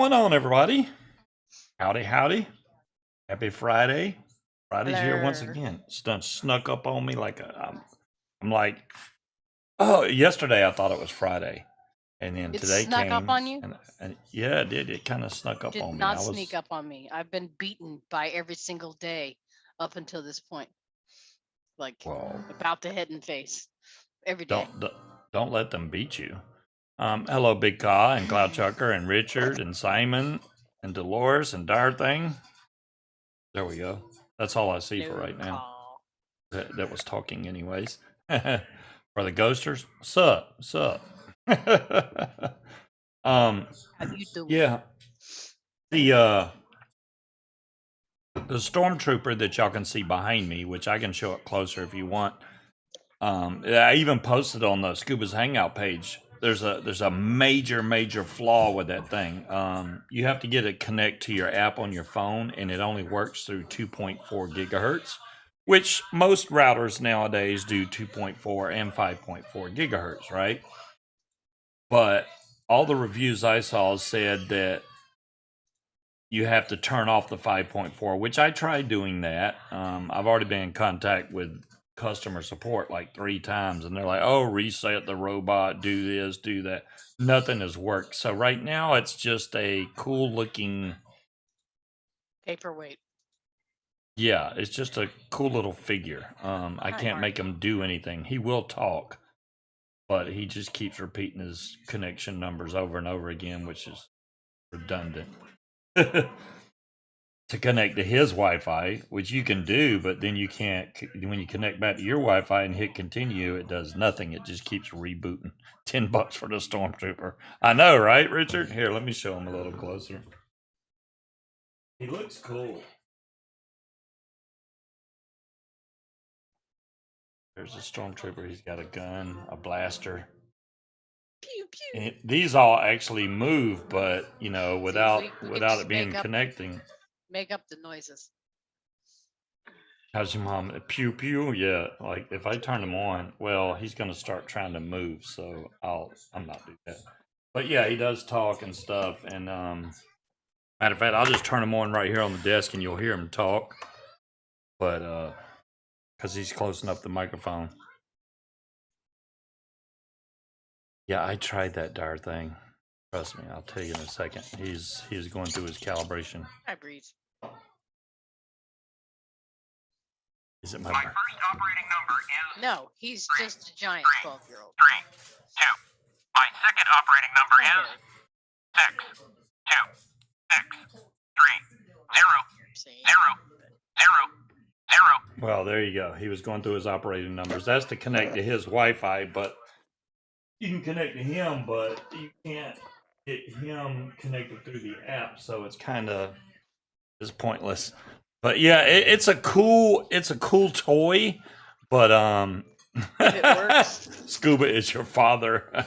going on, everybody? Howdy, howdy. Happy Friday. Friday's here once Hello. again. It's done snuck up on me like I'm like, oh, yesterday I thought it was Friday. And then It today snuck up came on you? and yeah, it did. It kind of snuck up Did on me. not sneak up on me. I've been beaten by every single day up until this point. Like well, about the head and face every day. don't let them beat you. Hello, Big Ka and Cloud Chucker and Richard and Simon and Dolores and Darthing. There we go. That's all I see for right now. That was talking anyways. For the ghosters, sup. How you doing? Yeah. The Stormtrooper that y'all can see behind me, which I can show up closer if you want. I even posted on the Scuba's Hangout page. There's a major flaw with that thing. You have to get it connect to your app on your phone, and it only works through 2.4 gigahertz, which most routers nowadays do 2.4 and 5.4 gigahertz, right? But all the reviews I saw said that you have to turn off the 5.4, which I tried doing that. I've already been in contact with customer support like 3 times, and they're like, oh, reset the robot, do this, do that. Nothing has worked. So right now it's just a cool looking paperweight. Yeah, it's just a cool little figure. I can't make him do anything. He will talk, but he just keeps repeating his connection numbers over and over again, which is redundant. To connect to his Wi-Fi, which you can do, but then you can't. When you connect back to your Wi-Fi and hit continue, it does nothing. It just keeps rebooting. $10 for the Stormtrooper. I know, right, Richard? Here, let me show him a little closer. He looks cool. There's a Stormtrooper. He's got a gun, a blaster. Pew pew. And these all actually move, but you know, without it being connecting. Make up the noises. How's your mom? Pew pew. Yeah, like if I turn him on, well, he's gonna start trying to move, so I'm not doing that. But yeah, he does talk and stuff. And matter of fact, I'll just turn him on right here on the desk, and you'll hear him talk. But because he's close enough to the microphone. Yeah, I tried that dire thing. Trust me, I'll tell you in a second. He's going through his calibration. I breathe. Is it my first operating number is... No, he's just a giant 12-year-old. 3, 2. My second operating number is 6, 2, 6, 3, 0, 0, 0, 0. Well, there you go. He was going through his operating numbers. That's to connect to his Wi-Fi, but you can connect to him, but you can't get him connected through the app, so it's kind of pointless. But yeah, it's a cool toy, but it works. Scuba is your father.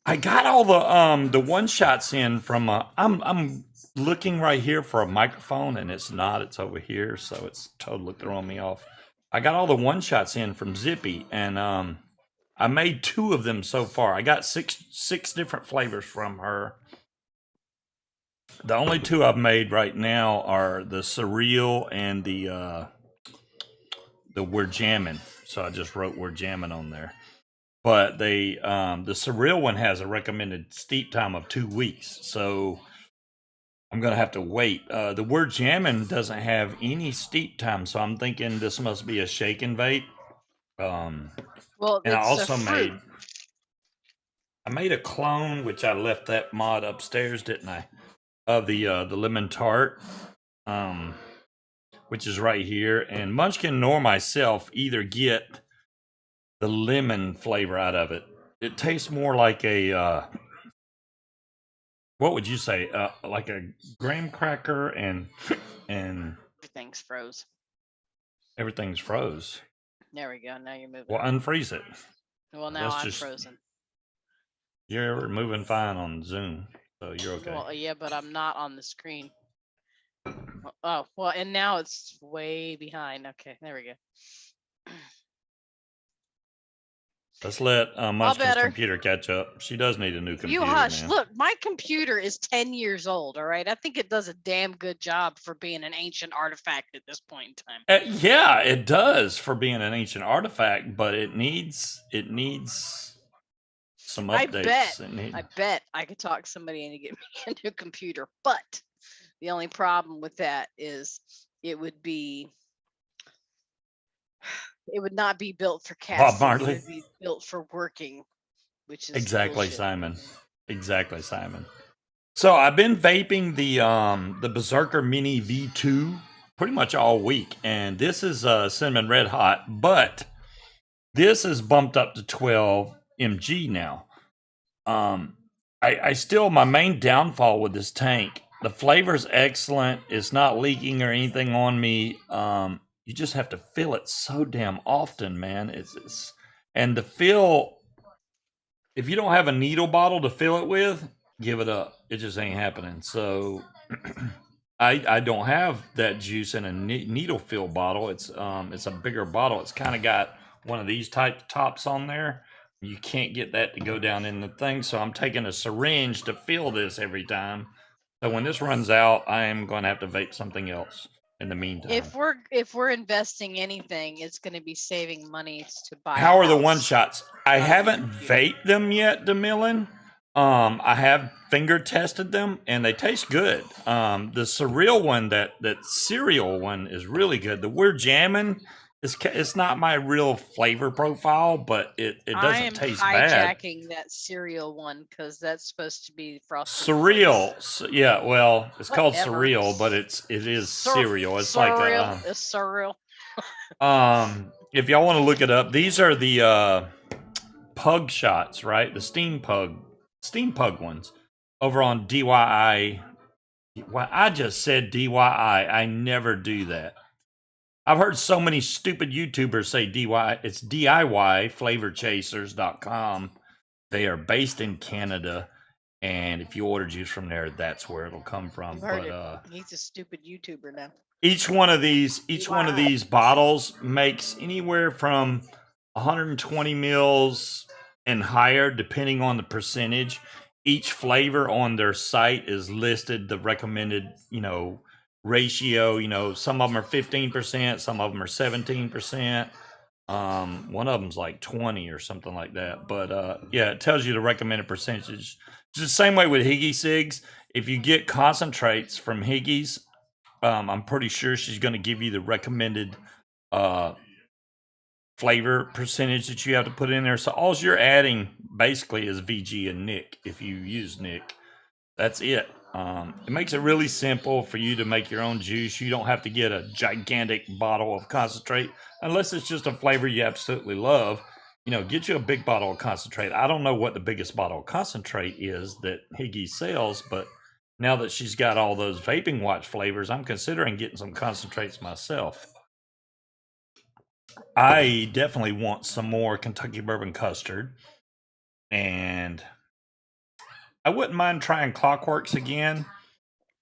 I got all the one shots in from I'm looking right here for a microphone, and it's not. It's over here, so it's totally throwing me off. I got all the one shots in from Zippy, and I made 2 of them so far. I got six different flavors from her. The only 2 I've made right now are the surreal and the we're jamming. So I just wrote we're jamming on there. But the surreal one has a recommended steep time of 2 weeks. So I'm gonna have to wait. The we're jamming doesn't have any steep time, so I'm thinking this must be a shake and vape. Well, and I also made a clone, which I left that mod upstairs, didn't I? Of the lemon tart, which is right here. And Munchkin nor myself either get the lemon flavor out of it. It tastes more like a what would you say? Like a graham cracker and everything's froze. Everything's froze. There we go. Now you're moving. Well, unfreeze it. Well, now I'm frozen. You're moving fine on Zoom, so you're okay. Well, yeah, but I'm not on the screen. Oh, well, and now it's way behind. Okay, there we go. Let's let Munchkin's better. computer catch up. She does need a new computer, You hush. man. Look, my computer is 10 years old. All right. I think it does a damn good job for being an ancient artifact at this point in time. Yeah, it does for being an ancient artifact, but it needs some updates. I bet I could talk somebody into get me a new computer, but the only problem with that is it would not be built for casting. Marley? It would be built for working, which is Exactly, bullshit. Simon. Exactly, Simon. So I've been vaping the Berserker Mini V2 pretty much all week, and this is cinnamon red hot, but this is bumped up to 12 mg now. I still, my main downfall with this tank, the flavor's excellent. It's not leaking or anything on me. You just have to fill it so damn often, man. It's and the fill, if you don't have a needle bottle to fill it with, give it up. It just ain't happening. So I don't have that juice in a needle fill bottle. It's a bigger bottle. It's kind of got one of these type tops on there. You can't get that to go down in the thing. So I'm taking a syringe to fill this every time. So when this runs out, I am going to have to vape something else in the meantime. If we're investing anything, it's going to be saving money to buy. How are the one shots? I haven't vaped them yet, DeMillan. I have finger tested them and they taste good. The cereal one, that cereal one is really good. The We're Jamming, it's not my real flavor profile, but it doesn't taste bad. I am hijacking that cereal one because that's supposed to be frosted. Cereal, yeah. Well, it's called cereal, but it is cereal. It's like it's cereal. If y'all want to look it up, these are the pug shots, right? The steam pug ones over on DIY. Well, I just said DIY. I never do that. I've heard so many stupid YouTubers say DIY. It's DIY, flavorchasers.com. They are based in Canada, and if you order juice from there, that's where it'll come from. But he's a stupid YouTuber now. Each one of these bottles makes anywhere from 120 mils and higher, depending on the percentage. Each flavor on their site is listed, the recommended, ratio. Some of them are 15%, some of them are 17%. One of them's like 20 or something like that. But yeah, it tells you the recommended percentage. It's the same way with e-cigs. If you get concentrates from Higgy's, I'm pretty sure she's going to give you the recommended flavor percentage that you have to put in there. So all you're adding basically is VG and Nick. If you use Nick, that's it. It makes it really simple for you to make your own juice. You don't have to get a gigantic bottle of concentrate unless it's just a flavor you absolutely love. Get you a big bottle of concentrate. I don't know what the biggest bottle of concentrate is that Higgy sells, but now that she's got all those vaping watch flavors, I'm considering getting some concentrates myself. I definitely want some more Kentucky bourbon custard, and I wouldn't mind trying Clockworks again,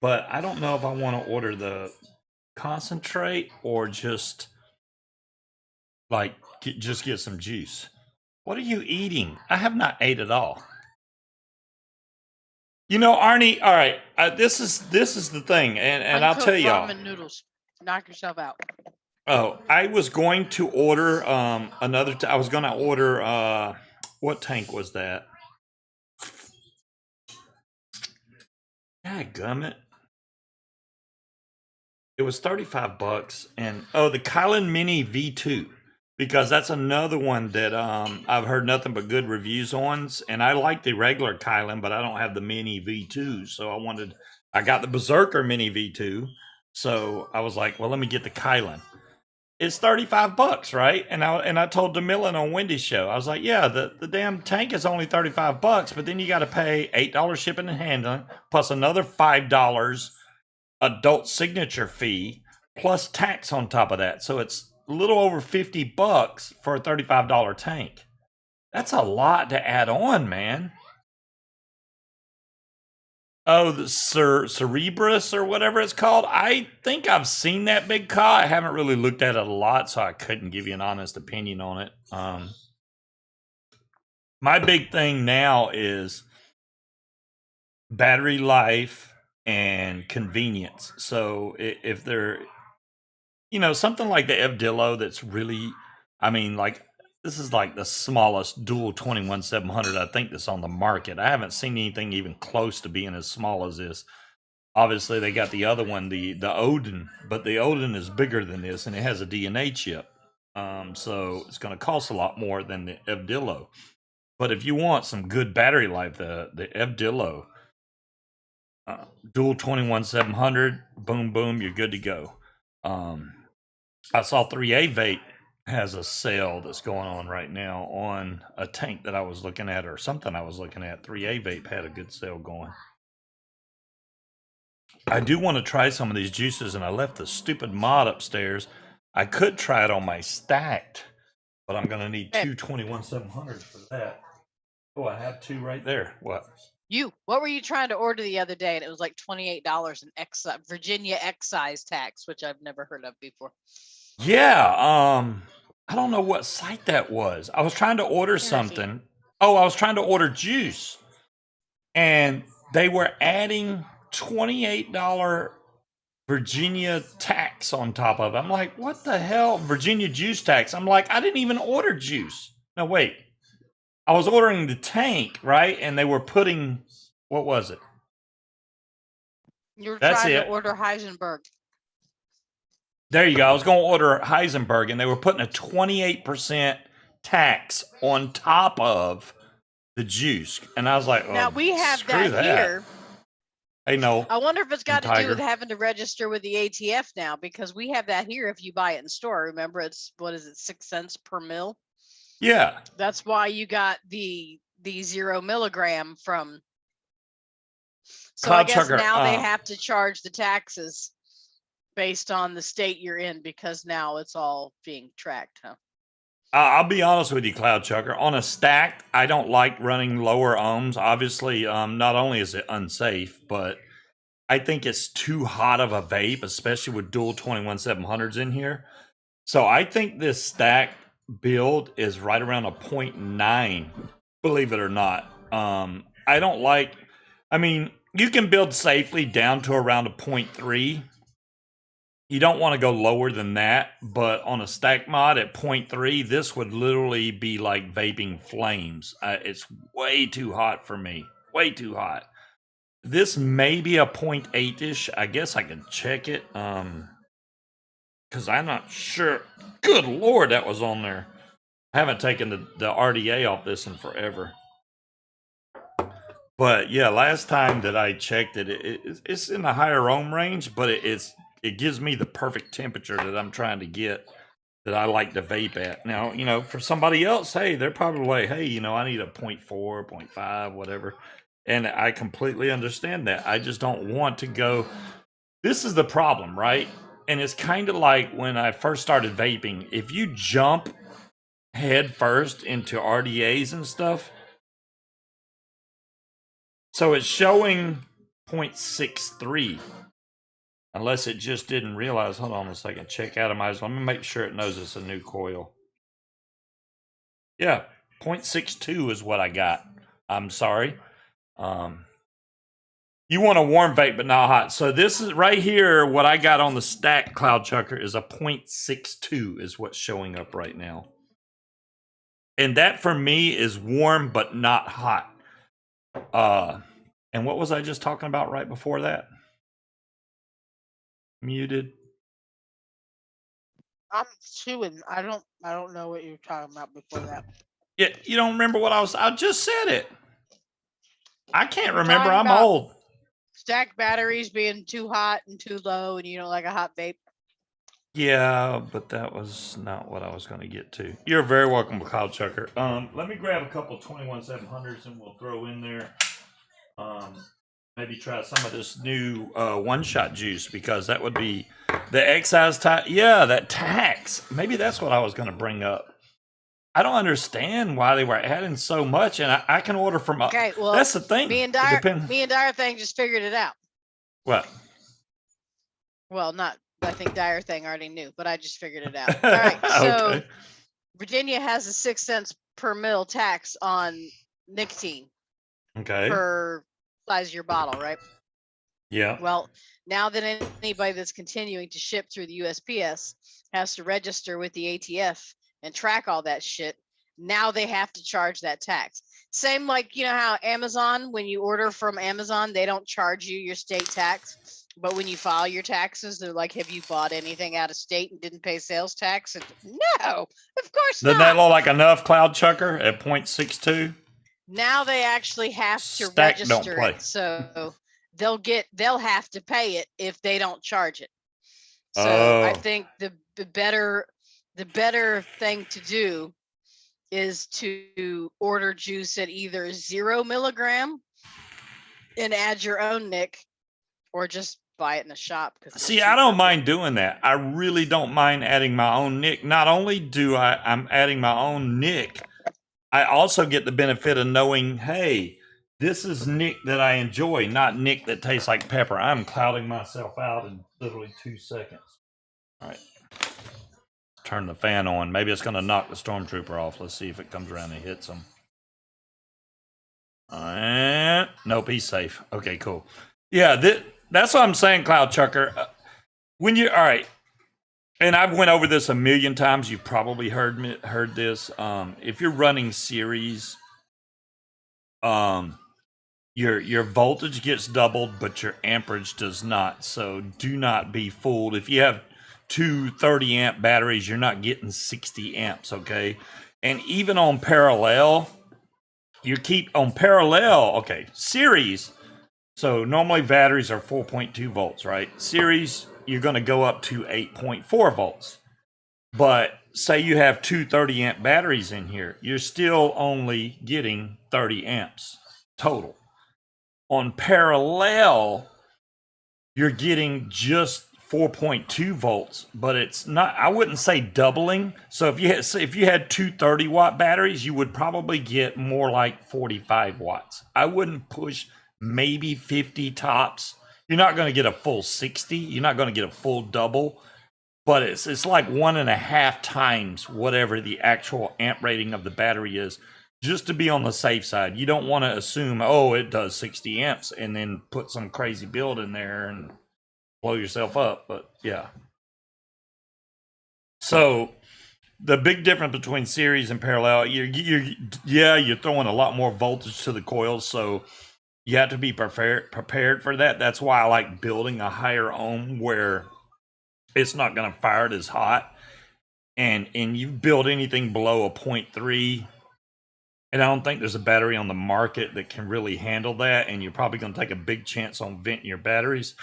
but I don't know if I want to order the concentrate or just get some juice. What are you eating? I have not ate at all. Arnie, all right, this is the thing, and I'll tell y'all. Ramen noodles. Knock yourself out. Oh, I was going to order I was going to order what tank was that? Dadgummit. It was $35, and the Kylan Mini V2, because that's another one that I've heard nothing but good reviews on, and I like the regular Kylan, but I don't have the Mini V2, so I got the Berserker Mini V2, so I was like, well, let me get the Kylan. It's $35, right? And I told DeMillan on Wendy's show, I was like, yeah, the damn tank is only $35, but then you got to pay $8 shipping and handling, plus another $5 adult signature fee, plus tax on top of that. So it's a little over $50 for a $35 tank. That's a lot to add on, man. Oh, the Cerebrus or whatever it's called. I think I've seen that big car. I haven't really looked at it a lot, so I couldn't give you an honest opinion on it. My big thing now is battery life and convenience. So if they're, something like the Evdillo that's really, I mean, like this is like the smallest dual 21700 I think that's on the market. I haven't seen anything even close to being as small as this. Obviously, they got the other one, the Odin, but the Odin is bigger than this, and it has a DNA chip. So it's going to cost a lot more than the Evdillo. But if you want some good battery life, the Evdillo, dual 21700, boom, boom, you're good to go. I saw 3A Vape has a sale that's going on right now on a tank that I was looking at, or something I was looking at. 3A Vape had a good sale going. I do want to try some of these juices, and I left the stupid mod upstairs. I could try it on my stacked, but I'm going to need two 21700s for that. Oh, I have two right there. What? What were you trying to order the other day? And it was like $28 in Virginia excise tax, which I've never heard of before. Yeah, I don't know what site that was. I was trying to order something. Oh, I was trying to order juice, and they were adding $28 Virginia tax on top of it. I'm like, what the hell? Virginia juice tax. I'm like, I didn't even order juice. No, wait. I was ordering the tank, right? And they were putting, what was it? You were trying to order Heisenberg. There you go. I was going to order Heisenberg, and they were putting a 28% tax on top of the juice. And I was like, oh, now we have that here. Hey, no. I wonder if it's got to do with having to register with the ATF now, because we have that here if you buy it in store. Remember, it's, 6 cents per mil? Yeah. That's why you got the 0 milligram from. So Cloud I guess Trucker, now they have to charge the taxes based on the state you're in, because now it's all being tracked, huh? I'll be honest with you, Cloud Chucker. On a stacked, I don't like running lower ohms. Obviously, not only is it unsafe, but I think it's too hot of a vape, especially with dual 21700s in here. So I think this stacked build is right around a 0.9, believe it or not. I don't like, I mean, you can build safely down to around a 0.3. You don't want to go lower than that, but on a stack mod at 0.3, this would literally be like vaping flames. It's way too hot for me. Way too hot. This may be a 0.8-ish. I guess I can check it. Because I'm not sure. Good Lord, that was on there. I haven't taken the RDA off this in forever. But yeah, last time that I checked it, it's in the higher ohm range, but it gives me the perfect temperature that I'm trying to get, that I like to vape at. Now, for somebody else, hey, they're probably like, hey, I need a 0.4, 0.5, whatever. And I completely understand that. I just don't want to go. This is the problem, right? And it's kind of like when I first started vaping. If you jump head first into RDAs and stuff, so it's showing 0.63. Unless it just didn't realize. Hold on a second. Check atomizer. Let me make sure it knows it's a new coil. Yeah, 0.62 is what I got. I'm sorry. You want a warm vape, but not hot. So this is right here. What I got on the stack, Cloud Chucker, is a 0.62 is what's showing up right now. And that for me is warm, but not hot. And what was I just talking about right before that? Muted. I'm chewing. I don't know what you're talking about before that. Yeah, you don't remember what I just said it. I can't remember. I'm old. Stack batteries being too hot and too low, and you don't like a hot vape. Yeah, but that was not what I was going to get to. You're very welcome, Cloud Chucker. Let me grab a couple 21700s and we'll throw in there. Maybe try some of this new one-shot juice, because that would be the excise tax. Yeah, that tax. Maybe that's what I was going to bring up. I don't understand why they were adding so much, and I can order from. Okay, well, that's the thing. Me and Dire Thing just figured it out. What? Well, not. I think Dire Thing already knew, but I just figured it out. All right, so okay. Virginia has a 6 cents per mil tax on nicotine per size of your bottle, right? Yeah. Well, now that anybody that's continuing to ship through the USPS has to register with the ATF and track all that shit, now they have to charge that tax. Same like, you know how Amazon, when you order from Amazon, they don't charge you your state tax. But when you file your taxes, they're like, have you bought anything out of state and didn't pay sales tax? And no, of course Doesn't not. that look like enough, Cloud Chucker, at 0.62? Now they actually have to Stack don't register play. it. So they'll have to pay it if they don't charge it. So I think the better thing to do is to order juice at either 0 milligram and add your own nick, or just buy it in a shop. See, I don't mind doing that. I really don't mind adding my own nick. Not only do I'm adding my own nick, I also get the benefit of knowing, hey, this is nick that I enjoy, not nick that tastes like pepper. I'm clouding myself out in literally 2 seconds. All right. Turn the fan on. Maybe it's going to knock the Stormtrooper off. Let's see if it comes around and hits him. Nope, he's safe. Okay, cool. Yeah, that's what I'm saying, Cloud Chucker. When you all right, and I've went over this a million times. You've probably heard this. If you're running series, your voltage gets doubled, but your amperage does not. So do not be fooled. If you have two 30 amp batteries, you're not getting 60 amps. Okay, and even on parallel, okay, series. So normally batteries are 4.2 volts, right? Series, you're going to go up to 8.4 volts. But say you have two 30 amp batteries in here, you're still only getting 30 amps total. On parallel, you're getting just 4.2 volts, but it's not, I wouldn't say doubling. So if you had two 30 watt batteries, you would probably get more like 45 watts. I wouldn't push maybe 50 tops. You're not going to get a full 60. You're not going to get a full double, but it's like 1.5 times whatever the actual amp rating of the battery is, just to be on the safe side. You don't want to assume, oh, it does 60 amps and then put some crazy build in there and blow yourself up. But yeah. So the big difference between series and parallel, you're throwing a lot more voltage to the coils, so you have to be prepared for that. That's why I like building a higher ohm where it's not going to fire it as hot. And you build anything below a 0.3, and I don't think there's a battery on the market that can really handle that, and you're probably going to take a big chance on venting your batteries.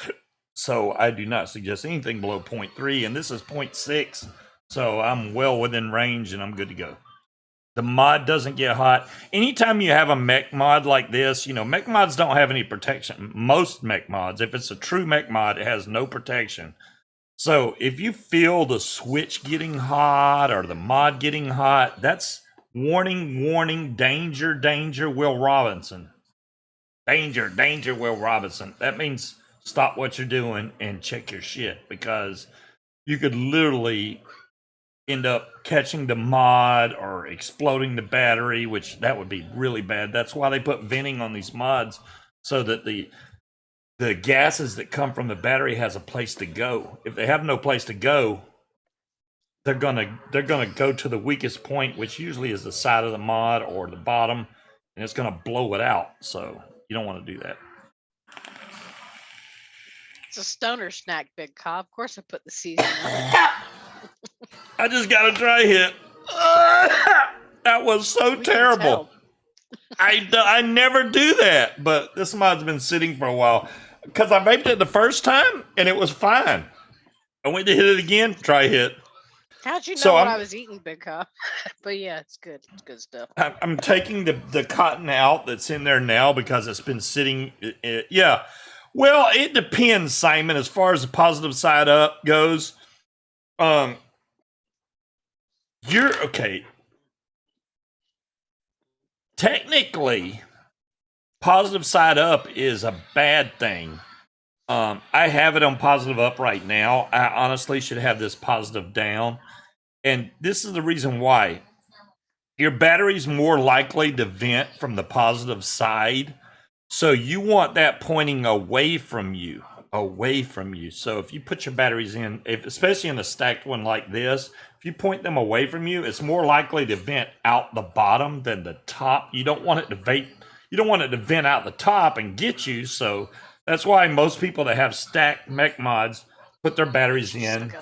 So I do not suggest anything below 0.3, and this is 0.6, so I'm well within range and I'm good to go. The mod doesn't get hot. Anytime you have a mech mod like this, mech mods don't have any protection. Most mech mods, if it's a true mech mod, it has no protection. So if you feel the switch getting hot or the mod getting hot, that's warning, danger, Will Robinson. Danger, Will Robinson. That means stop what you're doing and check your shit, because you could literally end up catching the mod or exploding the battery, which that would be really bad. That's why they put venting on these mods, so that the gases that come from the battery has a place to go. If they have no place to go, they're gonna go to the weakest point, which usually is the side of the mod or the bottom, and it's gonna blow it out. So you don't want to do that. It's a stoner snack, Big Cobb. Of course I put the seasoning on. I just got a dry hit. That was so terrible. I never do that, but this mod's been sitting for a while because I vaped it the first time and it was fine. I went to hit it again, dry hit. How'd you know what I was eating, Big Cobb? But yeah, it's good. It's good stuff. I'm taking the cotton out that's in there now because it's been sitting. Yeah. Well, it depends, Simon, as far as the positive side up goes. You're okay. Technically, positive side up is a bad thing. I have it on positive up right now. I honestly should have this positive down. And this is the reason why. Your battery's more likely to vent from the positive side. So you want that pointing away from you. So if you put your batteries in, especially in a stacked one like this, if you point them away from you, it's more likely to vent out the bottom than the top. You don't want it to vent out the top and get you. So that's why most people that have stacked mech mods put their batteries in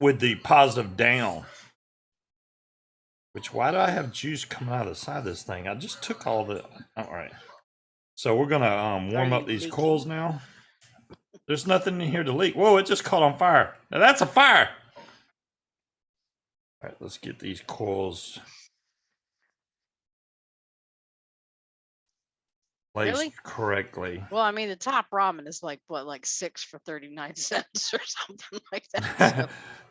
with the positive down. Which, why do I have juice coming out of the side of this thing? I just took all the. All right. So we're gonna warm up these coils now. There's nothing in here to leak. Whoa! It just caught on fire. Now that's a fire. All right, let's get these coils placed correctly. Well, I mean, the top ramen is like what, like 6 for 39 cents or something like that. So.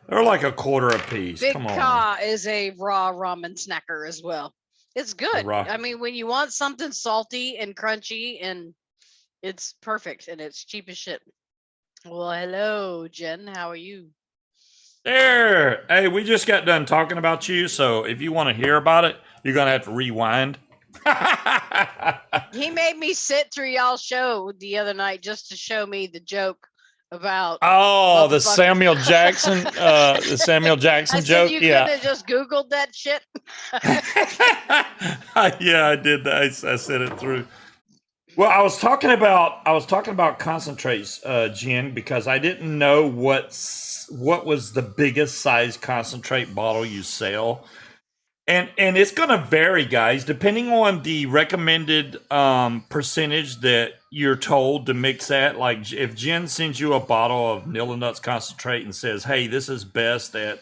They're like a quarter a piece. Big Come on. Ka is a raw ramen snacker as well. It's good. I mean, when you want something salty and crunchy, and it's perfect, and it's cheap as shit. Well, hello, Jen. How are you? There. Hey, we just got done talking about you, so if you want to hear about it, you're gonna have to rewind. He made me sit through y'all's show the other night just to show me the joke about the Samuel Jackson joke. You could have just Googled that shit. Yeah, I did that. I said it through. Well, I was talking about concentrates, Jen, because I didn't know what was the biggest size concentrate bottle you sell. And it's going to vary, guys, depending on the recommended percentage that you're told to mix at. Like if Jen sends you a bottle of Nilla Nuts concentrate and says, hey, this is best at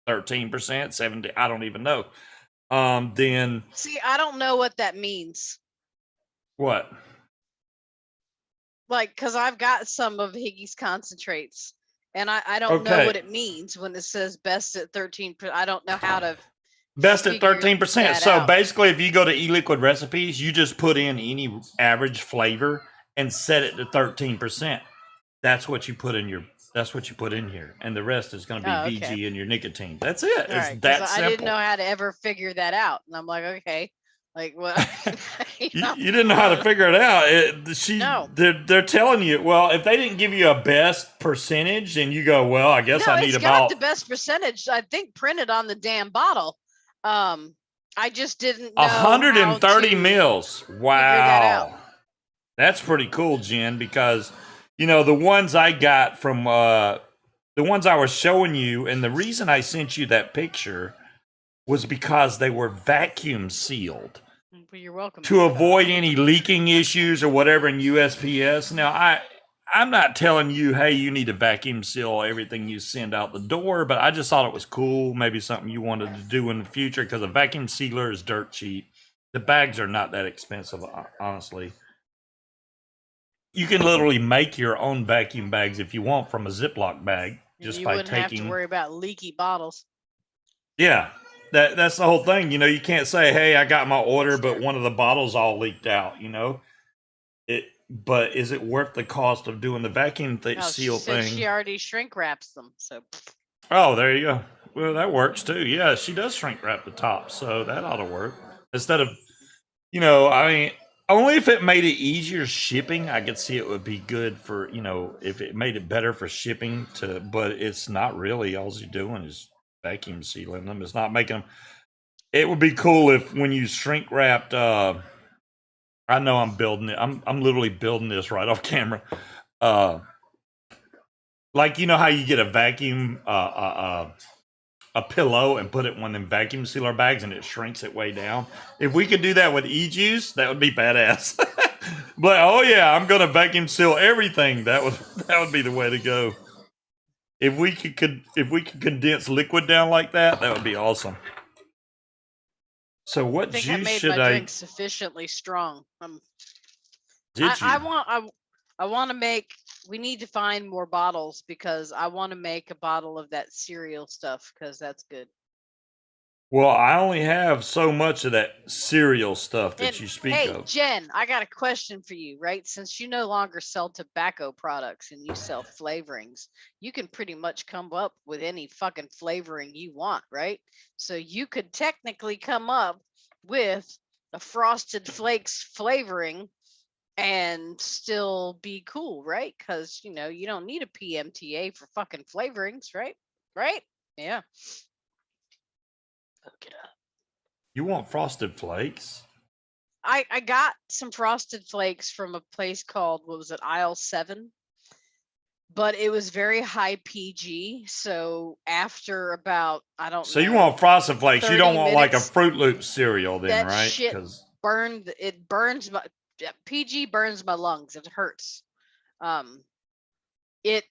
13%, 70%, I don't even know. Then see, I don't know what that means. What? Like, because I've got some of Higgy's concentrates, and I don't know what it means when it says best at 13%. I don't know how to. Best at 13%. So basically, if you go to e-liquid recipes, you just put in any average flavor and set it to 13%. That's what you put in here, and the rest is going to be VG and your nicotine. That's it. It's that simple. I didn't know how to ever figure that out, and I'm like, okay, like what? you didn't know how to figure it out. They're telling you. Well, if they didn't give you a best percentage, and you go, well, I guess I need about the best percentage. I think printed on the damn bottle. I just didn't know 130 mils. Wow. That's pretty cool, Jen, because the ones I got from the ones I was showing you, and the reason I sent you that picture was because they were vacuum sealed. Well, you're welcome. To avoid any leaking issues or whatever in USPS. Now, I'm not telling you, hey, you need to vacuum seal everything you send out the door, but I just thought it was cool. Maybe something you wanted to do in the future, because a vacuum sealer is dirt cheap. The bags are not that expensive, honestly. You can literally make your own vacuum bags if you want from a Ziploc bag. Just by taking. You wouldn't have to worry about leaky bottles. Yeah, that's the whole thing. You can't say, hey, I got my order, but one of the bottles all leaked out, But is it worth the cost of doing the vacuum seal thing? She already shrink wraps them, so. Oh, there you go. Well, that works too. Yeah, she does shrink wrap the top, so that ought to work. Instead of, only if it made it easier shipping, I could see it would be good for, if it made it better for shipping but it's not really. All you're doing is vacuum sealing them. It's not making them. It would be cool if when you shrink wrapped, I know I'm building it. I'm literally building this right off camera. Like how you get a vacuum a pillow and put it in one of them vacuum sealer bags and it shrinks it way down. If we could do that with e-juice, that would be badass. But oh yeah, I'm gonna vacuum seal everything. That would be the way to go. If we could condense liquid down like that, that would be awesome. So what juice should I? Drink sufficiently strong. Did you? I want to make. We need to find more bottles because I want to make a bottle of that cereal stuff because that's good. Well, I only have so much of that cereal stuff that And, you speak hey, of. Jen, I got a question for you, right? Since you no longer sell tobacco products and you sell flavorings, you can pretty much come up with any fucking flavoring you want, right? So you could technically come up with a Frosted Flakes flavoring and still be cool, right? Because, you know, you don't need a PMTA for fucking flavorings, right? Right? Yeah. Look it up. You want Frosted Flakes? I got some Frosted Flakes from a place called, what was it, Aisle 7? But it was very high PG. So after about, I don't So you know, want Frosted Flakes? You 30 don't want like a minutes, Fruit Loop cereal, then, that right? shit Because burned, it burns my, PG burns my lungs. It hurts. Um, it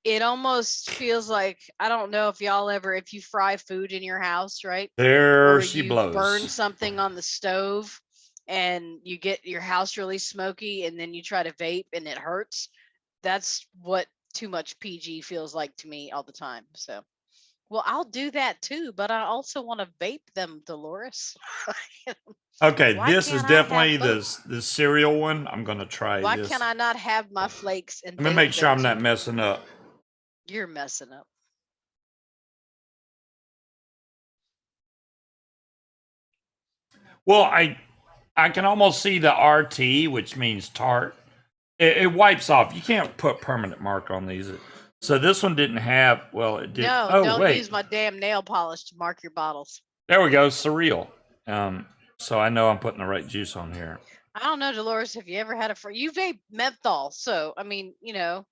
it almost feels like, I don't know if y'all ever, if you fry food in your house, right? there Or she you burn blows. something on the stove and you get your house really smoky and then you try to vape and it hurts. That's what too much PG feels like to me all the time. So, well, I'll do that too, but I also want to vape them, Dolores. Okay, Why this is can't I have definitely both? the cereal one. I'm gonna try Why this. can I not have my flakes and Let me vape make sure them I'm not too? messing up. You're messing up. Well, I can almost see the RT, which means tart. It wipes off. You can't put permanent mark on these. So this one didn't have. Well, it did. No, Oh don't wait, use my damn nail polish to mark your bottles. there we go. Surreal. So I know I'm putting the right juice on here. I don't know, Dolores, have you ever had you vape menthol? So, I mean, you know,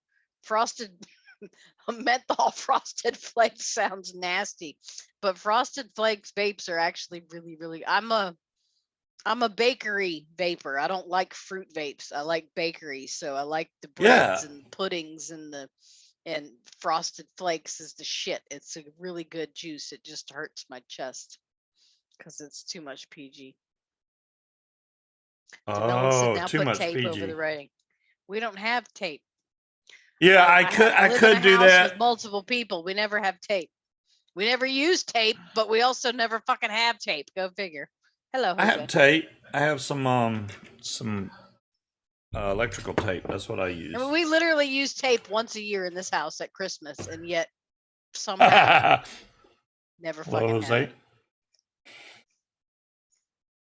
frosted menthol frosted flakes sounds nasty, but frosted flakes vapes are actually really, really. I'm a bakery vapor. I don't like fruit vapes. I like bakery, so I like the breads Yeah. and puddings and frosted flakes is the shit. It's a really good juice. It just hurts my chest because it's too much PG. Demillin said, Oh, now too put much tape over PG. the writing. We don't have tape. Yeah, I I live in a could do house with that. multiple people. We never have tape. We never use tape, but we also never fucking have tape. Go figure. Hello, I Jose. have tape. I have some electrical tape. That's what I use. I mean, we literally use tape once a year in this house at Christmas, and yet somehow never fucking Hello, have Jose. it.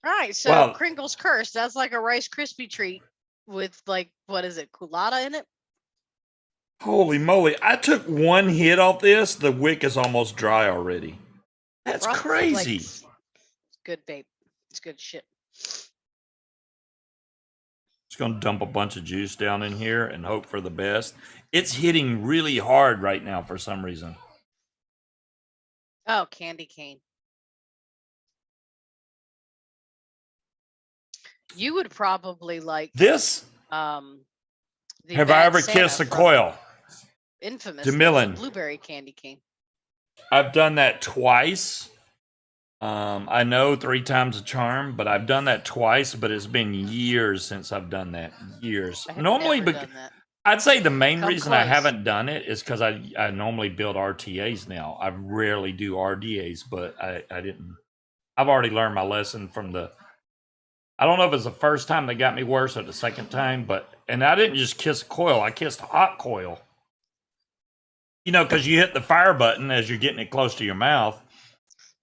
All right, so Well, Crinkle's Curse. That's like a Rice Krispie treat with like, what is it, culotta in it? holy moly! I took one hit off this. The wick is almost dry already. That's Frosted crazy. Flakes. It's good vape. It's good shit. Just gonna dump a bunch of juice down in here and hope for the best. It's hitting really hard right now for some reason. Oh, candy cane. You would probably like This. the Have I Bad ever Santa kissed a from coil? Infamous. Demillin. That's a blueberry candy cane. I've done that twice. I know 3 times a charm, but I've done that twice. But it's been years since I've done that. Years. I have Normally, never done that. I'd say the main Come reason I close. haven't done it is because I normally build RTAs now. I rarely do RDAs, but I didn't. I've already learned my lesson from the. I don't know if it's the first time that got me worse or the second time, and I didn't just kiss coil. I kissed hot coil. You know, because you hit the fire button as you're getting it close to your mouth,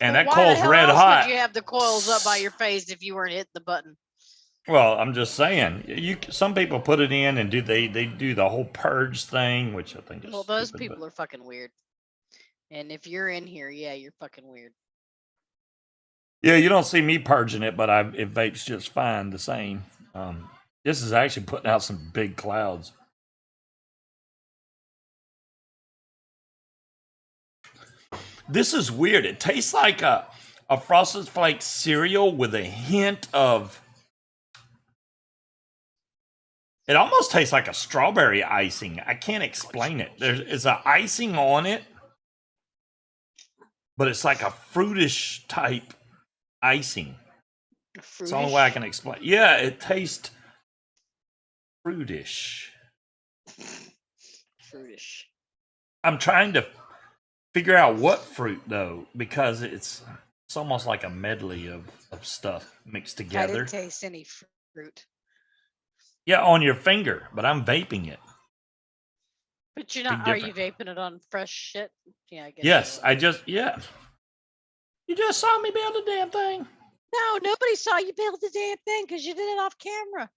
and Well, that why coil's the hell red else hot. would you have the coils up by your face if you weren't hitting the button? Well, I'm just saying. Some people put it in and they do the whole purge thing, which I think is. Well, those stupid, people are fucking weird. And if you're in here, yeah, you're fucking weird. Yeah, you don't see me purging it, but it vapes just fine the same. This is actually putting out some big clouds. This is weird. It tastes like a Frosted Flakes cereal with a hint of. It almost tastes like a strawberry icing. I can't explain it. There's an icing on it, but it's like a fruitish type icing. It's the only way I can explain. Yeah, it tastes fruitish. Fruitish. I'm trying to figure out what fruit though, because it's It's almost like a medley of stuff mixed I together. didn't taste any fruit. Yeah, on your finger, but I'm vaping it. But you're not. Are you vaping it on fresh shit? Yeah, I guess. Yes, yeah. You just saw me build the damn thing. No, nobody saw you build the damn thing because you did it off camera.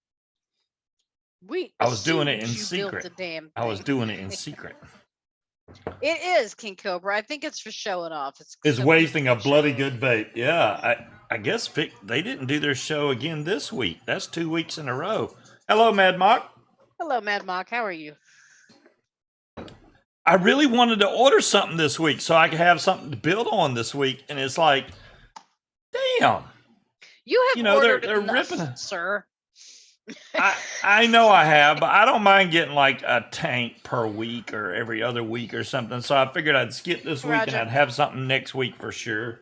I was doing it in you secret. Built the damn thing. I was doing it in secret. It is King Cobra. I think it's for showing off. It's wasting a bloody good vape. Yeah, I guess they didn't do their show again this week. That's 2 weeks in a row. Hello, Mad Mock. Hello, Mad Mock. How are you? I really wanted to order something this week so I could have something to build on this week, and it's like, damn. You have ordered they're enough, ripping, sir. I know I have, but I don't mind getting like a tank per week or every other week or something. So I figured I'd skip this week and I'd have something next week for sure.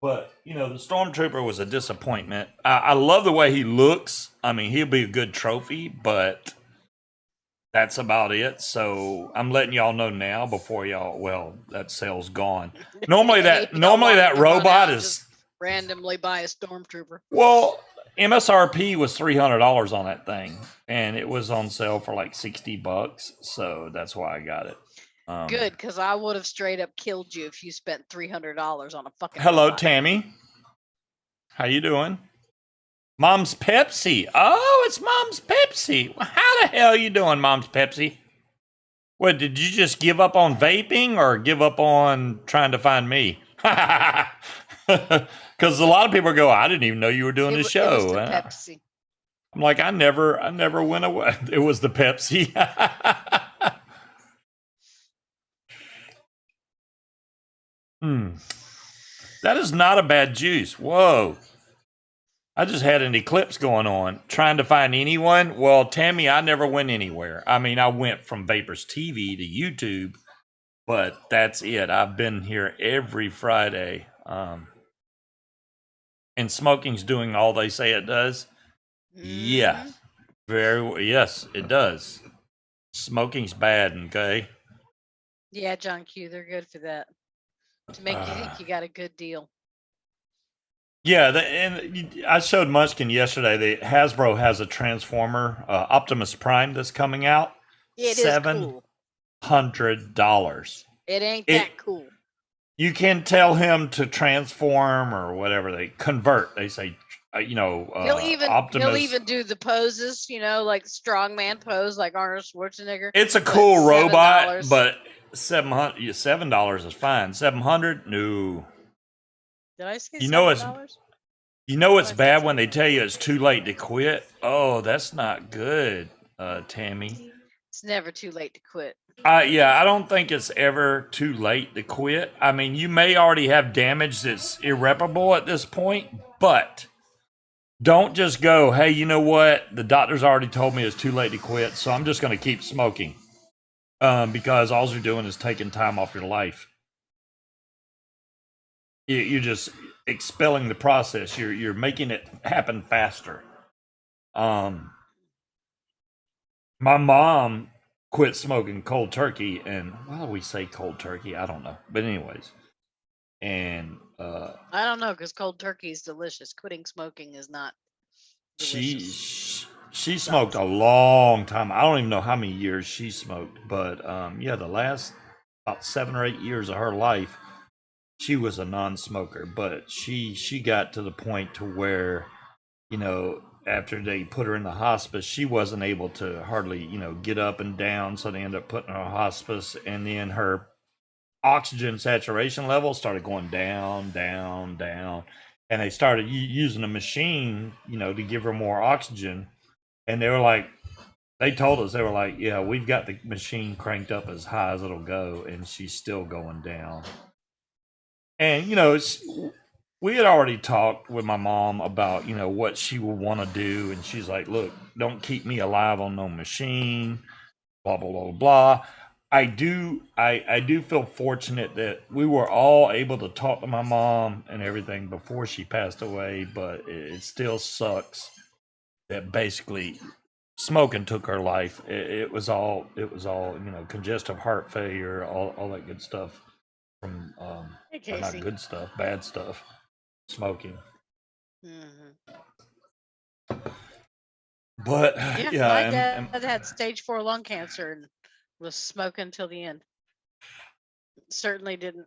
But, the Stormtrooper was a disappointment. I love the way he looks. I mean, he'll be a good trophy, but that's about it. So I'm letting y'all know now before that sale's gone. Normally that robot is randomly buy a Stormtrooper. Well, MSRP was $300 on that thing, and it was on sale for like $60, so that's why I got it. Good, because I would have straight up killed you if you spent $300 on a fucking. Hello, robot. Tammy. How you doing? Mom's Pepsi. Oh, it's Mom's Pepsi. How the hell you doing, Mom's Pepsi? What, did you just give up on vaping or give up on trying to find me? Because a lot of people go, I didn't even know you were doing the show. It was the Pepsi. I'm like, I never went away. It was the Pepsi. That is not a bad juice. Whoa. I just had an eclipse going on. Trying to find anyone. Well, Tammy, I never went anywhere. I mean, I went from Vapors TV to YouTube, but that's it. I've been here every Friday. And smoking's doing all they say it does. Yeah. Yes, it does. Smoking's bad, okay? Yeah, John Q, they're good for that. To make you think you got a good deal. Yeah, and I showed Munchkin yesterday that Hasbro has a Transformer, Optimus Prime, that's coming out. It is cool. $700. It ain't that cool. You can tell him to transform or whatever they convert. They say, he'll even do the poses, like strongman pose, like Arnold Schwarzenegger. It's a cool robot, but $7 is fine. $700, no. Did I say $7? It's bad when they tell you it's too late to quit. Oh, that's not good, Tammy. It's never too late to quit. I don't think it's ever too late to quit. I mean, you may already have damage that's irreparable at this point, but don't just go, hey, you know what? The doctor's already told me it's too late to quit, so I'm just going to keep smoking. Because all you're doing is taking time off your life. You're just expelling the process. You're making it happen faster. My mom quit smoking cold turkey, and why do we say cold turkey? I don't know, but anyways, and I don't know, because cold turkey is delicious. Quitting smoking is not delicious. She smoked a long time. I don't even know how many years she smoked, but the last about 7 or 8 years of her life, she was a non-smoker. But she got to the point to where, after they put her in the hospice, she wasn't able to hardly, get up and down. So they ended up putting her on hospice, and then her oxygen saturation level started going down, down, down. And they started using a machine, to give her more oxygen. And they told us, yeah, we've got the machine cranked up as high as it'll go, and she's still going down. And, we had already talked with my mom about, what she would want to do. And she's like, look, don't keep me alive on no machine, blah, blah, blah, blah. I do feel fortunate that we were all able to talk to my mom and everything before she passed away, but it still sucks that basically smoking took her life. It was all, congestive heart failure, all that good stuff from, not good stuff, bad stuff. smoking. Mm-hmm. But Yeah, my dad had stage 4 lung cancer and was smoking till the end. Certainly didn't.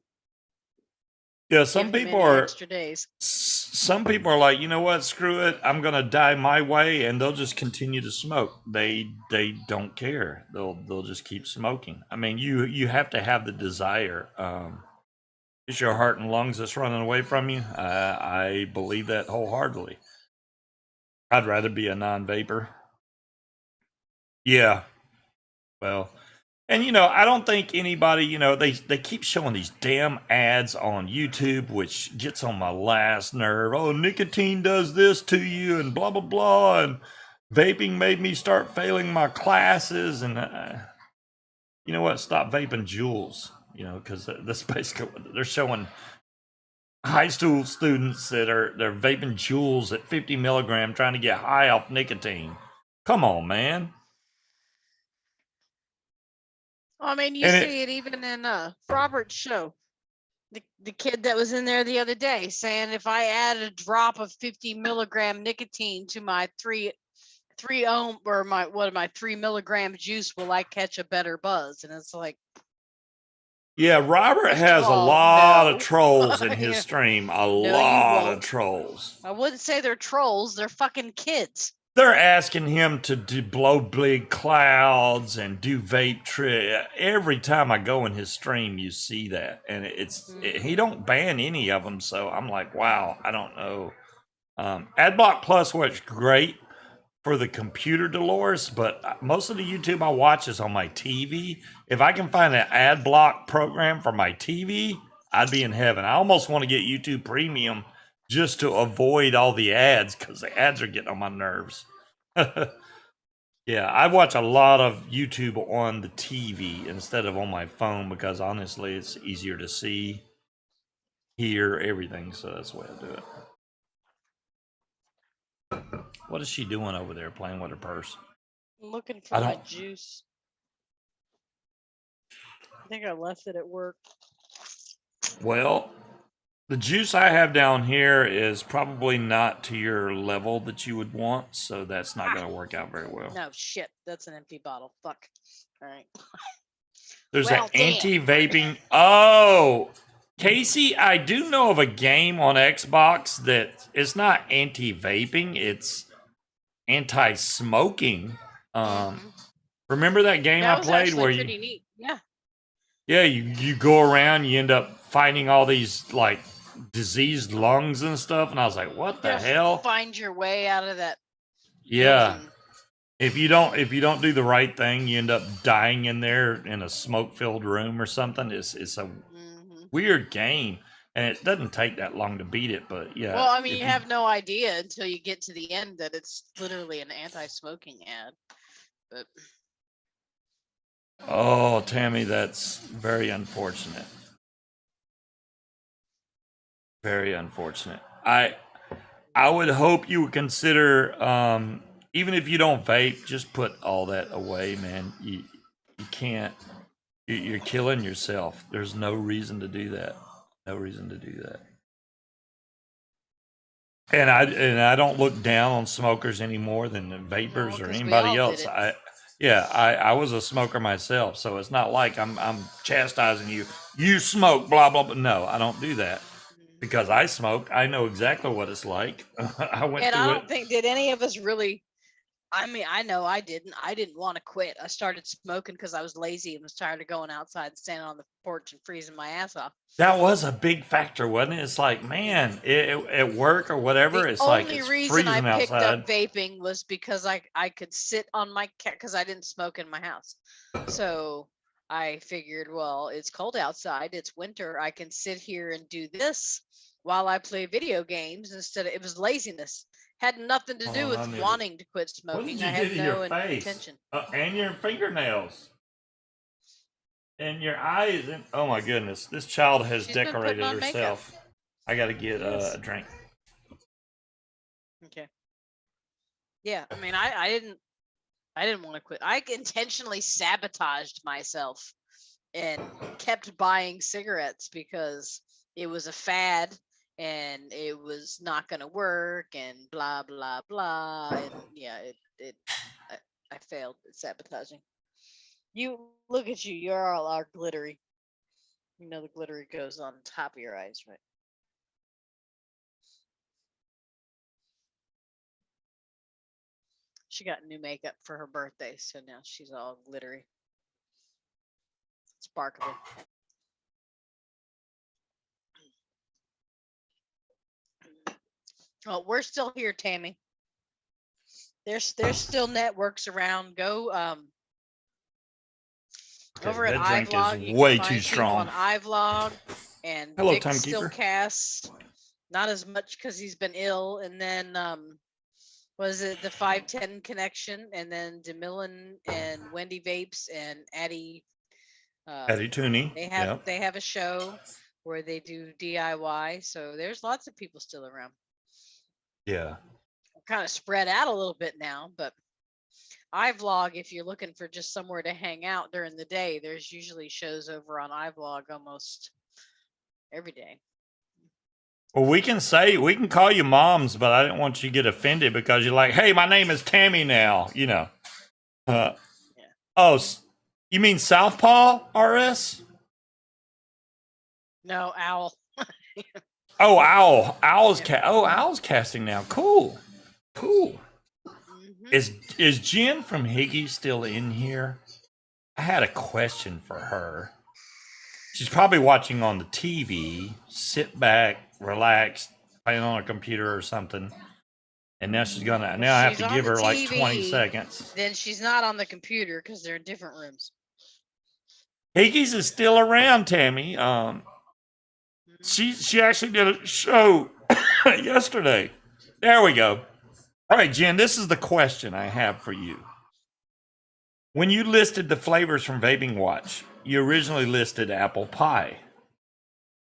Yeah, some people are extra days. Some people are like, you know what, screw it, I'm gonna die my way, and they'll just continue to smoke. They don't care. They'll just keep smoking. I mean, you have to have the desire. It's your heart and lungs that's running away from you. I believe that wholeheartedly. I'd rather be a non-vapor. Yeah. Well, and I don't think anybody, they keep showing these damn ads on YouTube, which gets on my last nerve. Oh, nicotine does this to you, and blah blah blah, and vaping made me start failing my classes, and you know what? Stop vaping Juuls, because that's basically what they're showing. High school students they're vaping Juuls at 50 milligram, trying to get high off nicotine. Come on, man. I mean, you see it even in Robert's show. The kid that was in there the other day saying, if I add a drop of 50 milligram nicotine to my 3 ohm or my 3 milligram juice, will I catch a better buzz? And it's like, yeah, Robert has a lot of trolls in his stream. A lot of trolls. I wouldn't say they're trolls. They're fucking kids. They're asking him to blow big clouds and do vape trick. Every time I go in his stream, you see that, and he don't ban any of them. So I'm like, wow, I don't know. Adblock Plus works great for the computer, Dolores, but most of the YouTube I watch is on my TV. If I can find an ad block program for my TV, I'd be in heaven. I almost want to get YouTube Premium just to avoid all the ads, because the ads are getting on my nerves. Yeah, I watch a lot of YouTube on the TV instead of on my phone, because honestly, it's easier to see, hear, everything. So that's the way I do it. What is she doing over there, playing with her purse? I'm looking for my juice. I think I left it at work. Well, the juice I have down here is probably not to your level that you would want, so that's not going to work out very well. No, shit. That's an empty bottle. Fuck. All right. There's an anti-vaping. Oh, Casey, I do know of a game on Xbox that it's not anti-vaping, it's anti-smoking. Remember that game I played where pretty neat. Yeah. Yeah, you go around, you end up finding all these like diseased lungs and stuff, and I was like, what the hell? Find your way out of that. Yeah. If you don't do the right thing, you end up dying in there in a smoke-filled room or something. It's a weird game, and it doesn't take that long to beat it, but yeah. Well, I mean, you have no idea until you get to the end that it's literally an anti-smoking ad. But oh, Tammy, that's very unfortunate. Very unfortunate. I would hope you would consider, even if you don't vape, just put all that away, man. You can't. You're killing yourself. There's no reason to do that. No reason to do that. And I don't look down on smokers any more than vapors or anybody else. I was a smoker myself, so it's not like I'm chastising you. You smoke, blah blah blah. No, I don't do that. Because I smoke, I know exactly what it's like. I don't think did any of us really. I mean, I know I didn't. I didn't want to quit. I started smoking because I was lazy and was tired of going outside and standing on the porch and freezing my ass off. That was a big factor, wasn't it? It's like, man, at work or whatever, it's like it's freezing outside. The only reason I picked up vaping was because I could sit on my cat because I didn't smoke in my house. So I figured, well, it's cold outside. It's winter. I can sit here and do this while I play video games instead of, it was laziness. Had nothing to do with wanting to quit smoking. What did you do to your face? And your fingernails. And your eyes. And, oh my goodness. This child has decorated herself. Makeup. I got to get a drink. Okay. Yeah, I mean, I didn't want to quit. I intentionally sabotaged myself and kept buying cigarettes because it was a fad and it was not going to work, and blah blah blah, and yeah, I failed at sabotaging. You look at you, you're all our glittery. You know the glittery goes on top of your eyes, right? She got new makeup for her birthday, so now she's all glittery, sparkly. Oh, we're still here, Tammy. There's still networks around. Go over at that drink iVlog. is You way can too find people strong. on iVlog, and Hello, Vic still timekeeper. casts. Not as much because he's been ill, and then was it the 510 connection, and then DeMillan and Wendy Vapes and Addie. Eddie Tooney. They have a show where they do DIY. So there's lots of people still around. Yeah. Kind of spread out a little bit now, but iVlog, if you're looking for just somewhere to hang out during the day, there's usually shows over on iVlog almost every day. Well, we can call you moms, but I didn't want you to get offended because you're like, hey, my name is Tammy now, you know. Yeah. Oh, you mean Southpaw RS? No, Owl. Oh, Owl. Owl's casting now. Cool. Mm-hmm. Is Jen from Higgy still in here? I had a question for her. She's probably watching on the TV. Sit back, relax, playing on a computer or something. And now I have to give her TV, like 20 seconds. Then she's not on the computer because they're in different rooms. Higgy's is still around, Tammy. She actually did a show yesterday. There we go. All right, Jen, this is the question I have for you. When you listed the flavors from Vaping Watch, you originally listed apple pie.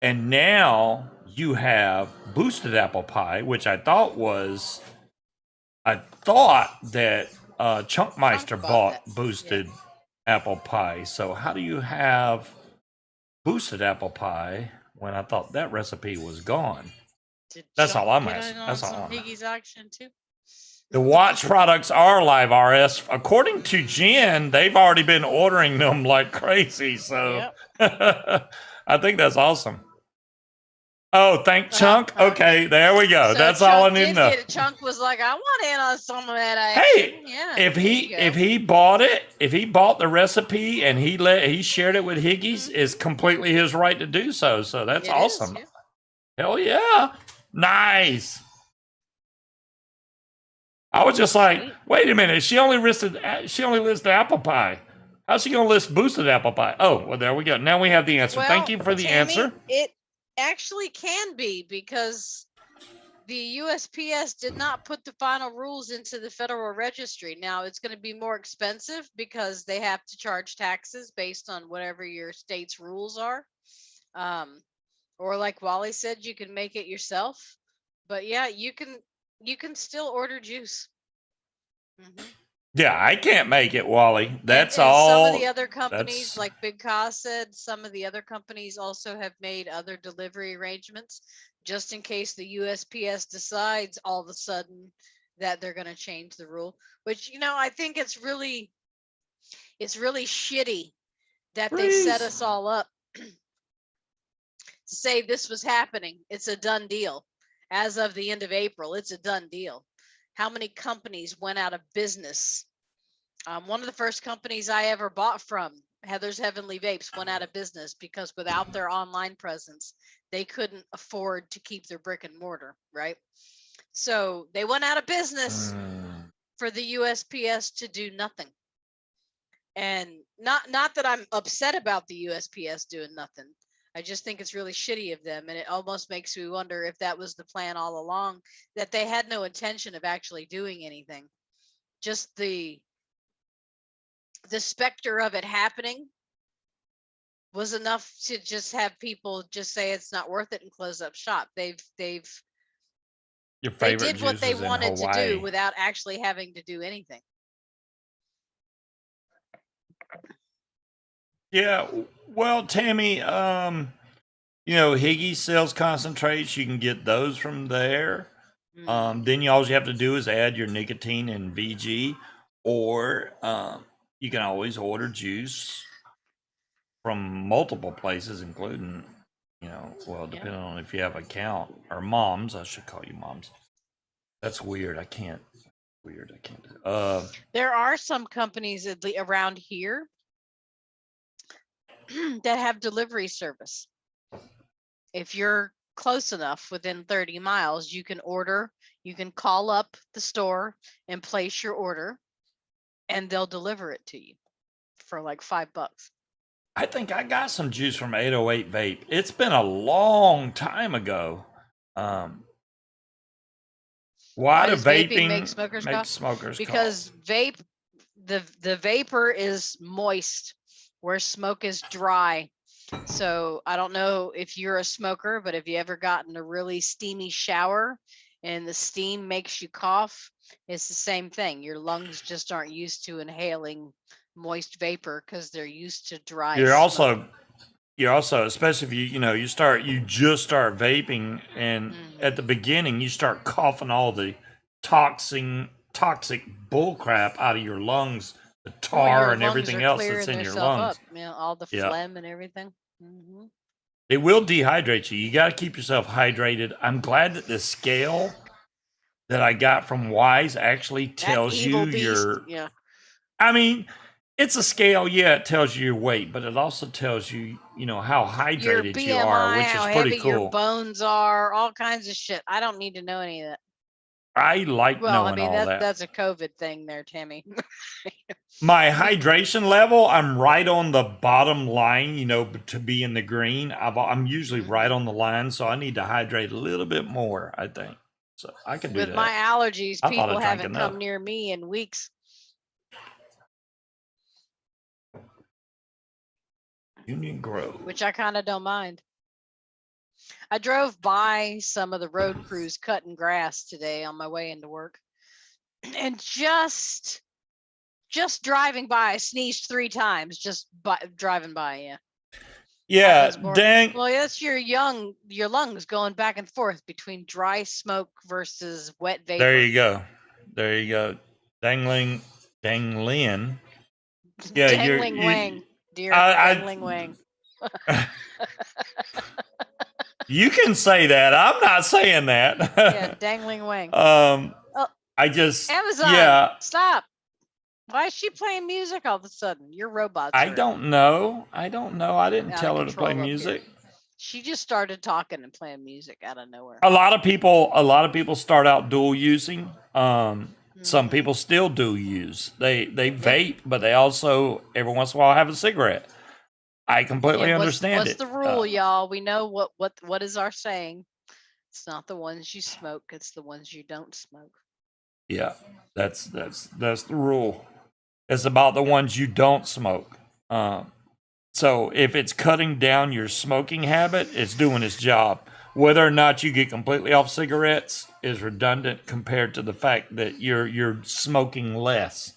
And now you have boosted apple pie, which I thought that Chunkmeister bought boosted apple pie. So how do you have boosted apple pie when I thought that recipe was gone? That's all I'm asking. That's all I'm asking. Higgy's auction too. The watch products are live RS. According to Jen, they've already been ordering them like crazy. So I think that's awesome. Oh, thank Chunk. Okay, there we go. So that's Chunk all I need to know. Chunk was like, I want in on some of that action. Hey, yeah, if he bought the recipe and he shared it with Higgy's, it's completely his right to do so. So that's awesome. Hell yeah. Nice. I was just like, wait a minute. She only listed apple pie. How's she going to list boosted apple pie? Oh, well, there we go. Now we have the answer. Well, thank you for the answer. It actually can be because the USPS did not put the final rules into the Federal Registry. Now it's going to be more expensive because they have to charge taxes based on whatever your state's rules are. Or like Wally said, you can make it yourself. But yeah, you can still order juice. Mm-hmm. Yeah, I can't make it, Wally. That's all. Some of the other companies, like Big Ka said, some of the other companies also have made other delivery arrangements just in case the USPS decides all of a sudden that they're going to change the rule. Which, I think it's really shitty that they set us all up to say this was happening. It's a done deal. As of the end of April, it's a done deal. How many companies went out of business? One of the first companies I ever bought from, Heather's Heavenly Vapes, went out of business because without their online presence, they couldn't afford to keep their brick and mortar, right? So they went out of business for the USPS to do nothing. And not that I'm upset about the USPS doing nothing. I just think it's really shitty of them, and it almost makes me wonder if that was the plan all along, that they had no intention of actually doing anything. Just the specter of it happening was enough to just have people just say it's not worth it and close up shop. They did what they wanted to do without actually having to do anything. Yeah, well, Tammy, Higgy sells concentrates. You can get those from there. Then all you have to do is add your nicotine and VG, or you can always order juice from multiple places, including, depending on if you have account or moms. I should call you moms. That's weird. I can't. Weird. I can't. There are some companies around here that have delivery service. If you're close enough, within 30 miles, you can order. You can call up the store and place your order, and they'll deliver it to you for like $5. I think I got some juice from 808 Vape. It's been a long time ago. Why do vaping make smokers cough? Because vape, the vapor is moist, where smoke is dry. So I don't know if you're a smoker, but have you ever gotten a really steamy shower and the steam makes you cough? It's the same thing. Your lungs just aren't used to inhaling moist vapor because they're used to dry smoke. You're also, especially if you just start vaping, and at the beginning you start coughing all the toxic bull crap out of your lungs, the tar and everything else that's in your lungs. All the phlegm and everything. It will dehydrate you. You got to keep yourself hydrated. I'm glad that the scale that I got from Wise actually tells you your. Yeah. I mean, it's a scale. Yeah, it tells you your weight, but it also tells you, how hydrated your BMI, you are, which is pretty cool. Your bones are, all kinds of shit. I don't need to know any of that. I like knowing all that. That's a COVID thing there, Tammy. My hydration level, I'm right on the bottom line, to be in the green. I'm usually right on the line, so I need to hydrate a little bit more, I think. So I can do that. With my allergies, people haven't come near me in weeks. Union Grove. Which I kind of don't mind. I drove by some of the road crews cutting grass today on my way into work. And just driving by, I sneezed 3 times just driving by, yeah. Yeah, dang. Well, that's your lungs going back and forth between dry smoke versus wet vapor. There you go. Dangling. Yeah, dangling wang, dear. Dangling wang. You can say that. I'm not saying that. Yeah, dangling wang. I just Amazon. Yeah. Stop. Why is she playing music all of a sudden? Your robots. I don't know. I didn't tell her to play music. She just started talking and playing music out of nowhere. A lot of people start out dual using. Some people still do use. They vape, but they also every once in a while have a cigarette. I completely understand what's the rule, y'all? We know what is our saying. It's not the ones you smoke, it's the ones you don't smoke. Yeah, that's the rule. It's about the ones you don't smoke. So if it's cutting down your smoking habit, it's doing its job. Whether or not you get completely off cigarettes is redundant compared to the fact that you're smoking less.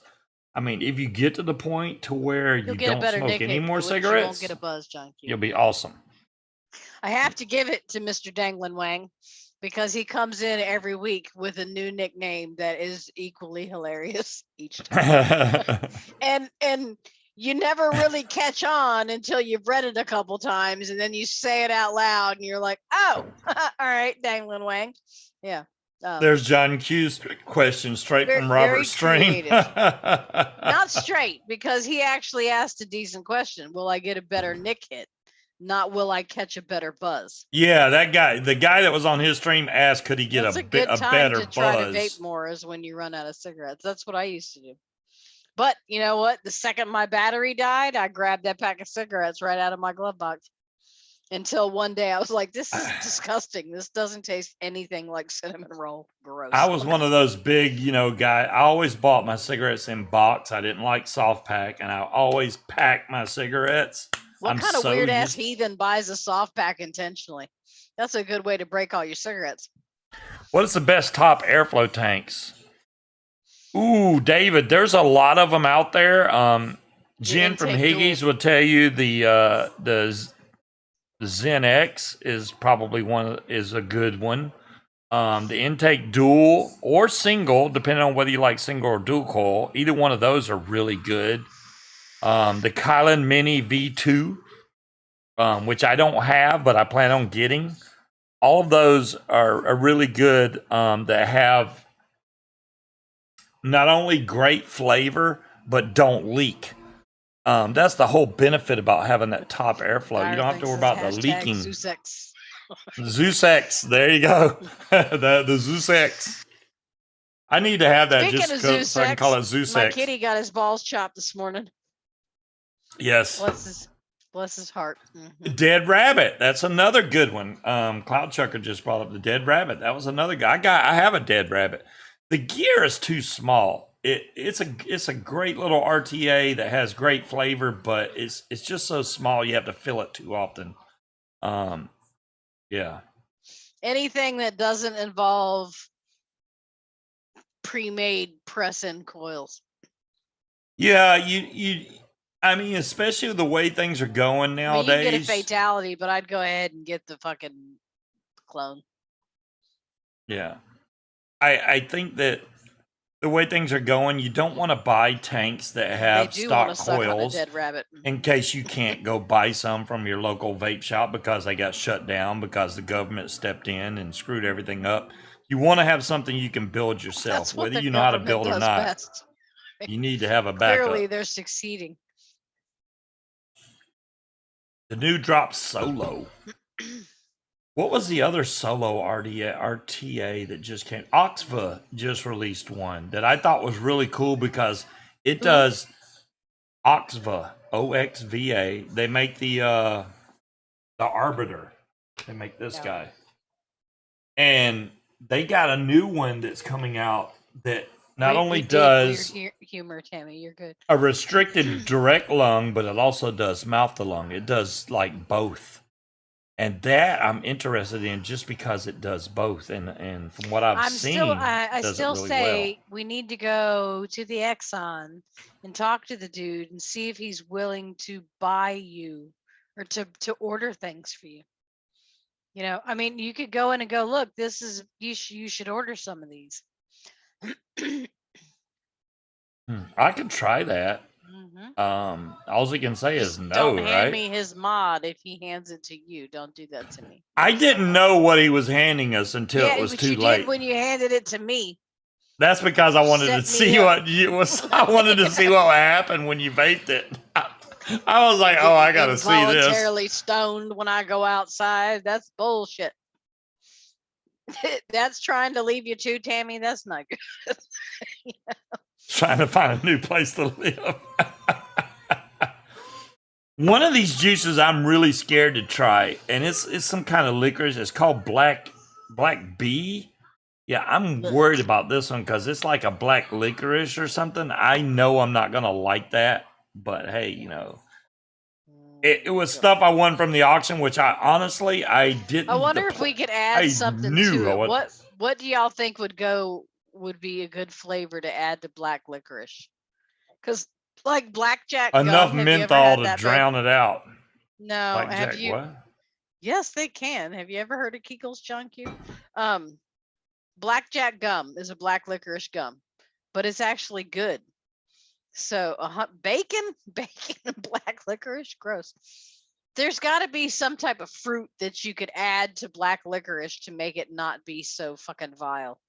I mean, if you get to the point to where you don't smoke any more cigarettes, you won't get a buzz, John Q. You'll be awesome. I have to give it to Mr. Danglin Wang, because he comes in every week with a new nickname that is equally hilarious each time. and you never really catch on until you've read it a couple times, and then you say it out loud and you're like, oh, all right, Danglin Wang. Yeah. There's John Q's question straight from Robert Stream. Not straight, because he actually asked a decent question. Will I get a better nick hit? Not will I catch a better buzz? Yeah, that guy, the guy that was on his stream asked, could he get a better buzz? To try to vape more is when you run out of cigarettes. That's what I used to do. But you know what? The second my battery died, I grabbed that pack of cigarettes right out of my glove box. Until one day I was like, this is disgusting. This doesn't taste anything like cinnamon roll. Gross. I was one of those big, guy. I always bought my cigarettes in box. I didn't like soft pack, and I always packed my cigarettes. What kind of weird ass heathen buys a soft pack intentionally? That's a good way to break all your cigarettes. What is the best top airflow tanks? Ooh, David, there's a lot of them out there. Jen from Higgies will tell you the Zen X is probably is a good one. The intake dual or single, depending on whether you like single or dual coil. Either one of those are really good. The Kylan Mini V2, which I don't have, but I plan on getting. All of those are really good. That have not only great flavor, but don't leak. That's the whole benefit about having that top airflow. You don't have to worry about the leaking. Zeus-X. Zeus-X, there you go. the Zeus-X. I need to have that Speaking just of so I can call it Zeus-X, Zeus-X. my kitty got his balls chopped this morning. Yes. Bless his heart. Mm-hmm. Dead Rabbit. That's another good one. Cloud Chucker just brought up the Dead Rabbit. That was another guy. I have a Dead Rabbit. The gear is too small. It's a great little RTA that has great flavor, but it's just so small you have to fill it too often. Yeah. Anything that doesn't involve pre-made press-in coils. Yeah, I mean, especially with the way things are going nowadays. I mean, you get a fatality, but I'd go ahead and get the fucking clone. Yeah. I think that the way things are going, you don't want to buy tanks that have stock coils dead rabbit. in case you can't go buy some from your local vape shop because they got shut down because the government stepped in and screwed everything up. You want to have something you can build yourself, whether you know how to build or not. Best. You need to have a backup. Clearly, they're succeeding. The new drop Solo. What was the other Solo RTA that just came? Oxva just released one that I thought was really cool because it does Oxva, OXVA. They make the Arbiter. They make this guy. And they got a new one that's coming out that not only does humor, Tammy, you're good. A restricted direct lung, but it also does mouth to lung. It does like both. And that I'm interested in just because it does both. And from what I've seen, I still really say we need to go to the Exxon and talk to the dude and see if he's willing to buy you or to order things for you. You know, I mean, you could go in and go, look, this is, you should order some of these. I could try that. Mm-hmm. All he can say is no, don't right? hand me his mod if he hands it to you. Don't do that to me. I didn't know what he was handing us until it was too late. Did when you handed it to me. That's because I wanted to see what you was. I wanted to see what would happen when you vaped it. I was like, oh, I gotta see this. Voluntarily stoned when I go outside. That's bullshit. That's trying to leave you too, Tammy. That's not good. You know? Trying to find a new place to live. One of these juices I'm really scared to try, and it's some kind of licorice. It's called Black Bee. Yeah, I'm worried about this one because it's like a black licorice or something. I know I'm not gonna like that, but hey, you know, it was stuff I won from the auction, which I honestly didn't. I wonder if we could add something to it. What do y'all think would be a good flavor to add to black licorice? Because like blackjack enough gum, menthol to drown it out. No, blackjack, have you? What? Yes, they can. Have you ever heard of Kegel's Junk You? Blackjack gum is a black licorice gum, but it's actually good. So bacon and black licorice, gross. There's got to be some type of fruit that you could add to black licorice to make it not be so fucking vile.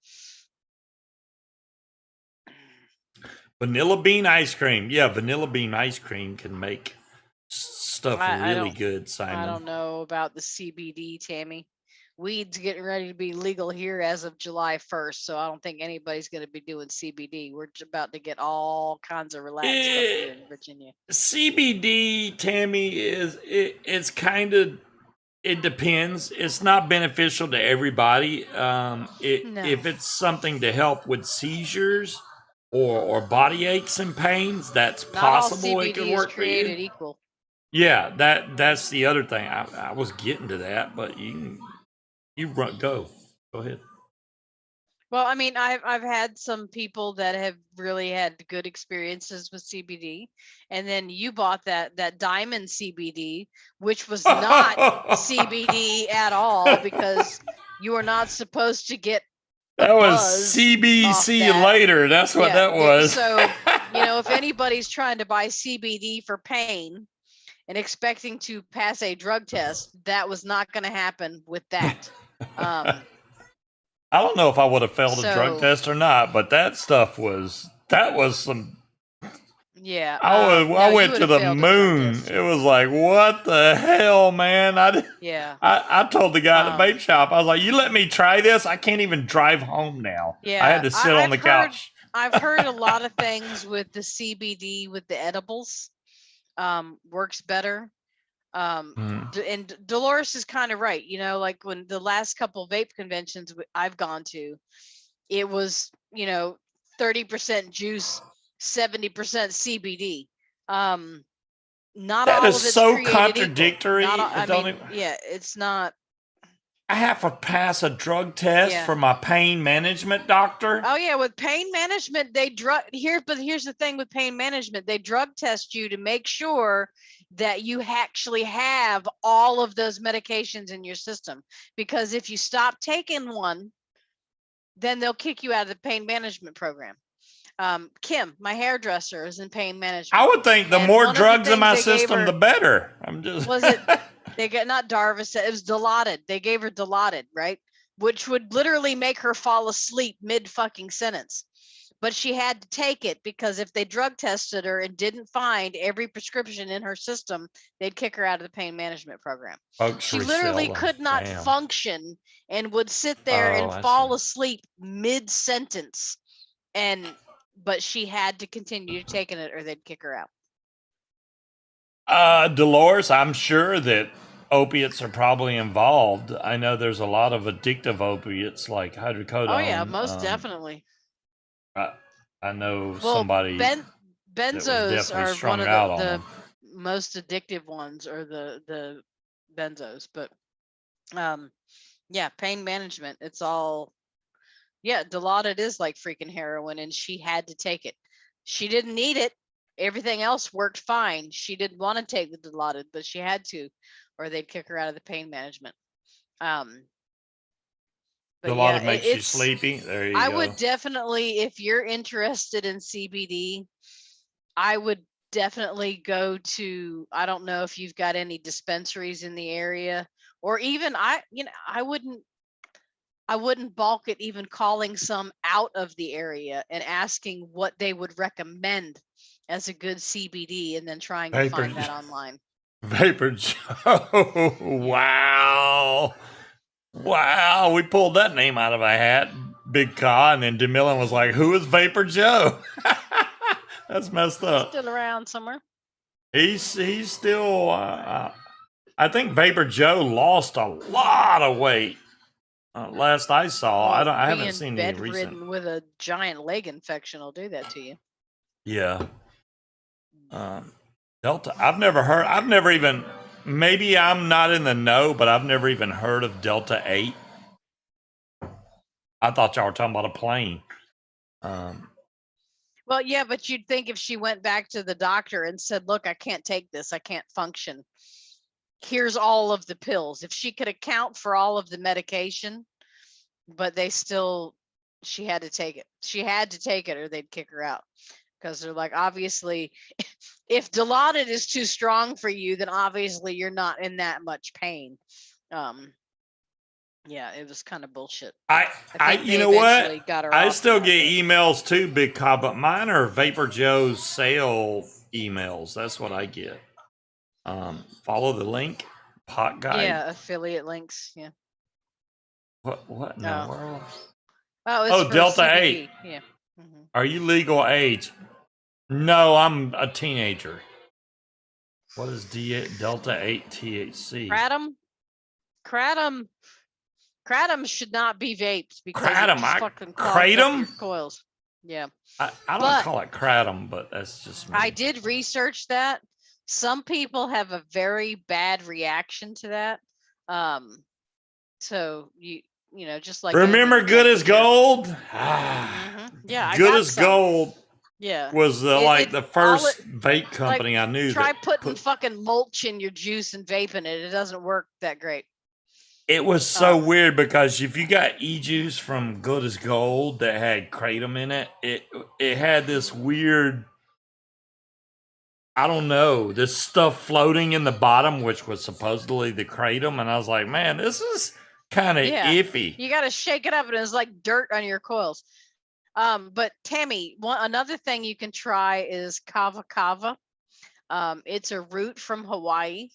Vanilla bean ice cream. Yeah, vanilla bean ice cream can make stuff really good, Simon. I don't know about the CBD, Tammy. Weed's getting ready to be legal here as of July 1st, so I don't think anybody's going to be doing CBD. We're about to get all kinds of relaxed stuff here in Virginia. CBD, Tammy, it's kind of, it depends. It's not beneficial to everybody. If it's something to help with seizures or body aches and pains, that's possible. It could work for you. Equal. Yeah, that's the other thing. I was getting to that, but go ahead. Well, I mean, I've had some people that have really had good experiences with CBD, and then you bought that diamond CBD, which was not CBD at all, because you are not supposed to get that was buzz CBC off that. later. That's what that was. So, if anybody's trying to buy CBD for pain and expecting to pass a drug test, that was not going to happen with that. I don't know if I would have failed a drug test or not, but that was some. Yeah, I went to the moon. It was like, what the hell, man? I told the guy at the vape shop, I was like, you let me try this? I can't even drive home now. Yeah, I had to sit on the couch. I've heard a lot of things with the CBD, with the edibles, works better. And Dolores is kind of right. Like when the last couple vape conventions I've gone to, it was 30% juice, 70% CBD. Not that all is of it's so contradictory. It's not. I have to pass a drug test for my pain management doctor. Oh yeah, with pain management, here's the thing with pain management, they drug test you to make sure that you actually have all of those medications in your system. Because if you stop taking one, then they'll kick you out of the pain management program. Kim, my hairdresser, is in pain management. I would think the more drugs in my system, the better. Was it? They got not Darvocet. It was Dilaudid. They gave her Dilaudid, right? Which would literally make her fall asleep mid fucking sentence. But she had to take it because if they drug tested her and didn't find every prescription in her system, they'd kick her out of the pain management program. She literally could not function and would sit there and fall asleep mid sentence. But she had to continue taking it or they'd kick her out. Dolores, I'm sure that opiates are probably involved. I know there's a lot of addictive opiates like hydrocodone. Oh yeah, most definitely. I know somebody. Benzos are one of the most addictive ones, or the benzos. But pain management. It's all. Yeah, Dilaudid is like freaking heroin, and she had to take it. She didn't need it. Everything else worked fine. She didn't want to take the Dilaudid, but she had to, or they'd kick her out of the pain management. Dilaudid makes you sleepy. There you go. I would definitely, if you're interested in CBD, I would definitely go to, I don't know if you've got any dispensaries in the area, or even I wouldn't balk at even calling some out of the area and asking what they would recommend as a good CBD, and then trying to find that online. Vapor Joe. Wow. We pulled that name out of a hat. Big Ka, and then DeMillan was like, who is Vapor Joe? That's messed up. He's still around somewhere. He's still, I think Vapor Joe lost a lot of weight. Last I saw, I haven't seen any recent. Bedridden with a giant leg infection will do that to you. Yeah. Delta. I've never even. Maybe I'm not in the know, but I've never even heard of Delta 8. I thought y'all were talking about a plane. Well, yeah, but you'd think if she went back to the doctor and said, "Look, I can't take this. I can't function. Here's all of the pills." If she could account for all of the medication, but she had to take it. She had to take it or they'd kick her out, because they're like, obviously, if Dilaudid is too strong for you, then obviously you're not in that much pain. Yeah, it was kind of bullshit. You know what? I still get emails too, Big Ka, but mine are Vapor Joe's sale emails. That's what I get. Follow the link, pot guide. Yeah, affiliate links. Yeah. What in the world? Oh, Delta CBD. 8. Yeah. Mm-hmm. Are you legal age? No, I'm a teenager. What is Delta 8 THC? Kratom should not be vaped because fucking kratom coils. Yeah. I don't call it kratom, but that's just me. I did research that. Some people have a very bad reaction to that. So just like remember Good as Gold? Yeah, Good as Gold. Yeah, was the first vape company I knew. Try putting fucking mulch in your juice and vaping it. It doesn't work that great. It was so weird because if you got e-juice from Good as Gold that had kratom in it, it had this weird, I don't know, this stuff floating in the bottom, which was supposedly the kratom, and I was like, man, this is kind of iffy. You got to shake it up, and it's like dirt on your coils. But Tammy, another thing you can try is kava kava. It's a root from Hawaii,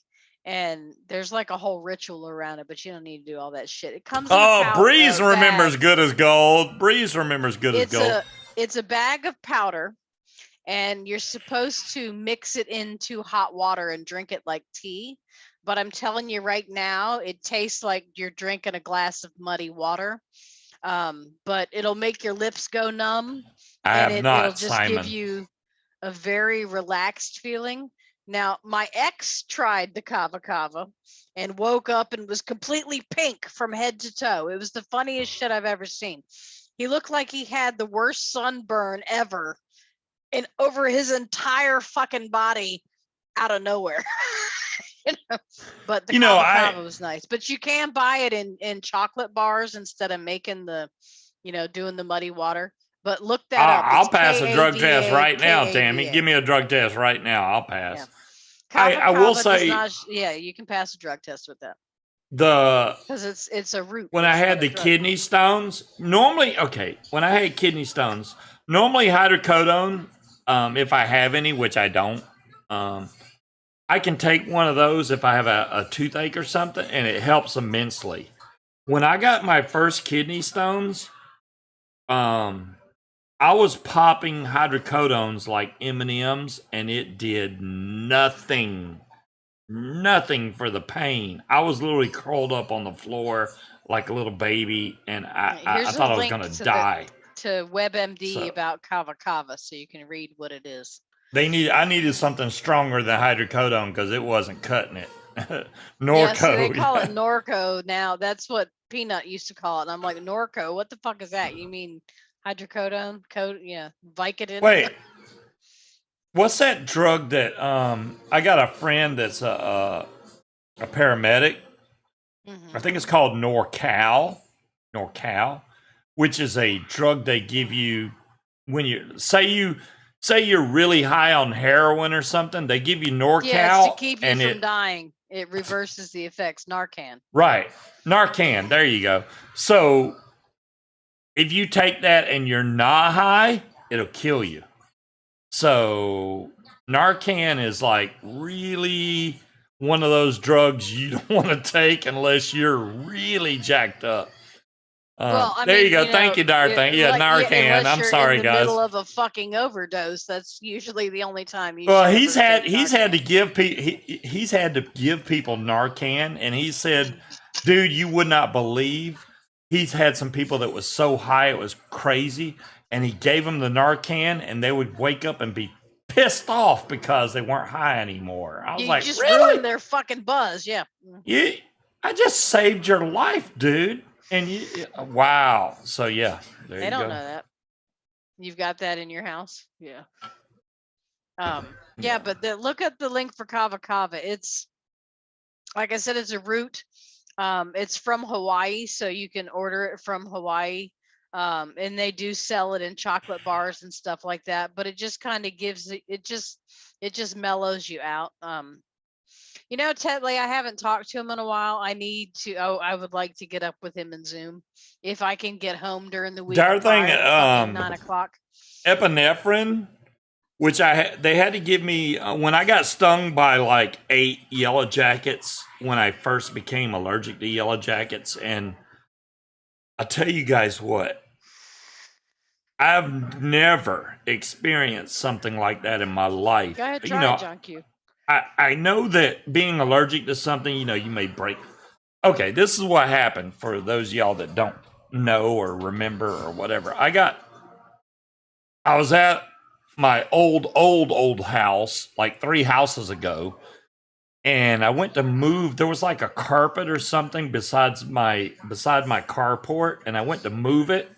and there's like a whole ritual around it, but you don't need to do all that shit. It comes. Breeze remembers Good as Gold. Breeze remembers Good as Gold. It's a bag of powder, and you're supposed to mix it into hot water and drink it like tea. But I'm telling you right now, it tastes like you're drinking a glass of muddy water. But it'll make your lips go numb. It'll just give you a very relaxed feeling. Now, my ex tried the kava kava and woke up and was completely pink from head to toe. It was the funniest shit I've ever seen. He looked like he had the worst sunburn ever and over his entire fucking body out of nowhere. But the kava was nice. But you can buy it in chocolate bars instead of making doing the muddy water. But look that up. I'll pass a drug test right now, Tammy. Give me a drug test right now. I'll pass. Yeah. I will say, you can pass a drug test with that. Because it's a root. When I had the kidney stones, normally hydrocodone, if I have any, which I don't, I can take one of those if I have a toothache or something, and it helps immensely. When I got my first kidney stones, I was popping hydrocodones like M&Ms, and it did nothing for the pain. I was literally curled up on the floor like a little baby, and I thought I was going to die. To WebMD about kava kava, so you can read what it is. I needed something stronger than hydrocodone because it wasn't cutting it. Norco. Yeah, so they call it Norco now. That's what Peanut used to call it. And I'm like, Norco, what the fuck is that? You mean hydrocodone? Vicodin? Wait. What's that drug that I got a friend that's a paramedic. I think it's called Norcal, which is a drug they give you when you say you're really high on heroin or something. They give you Norcal. Yeah, to keep you from dying. It reverses the effects. Narcan. Right. Narcan. There you go. So if you take that and you're not high, it'll kill you. So Narcan is like really one of those drugs you don't want to take unless you're really jacked up. There you go. Thank you, Dar. Thank you. Narcan. I'm sorry, guys. In the middle of a fucking overdose, that's usually the only time you. Well, he's had to give people Narcan, and he said, "Dude, you would not believe." He's had some people that was so high it was crazy, and he gave them the Narcan, and they would wake up and be pissed off because they weren't high anymore. I was like, just really? ruined their fucking buzz. Yeah. I just saved your life, dude. And wow. So yeah, they don't know that. You've got that in your house. Yeah. Yeah, but look at the link for kava kava. It's like I said, it's a root. It's from Hawaii, so you can order it from Hawaii. And they do sell it in chocolate bars and stuff like that, but it just kind of it just mellows you out. Tetley, I haven't talked to him in a while. I would like to get up with him in Zoom if I can get home during the week. Darn thing, 9:00. Epinephrine, which they had to give me when I got stung by like 8 yellow jackets when I first became allergic to yellow jackets. And I'll tell you guys what, I've never experienced something like that in my life. Go ahead, try it, John Q. I know that being allergic to something, you may break. Okay, this is what happened for those of y'all that don't know or remember or whatever. I was at my old house like 3 houses ago, and I went to move. There was like a carpet or something beside my carport, and I went to move it,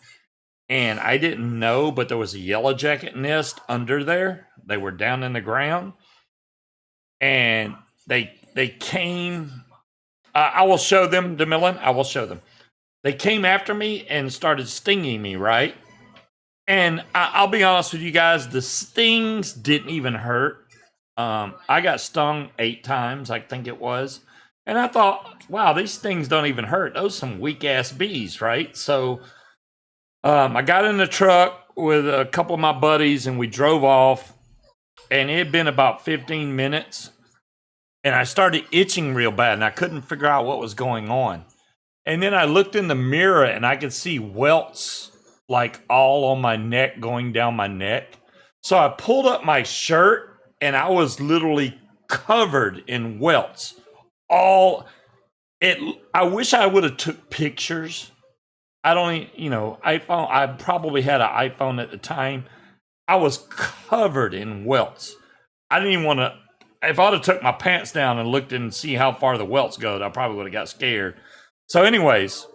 and I didn't know, but there was a yellow jacket nest under there. They were down in the ground, and they came. I will show them, DeMillan. I will show them. They came after me and started stinging me, right? And I'll be honest with you guys, the stings didn't even hurt. I got stung 8 times, I think it was. And I thought, wow, these stings don't even hurt. Those some weak-ass bees, right? So I got in the truck with a couple of my buddies, and we drove off. And it had been about 15 minutes. And I started itching real bad, and I couldn't figure out what was going on. And then I looked in the mirror, and I could see welts like all on my neck, going down my neck. So I pulled up my shirt, and I was literally covered in welts. I wish I would have took pictures. I don't, iPhone. I probably had an iPhone at the time. I was covered in welts. I didn't even want to. If I'd have took my pants down and looked and see how far the welts go, I probably would have got scared. So anyways,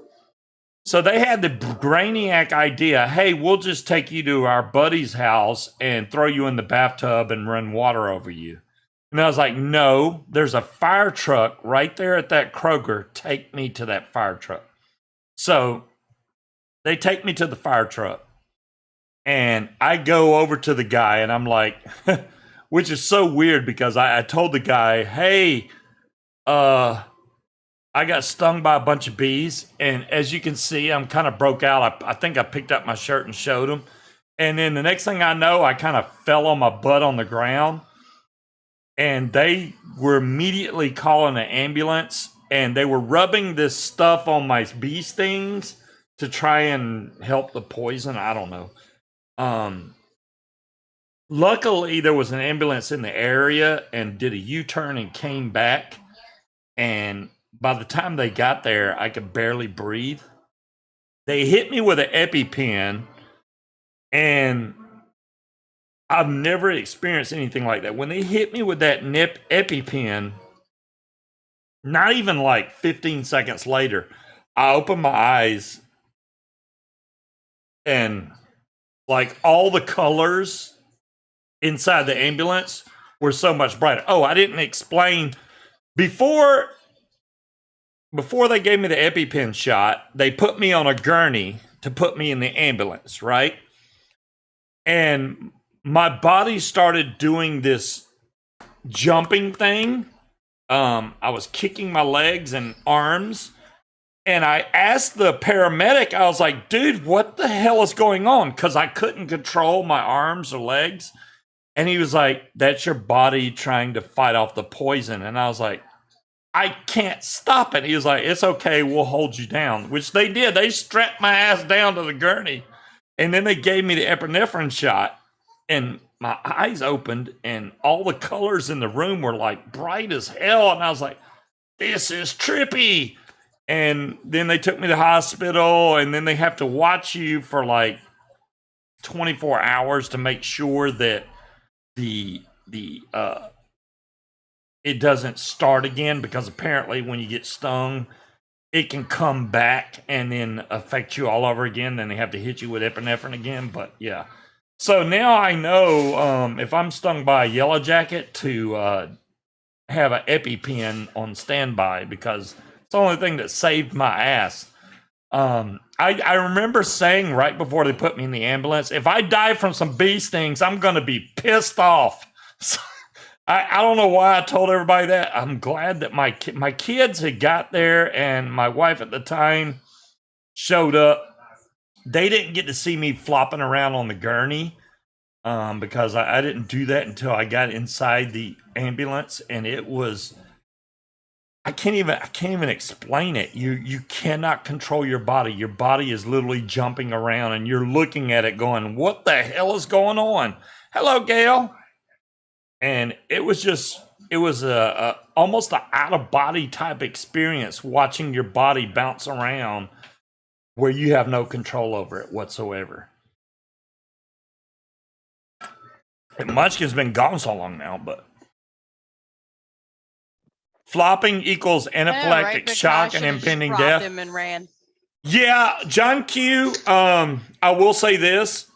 so they had the brainiac idea, hey, we'll just take you to our buddy's house and throw you in the bathtub and run water over you. And I was like, no, there's a fire truck right there at that Kroger. Take me to that fire truck. So they take me to the fire truck. And I go over to the guy, and I'm like, which is so weird because I told the guy, hey, I got stung by a bunch of bees, and as you can see, I'm kind of broke out. I think I picked up my shirt and showed him. And then the next thing I know, I kind of fell on my butt on the ground, and they were immediately calling an ambulance, and they were rubbing this stuff on my bee stings to try and help the poison. I don't know. Luckily, there was an ambulance in the area and did a U-turn and came back, and by the time they got there, I could barely breathe. They hit me with an EpiPen, and I've never experienced anything like that. When they hit me with that EpiPen, not even like 15 seconds later, I opened my eyes, and like all the colors inside the ambulance were so much brighter. Oh, I didn't explain before they gave me the EpiPen shot, they put me on a gurney to put me in the ambulance, right? And my body started doing this jumping thing. I was kicking my legs and arms. And I asked the paramedic, I was like, dude, what the hell is going on? Because I couldn't control my arms or legs. And he was like, that's your body trying to fight off the poison. And I was like, I can't stop it. He was like, it's okay, we'll hold you down, which they did. They strapped my ass down to the gurney, and then they gave me the epinephrine shot, and my eyes opened, and all the colors in the room were like bright as hell, and I was like, this is trippy. And then they took me to the hospital, and then they have to watch you for like 24 hours to make sure that it doesn't start again, because apparently when you get stung, it can come back and then affect you all over again. Then they have to hit you with epinephrine again. But yeah. So now I know if I'm stung by a yellow jacket to have an EpiPen on standby, because it's the only thing that saved my ass. I remember saying right before they put me in the ambulance, if I die from some bee stings, I'm going to be pissed off. So, I don't know why I told everybody that. I'm glad that my kids had got there, and my wife at the time showed up. They didn't get to see me flopping around on the gurney because I didn't do that until I got inside the ambulance, and it was, I can't even explain it. You cannot control your body. Your body is literally jumping around, and you're looking at it going, what the hell is going on? Hello, Gail. And it was almost an out-of-body type experience, watching your body bounce around where you have no control over it whatsoever. And Munchkin's been gone so long now, but Flopping equals anaphylactic right, but shock I and should've just impending dropped death. him and ran. Yeah, John Q. I will say this: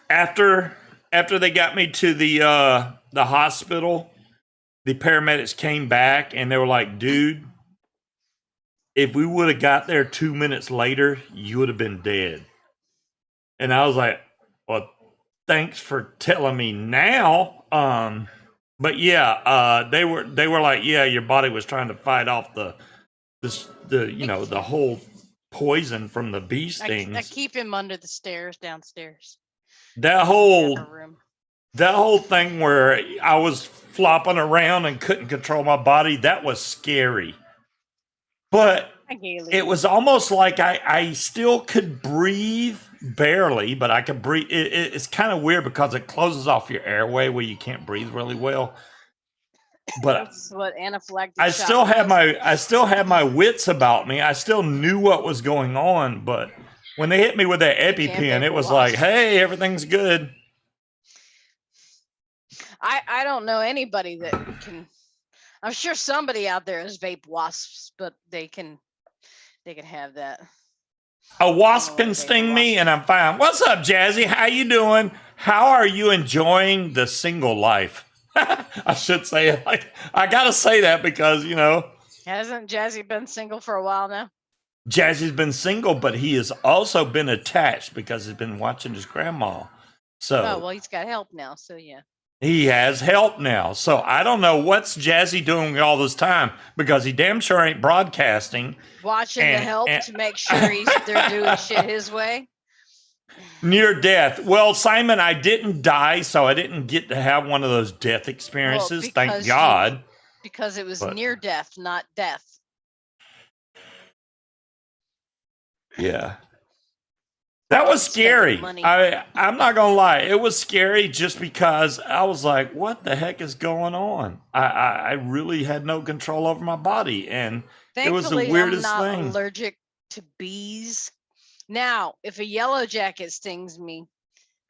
after they got me to the hospital, the paramedics came back and they were like, "Dude, if we would have got there 2 minutes later, you would have been dead." And I was like, "Well, thanks for telling me now." But yeah, they were like, "Yeah, your body was trying to fight off the whole poison from the bee stings." I keep him under the stairs downstairs. That Room. whole thing where I was flopping around and couldn't control my body, that was scary. But it was almost like I still could breathe, barely, but I could breathe. It's kind of weird because it closes off your airway where you can't breathe really well. But that's what anaphylactic I still shock had my wits about me. I still knew what was going on, but when they hit me with that EpiPen, it was like, "Hey, everything's good." I don't know anybody that can. I'm sure somebody out there is vape wasps, but they can have that. A wasp can sting me and I'm fine. What's up, Jazzy? How you doing? How are you enjoying the single life? I should say it. Like, I gotta say that because, Hasn't Jazzy been single for a while now? Jazzy's been single, but he has also been attached because he's been watching his grandma. So well, he's got help now, so yeah. He has help now. So I don't know what's Jazzy doing all this time because he damn sure ain't broadcasting. Watching the help to make sure they're doing shit his way. Near death. Well, Simon, I didn't die, so I didn't get to have one of those death experiences. Thank God. Because it was near death, not death. Yeah. That was scary. I'm not going to lie. It was scary just because I was like, what the heck is going on? I really had no control over my body. And it was the weirdest I'm not thing. Allergic to bees. Now, if a yellow jacket stings me,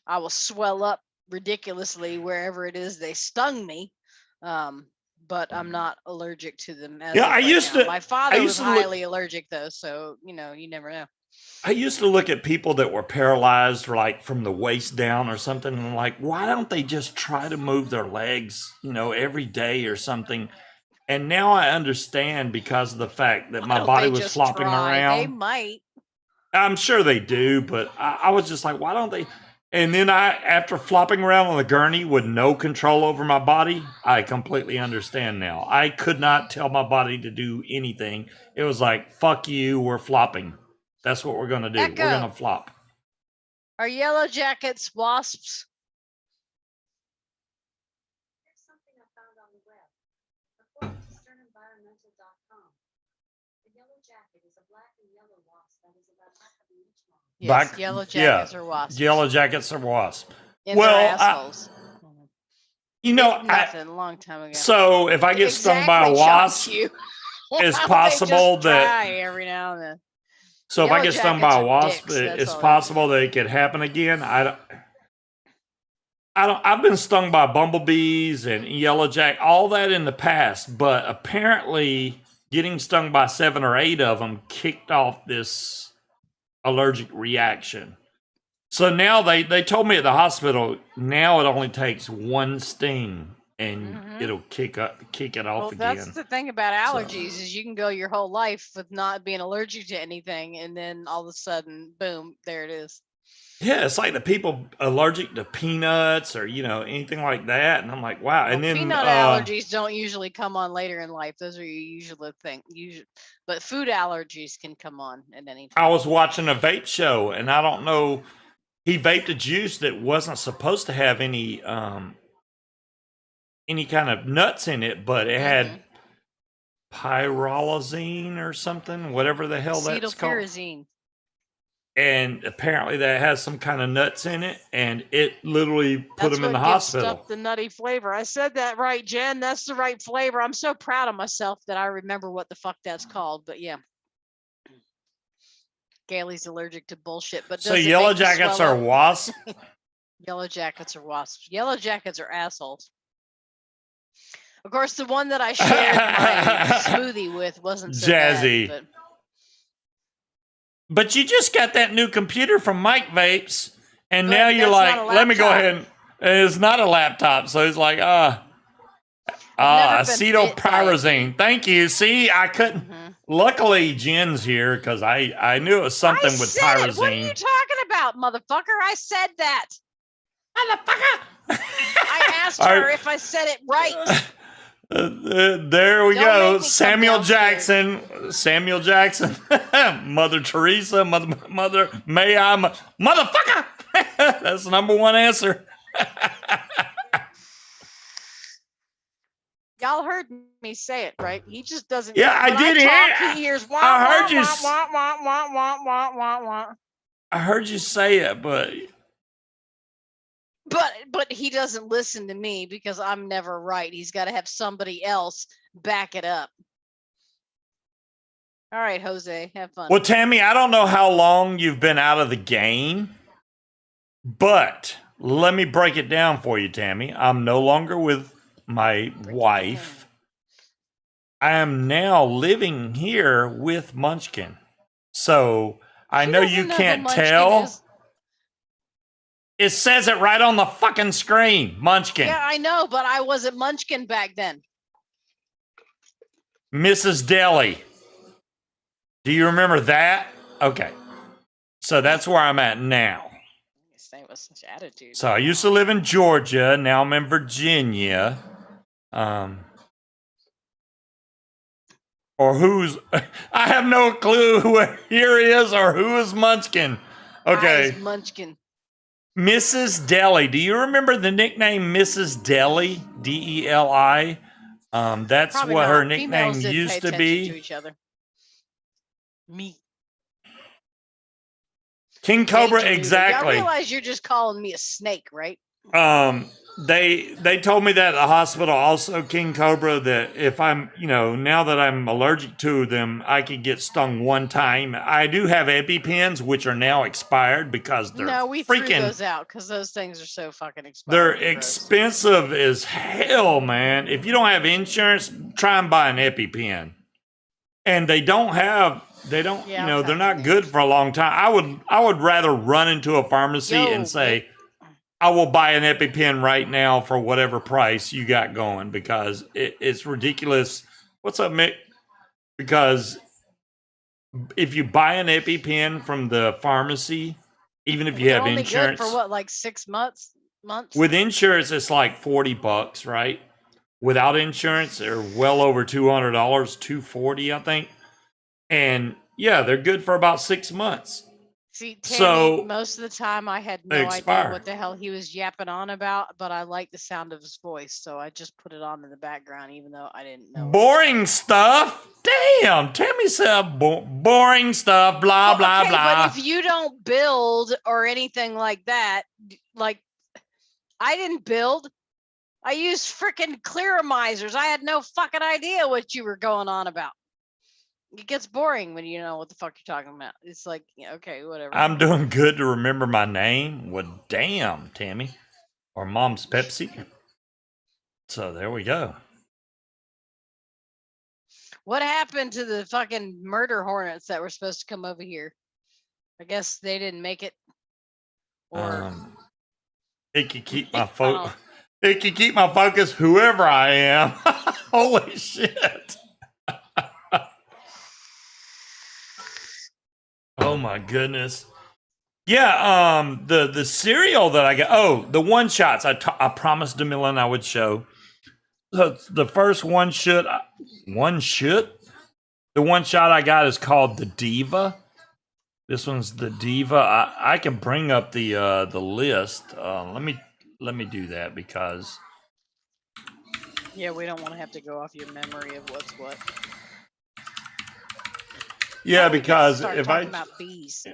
I will swell up ridiculously wherever it is they stung me. But I'm not allergic to them. My father was highly allergic though. So, you never know. I used to look at people that were paralyzed, like from the waist down or something, and I'm like, why don't they just try to move their legs, every day or something? And now I understand because of the fact that my body was flopping around. They might. I'm sure they do, but I was just like, why don't they? And then after flopping around on the gurney with no control over my body, I completely understand now. I could not tell my body to do anything. It was like, fuck you, we're flopping. That's what we're going to do. Echo. We're going to flop. Are yellow jackets wasps? Here's something I found on the web. According to SternEnvironmental.com, the yellow jacket is a black and yellow wasp that is about half of each long. Yes, yellow jackets are wasps. Yellow jackets are wasps. In their assholes. A long time ago. So if I get stung by a wasp, it's possible that every now and then. So if I get stung by a wasp, it's possible that it could happen again. I've been stung by bumblebees and yellow jack, all that in the past, but apparently getting stung by 7 or 8 of them kicked off this allergic reaction. So now they told me at the hospital, now it only takes 1 sting and it'll kick it off again. That's the thing about allergies is you can go your whole life with not being allergic to anything, and then all of a sudden, boom, there it is. Yeah, it's like the people allergic to peanuts or anything like that, and I'm like, wow. And then peanut allergies don't usually come on later in life. Those are your usual thing. But food allergies can come on at any time. I was watching a vape show, and I don't know. He vaped a juice that wasn't supposed to have any kind of nuts in it, but it had pyrrolazine or something, whatever the hell that's called. And apparently that has some kind of nuts in it, and it literally put him in the hospital. That's the nutty flavor. I said that right, Jen. That's the right flavor. I'm so proud of myself that I remember what the fuck that's called. But yeah, Gailey's allergic to bullshit. But so yellow jackets are wasps. Yellow jackets are wasps. Yellow jackets are assholes. Of course, the one that I shared my smoothie with wasn't so Jazzy. bad, But you just got that new computer from Mike Vapes, and But now you're that's not like, a let me go laptop. ahead and it's not a laptop. So it's like, never been bit by acetylpyrazine. Thank you. See, I couldn't. Luckily, Jen's here because I knew it was something I with said pyrazine. it. What are you talking about, motherfucker? I said that. Motherfucker! I asked All her right. if I said it right. There we Don't go. make me come Samuel downstairs. Jackson. Samuel Jackson. Mother Teresa. Mother. May I. Motherfucker! That's the number one answer. Y'all heard me say it, right? He just doesn't. Yeah, I when did talk, hear. He hears. Wah, I heard wah, you. wah, wah, wah, wah, wah, wah, wah, I heard you say it, but But he doesn't listen to me because I'm never right. He's got to have somebody else back it up. All right, Jose, have fun. well, Tammy, I don't know how long you've been out of the game, but let me break it down for you, Tammy. I'm no longer with my wife. I am now living here with Munchkin. So I She know doesn't you know who can't Munchkin tell. is. It says it right on the fucking screen, Munchkin. Yeah, I know, but I wasn't Munchkin back then. Mrs. Deli. Do you remember that? Okay. So that's where I'm at now. Saying with such attitude. So I used to live in Georgia. Now I'm in Virginia. Or who's... I have no clue who here is or who is Munchkin. Okay. I is Munchkin. Mrs. Deli. Do you remember the nickname Mrs. Deli? D-E-L-I? That's Probably what not. her Females nickname didn't pay used to attention be. to each other. Me. King Cobra, Danger Noodle. exactly. I realize you're just calling me a snake, right? They told me that at the hospital also, King Cobra, that if I'm, now that I'm allergic to them, I could get stung one time. I do have EpiPens, which are now expired because they're No, we threw freaking... those out because those things are so fucking expensive. They're expensive as hell, man. If you don't have insurance, try and buy an EpiPen. And they don't, they're not good for a long time. I would rather run into a pharmacy and say, I will buy an EpiPen right now for whatever price you got going, because it's ridiculous. What's up, Mick? Because if you buy an EpiPen from the pharmacy, even if you have only insurance, good for what, like 6 months? With insurance, it's like $40, right? Without insurance, they're well over $200, $240, I think. And yeah, they're good for about 6 months. See, Tammy, So most of the time I had no idea what the hell he was yapping on about, but I liked the sound of his voice, so I just put it on in the background, even though I didn't know. Boring stuff? Damn, Tammy said boring stuff, blah, blah, okay, blah. But if you don't build or anything like that, like, I didn't build. I used freaking clearamizers. I had no fucking idea what you were going on about. It gets boring when you know what the fuck you're talking about. It's like, okay, whatever. I'm doing good to remember my name. Well, damn, Tammy. Or Mom's Pepsi. So there we go. What happened to the fucking murder hornets that were supposed to come over here? I guess they didn't make it. Or it could keep my focus. It can keep my focus, whoever I am. Holy shit. Oh my goodness. Yeah, the cereal that I got, the one shots I promised DeMillan I would show. The first one shot I got is called the Diva. This one's the Diva. I can bring up the list. Let me do that because yeah, we don't want to have to go off your memory of what's what. Yeah, because if I about bees.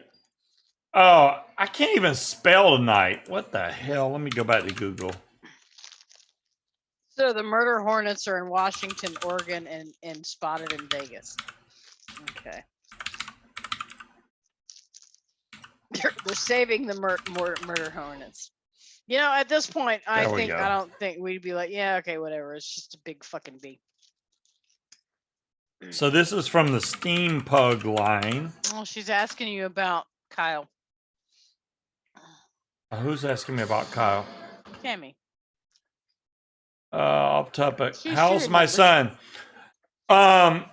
Oh, I can't even spell tonight. What the hell? Let me go back to Google. So the murder hornets are in Washington, Oregon, and spotted in Vegas. Okay. They're saving the murder hornets. You know, at this point, I There we think go. I don't think we'd be like, yeah, okay, whatever. It's just a big fucking bee. So this is from the Steam Pug line. Oh, she's asking you about Kyle. Who's asking me about Kyle? Tammy. Off topic. She How's should my remember. son?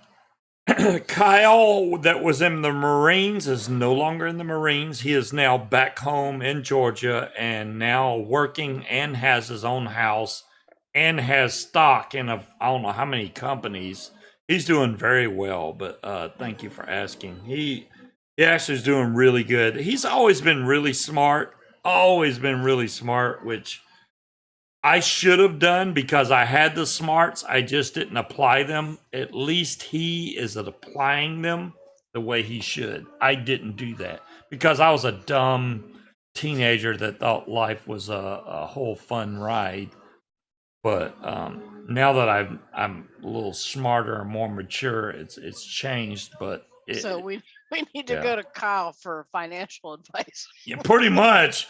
Kyle, that was in the Marines, is no longer in the Marines. He is now back home in Georgia and now working and has his own house and has stock in I don't know how many companies. He's doing very well, but thank you for asking. He actually is doing really good. He's always been really smart, which I should have done because I had the smarts. I just didn't apply them. At least he is at applying them the way he should. I didn't do that because I was a dumb teenager that thought life was a whole fun ride. But now that I'm a little smarter and more mature, it's changed. But So we need to yeah. go to Kyle for financial advice. Yeah, pretty much.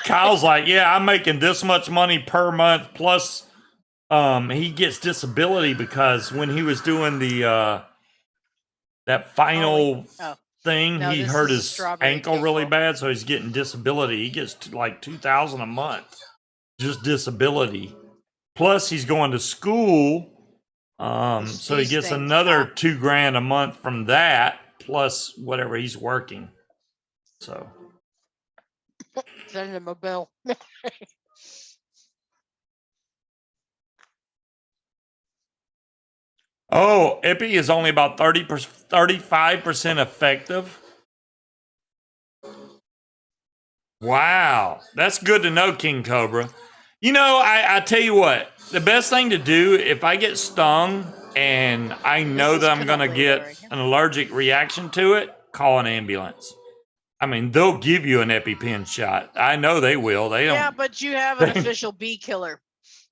Kyle's like, yeah, I'm making this much money per month. Plus, he gets disability because when he was doing the that final thing, No, he this hurt is his strawberry ankle really cake. bad, so he's getting disability. He gets like $2,000 a month, just disability. Plus, he's going to school, so he These gets things another stop. $2,000 a month from that, plus whatever he's working. So. Send him a bill. Oh, Epi is only about 35% effective. Wow, that's good to know, King Cobra. You know, I tell you what, the best thing to do if I get stung and I know that I'm going to get an allergic reaction to it, call an ambulance. I mean, they'll give you an EpiPen shot. I know they will. They don't. Yeah, but you have an official bee killer.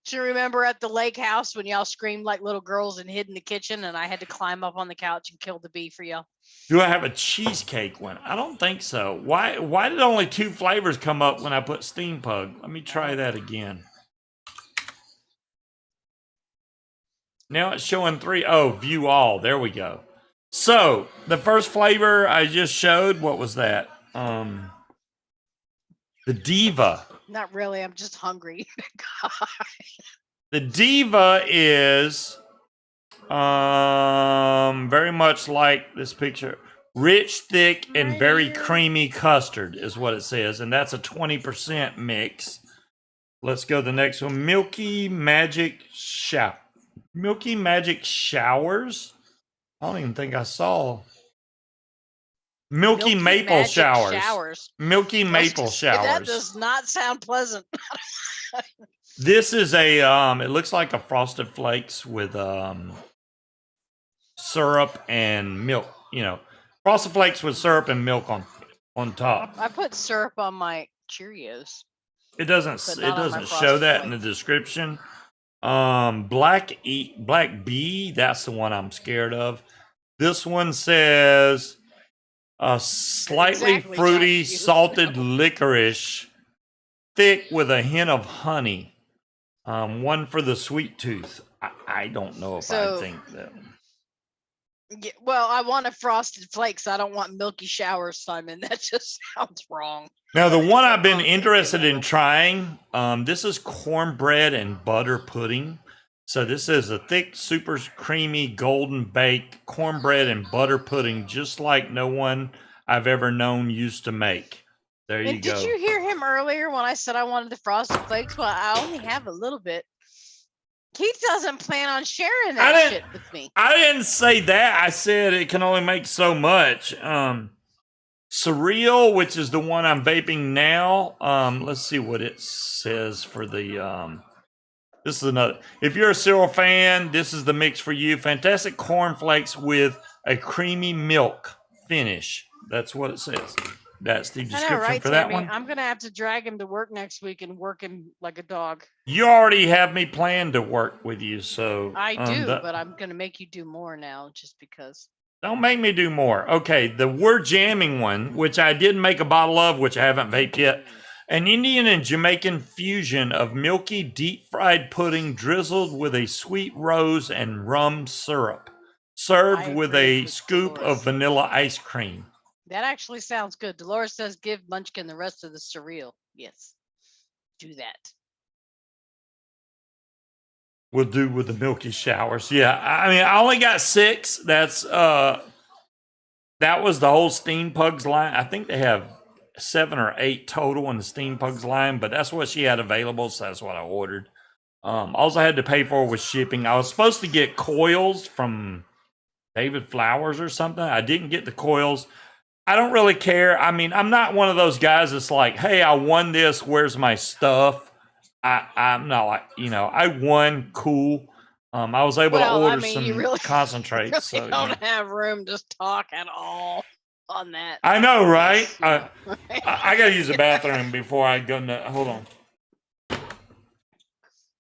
Do you remember at the lake house when y'all screamed like little girls and hid in the kitchen and I had to climb up on the couch and kill the bee for y'all? Do I have a cheesecake one? I don't think so. Why did only 2 flavors come up when I put Steam Pug? Let me try that again. Now it's showing 3. Oh, view all. There we go. So the first flavor I just showed, what was that? The Diva. Not really. I'm just hungry. The Diva is very much like this picture. Rich, thick, and very creamy custard is what it says. And that's a 20% mix. Let's go to the next one. Milky Magic Showers. I don't even think I saw. Milky Maple Showers. Milky Maple Showers. That does not sound pleasant. This is a it looks like a Frosted Flakes with syrup and milk, you know. Frosted Flakes with syrup and milk on top. I put syrup on my Cheerios. It doesn't show that in the description. Black Bee, that's the one I'm scared of. This one says slightly fruity salted licorice, thick with a hint of honey. One for the sweet tooth. I don't know if I think that. Yeah, well, I want a Frosted Flakes. I don't want Milky Showers, Simon. That just sounds wrong. Now, the one I've been interested in trying, this is cornbread and butter pudding. So this is a thick, super creamy, golden baked cornbread and butter pudding, just like no one I've ever known used to make. There you go. Did you hear him earlier when I said I wanted the Frosted Flakes? Well, I only have a little bit. Keith doesn't plan on sharing that shit with me. I didn't say that. I said it can only make so much. Surreal, which is the one I'm vaping now. Let's see what it says for the. This is another. If you're a cereal fan, this is the mix for you. Fantastic cornflakes with a creamy milk finish. That's what it says. That's the description for that one. I'm going to have to drag him to work next week and work him like a dog. You already have me planned to work with you, so. I do, but I'm going to make you do more now just because. Don't make me do more. Okay, the We're Jamming one, which I did make a bottle of, which I haven't vaped yet. An Indian and Jamaican fusion of milky deep-fried pudding drizzled with a sweet rose and rum syrup, served I with agree a with scoop Dolores. of vanilla ice cream. That actually sounds good. Dolores says give Munchkin the rest of the surreal. Yes. Do that. We'll do with the milky showers. Yeah, I mean, I only got 6. That's that was the whole Steam Pugs line. I think they have 7 or 8 total in the Steam Pugs line, but that's what she had available, so that's what I ordered. All I had to pay for was shipping. I was supposed to get coils from David Flowers or something. I didn't get the coils. I don't really care. I mean, I'm not one of those guys that's like, hey, I won this. Where's my stuff? I'm not like, I won. Cool. I was able to order some you really, concentrates. really so don't have room to talk at all on that. I know, right? Yes, I got to use the bathroom before I go. Hold on.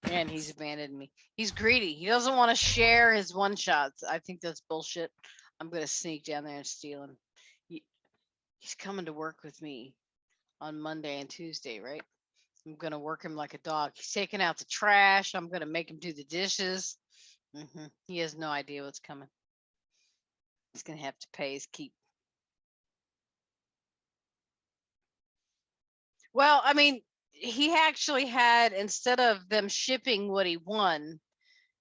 And he's abandoned me. He's greedy. He doesn't want to share his one shots. I think that's bullshit. I'm gonna sneak down there and steal him. He's coming to work with me on Monday and Tuesday, right? I'm gonna work him like a dog. He's taking out the trash. I'm gonna make him do the dishes. He has no idea what's coming. He's gonna have to pay his keep. Well, I mean, he actually had, instead of them shipping what he won,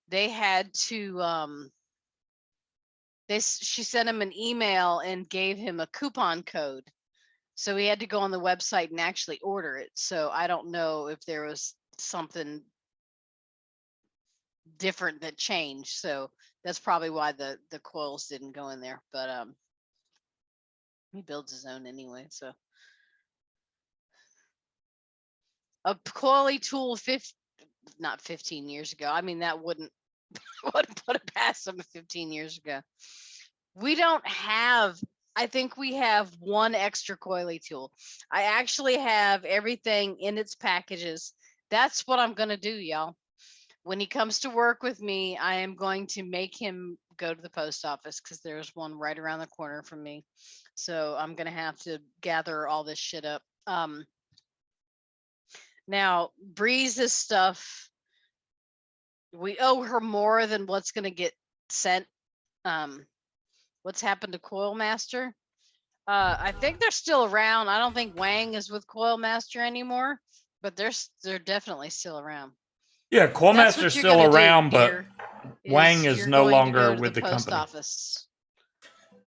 they had to she sent him an email and gave him a coupon code. So he had to go on the website and actually order it. So I don't know if there was something different that changed. So that's probably why the coils didn't go in there. But he builds his own anyway. So a coily tool not 15 years ago. I mean, that wouldn't put it past him 15 years ago. We don't have, I think we have one extra coily tool. I actually have everything in its packages. That's what I'm going to do, y'all. When he comes to work with me, I am going to make him go to the post office because there's one right around the corner from me. So I'm going to have to gather all this shit up. Now, Breeze's stuff, we owe her more than what's going to get sent. What's happened to Coil Master? I think they're still around. I don't think Wang is with Coil Master anymore, but they're definitely still around. Yeah, Coil Master's still around, but Wang is no longer with the post company. Office.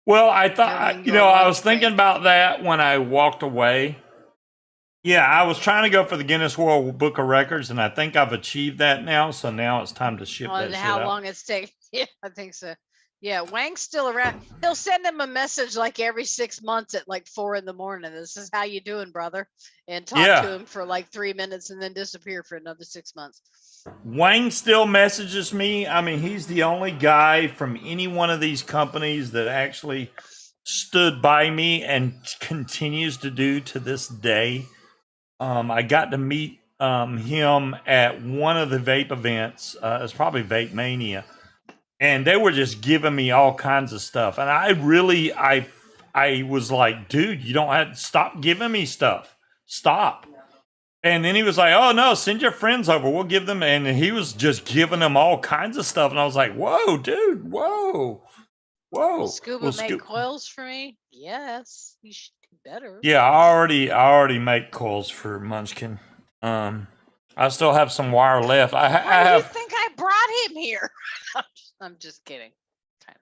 Well, I thought, I was thinking about that when I walked away. Yeah, I was trying to go for the Guinness World Book of Records, and I think I've achieved that now. So now it's time to ship that shit How out. long it's taken? Yeah, I think so. Yeah, Wang's still around. He'll send him a message like every 6 months at like 4 a.m. This is how you doing, brother? And talk to him for like 3 minutes and then disappear for another 6 months. Wang still messages me. I mean, he's the only guy from any one of these companies that actually stood by me and continues to do to this day. I got to meet him at one of the vape events. It's probably Vape Mania. And they were just giving me all kinds of stuff. And I was like, dude, you don't have to stop giving me stuff. Stop. And then he was like, oh, no, send your friends over. We'll give them. And he was just giving them all kinds of stuff. And I was like, whoa, dude, whoa. Will Scuba make coils for me? Yes, you should do better. Yeah, I already make coils for Munchkin. I still have some wire left. I have. You think I brought him here? I'm just kidding. Kind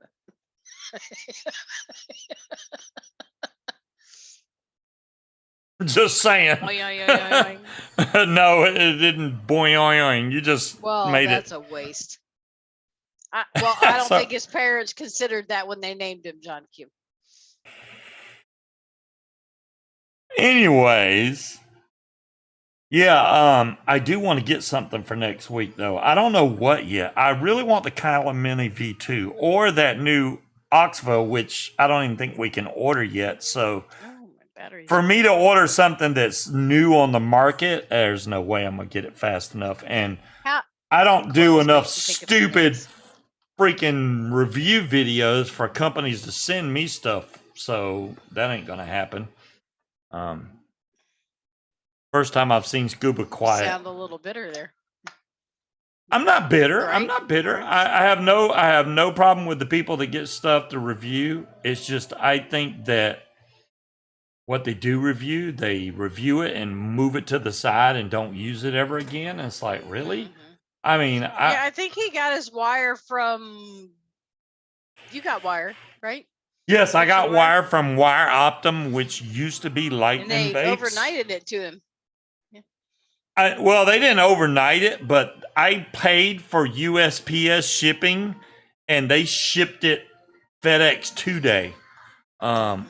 of. Just saying. No, it didn't boing. You just made it. That's a waste. I don't think his parents considered that when they named him John Q. Anyways, yeah, I do want to get something for next week, though. I don't know what yet. I really want the Kyla Mini V2 or that new Oxvo, which I don't even think we can order yet. So for me to order something that's new on the market, there's no way I'm going to get it fast enough. And I don't do enough stupid freaking review videos for companies to send me stuff. So that ain't going to happen. First time I've seen Scuba quiet. Sound a little bitter there. I'm not bitter. Right? I'm not bitter. I have no problem with the people that get stuff to review. It's just I think that what they do review, they review it and move it to the side and don't use it ever again. And it's like, really? I mean, yeah, I think he got his wire from. You got wire, right? Yes, I got wire from Wire Optum, which used to be Lightning And they Vapes. overnighted it to him. Well, they didn't overnight it, but I paid for USPS shipping, and they shipped it FedEx 2-day,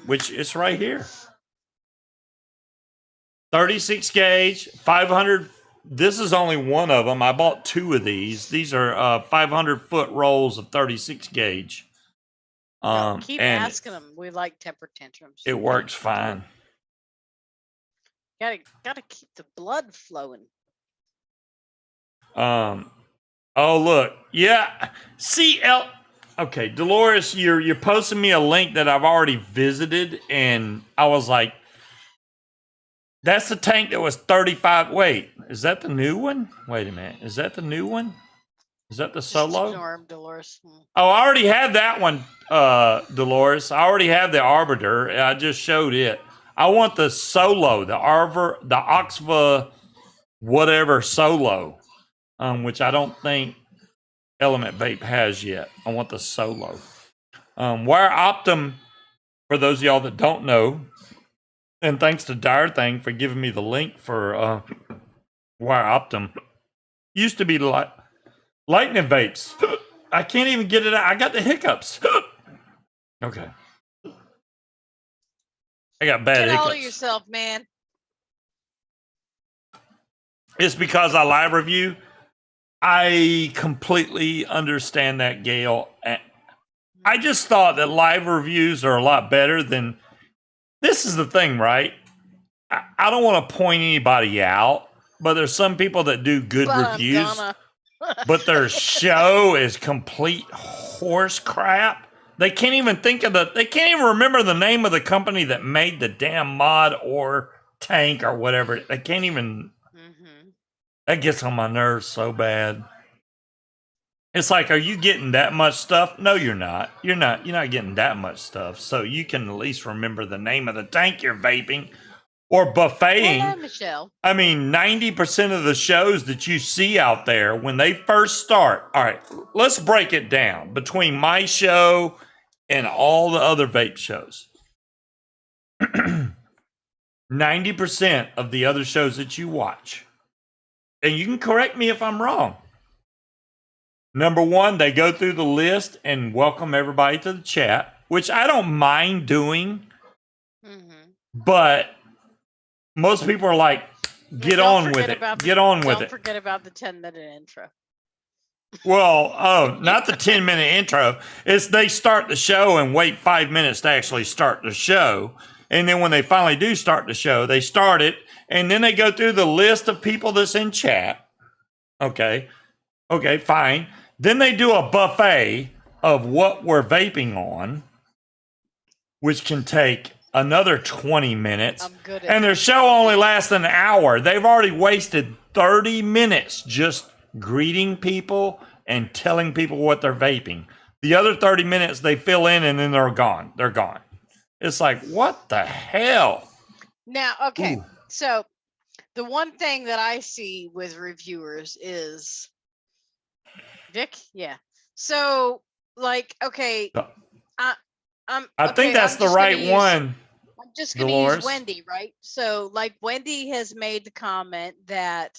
which is right here. 36 gauge, 500. This is only one of them. I bought 2 of these. These are 500-foot rolls of 36 gauge. No, keep asking them. We like temper tantrums. It works fine. Gotta keep the blood flowing. Oh look, yeah. Okay, Dolores, you're posting me a link that I've already visited, and I was like, that's the tank that was 35. Wait, is that the new one? Wait a minute, is that the new one? Is that the solo? Ignore him, Dolores. Oh, I already have that one, Dolores. I already have the Arbiter. I just showed it. I want the solo, the Oxva whatever solo, which I don't think Element Vape has yet. I want the solo. Wire Optum, for those of y'all that don't know, and thanks to Dire Thing for giving me the link for Wire Optum, used to be Lightning Vapes. I can't even get it out. I got the hiccups. Okay. I got bad hiccups. Get all of yourself, man. It's because I live review. I completely understand that, Gail. I just thought that live reviews are a lot better than... This is the thing, right? I don't want to point anybody out, but there's some people that do good reviews. But their show is complete horse crap. They can't even think of they can't even remember the name of the company that made the damn mod or tank or whatever. They can't even. That gets on my nerves so bad. It's like, are you getting that much stuff? No, you're not. You're not getting that much stuff. So you can at least remember the name of the tank you're vaping. Or buffeting. Hello, Michelle. I mean, 90% of the shows that you see out there, when they first start, all right, let's break it down between my show and all the other vape shows. 90% of the other shows that you watch, and you can correct me if I'm wrong. Number one, they go through the list and welcome everybody to the chat, which I don't mind doing, but most people are like, get on with it. Get on with it. Don't forget about the 10-minute intro. Well, not the 10-minute intro. It's they start the show and wait 5 minutes to actually start the show. And then when they finally do start the show, they start it. And then they go through the list of people that's in chat. Okay, fine. Then they do a buffet of what we're vaping on, which can take another 20 minutes. I'm good at and their show only lasts an hour. They've already wasted 30 minutes just greeting people and telling people what they're vaping. The other 30 minutes they fill in and then they're gone. They're gone. It's like, what the hell? Now, okay. Ooh. So the one thing that I see with reviewers is Vic. Yeah. So like, okay. I think that's the right one. I'm just going to use Wendy, right? So like Wendy has made the comment that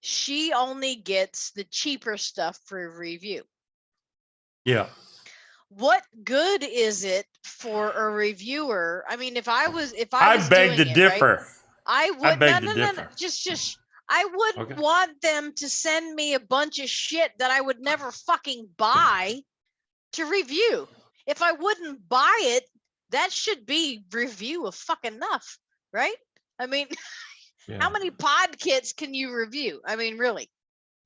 she only gets the cheaper stuff for review. Yeah. What good is it for a reviewer? I mean, if I was I beg to differ. Right, I would no. Just I wouldn't want them to send me a bunch of shit that I would never fucking buy to review. If I wouldn't buy it, that should be review of fucking enough, right? I mean, how many pod kits can you review? I mean, really,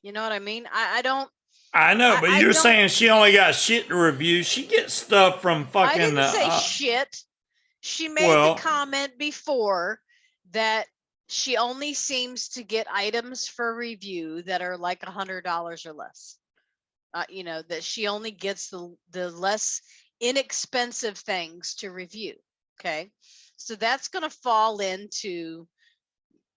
you know what I mean? I don't. I know, but you're saying she only got shit to review. She gets stuff from fucking. I didn't say shit. She made the comment before that she only seems to get items for review that are like $100 or less. You know, that she only gets the less inexpensive things to review. Okay. So that's going to fall into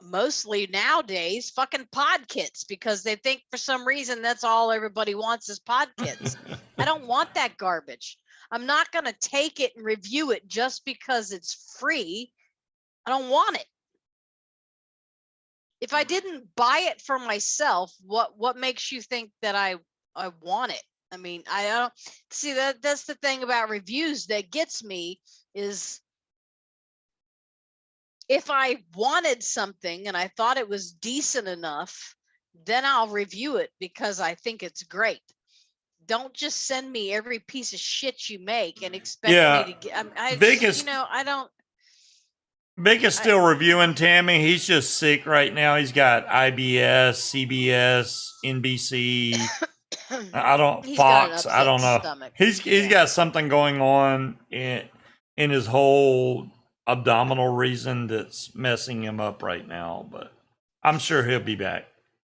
mostly nowadays fucking pod kits, because they think for some reason that's all everybody wants is pod kits. I don't want that garbage. I'm not going to take it and review it just because it's free. I don't want it. If I didn't buy it for myself, what makes you think that I want it? I mean, I don't see that's the thing about reviews that gets me is, if I wanted something and I thought it was decent enough, then I'll review it because I think it's great. Don't just send me every piece of shit you make and expect me to get. Vic is, you know, I don't. Vic is still reviewing Tammy. He's just sick right now. He's got IBS, CBS, NBC. I don't He's got an Fox. upset I don't know. stomach. He's got something going on in his whole abdominal reason that's messing him up right now. But I'm sure he'll be back.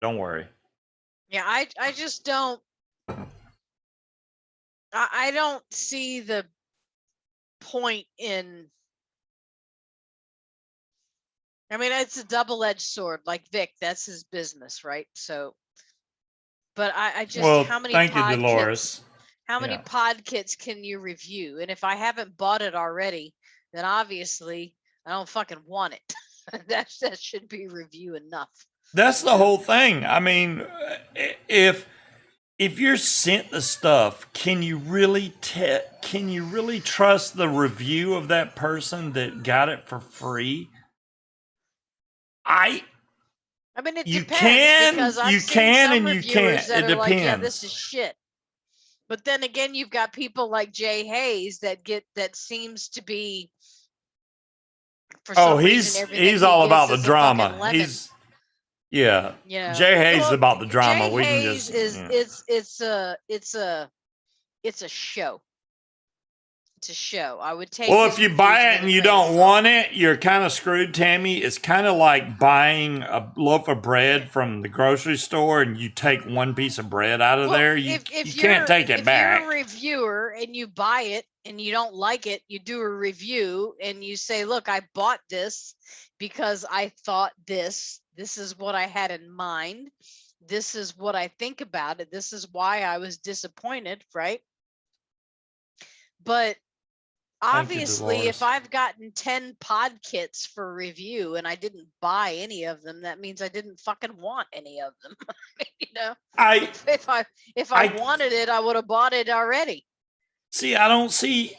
Don't worry. Yeah, I just don't. I don't see the point in. I mean, it's a double-edged sword. Like Vic, that's his business, right? So, but I just, how many thank you, pod Dolores. kits? How many pod kits can you review? And if I haven't bought it already, then obviously I don't fucking want it. that should be review enough. That's the whole thing. I mean, if you're sent the stuff, can you really trust the review of that person that got it for free? I mean, it you depends, can, because I've you seen can, some and you reviewers can't. that It are like, yeah, depends. this is shit. But then again, you've got people like Jay Hayes that seems to be, for some reason, everything he's all he about gives the is a drama. fucking lemon. He's you know, Jay Hayes is about the drama. Jay We Hayes can just it's a show. It's a show. I would take. Well, his if you buy reviews it with and a you grain of don't salt. want it, you're kind of screwed, Tammy. It's kind of like buying a loaf of bread from the grocery store and you take one piece of bread out of there. You can't take it back. If you're a reviewer and you buy it and you don't like it, you do a review and you say, look, I bought this because I thought this is what I had in mind. This is what I think about it. This is why I was disappointed, right? But obviously, if I've gotten 10 pod kits for review and I didn't buy any of them, that means I didn't fucking want any of them. You know, if I wanted it, I would have bought it already. See, I don't see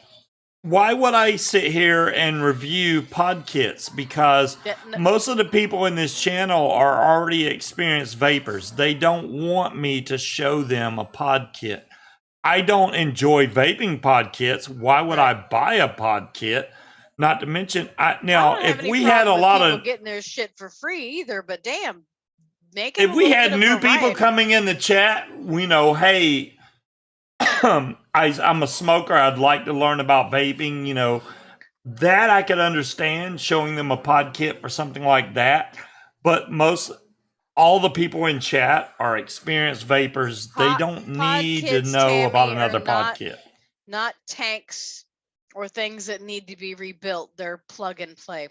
why would I sit here and review pod kits, because most of the people in this channel are already experienced vapors. They don't want me to show them a pod kit. I don't enjoy vaping pod kits. Why would I buy a pod kit? Not to mention, if we had a lot of getting their shit for free either, but damn, if we had new people coming in the chat, we know, hey, I'm a smoker. I'd like to learn about vaping. You know, that I could understand showing them a pod kit for something like that. But all the people in chat are experienced vapors. They don't need to know about another pod kit. Not tanks or things that need to be rebuilt. They're plug and play.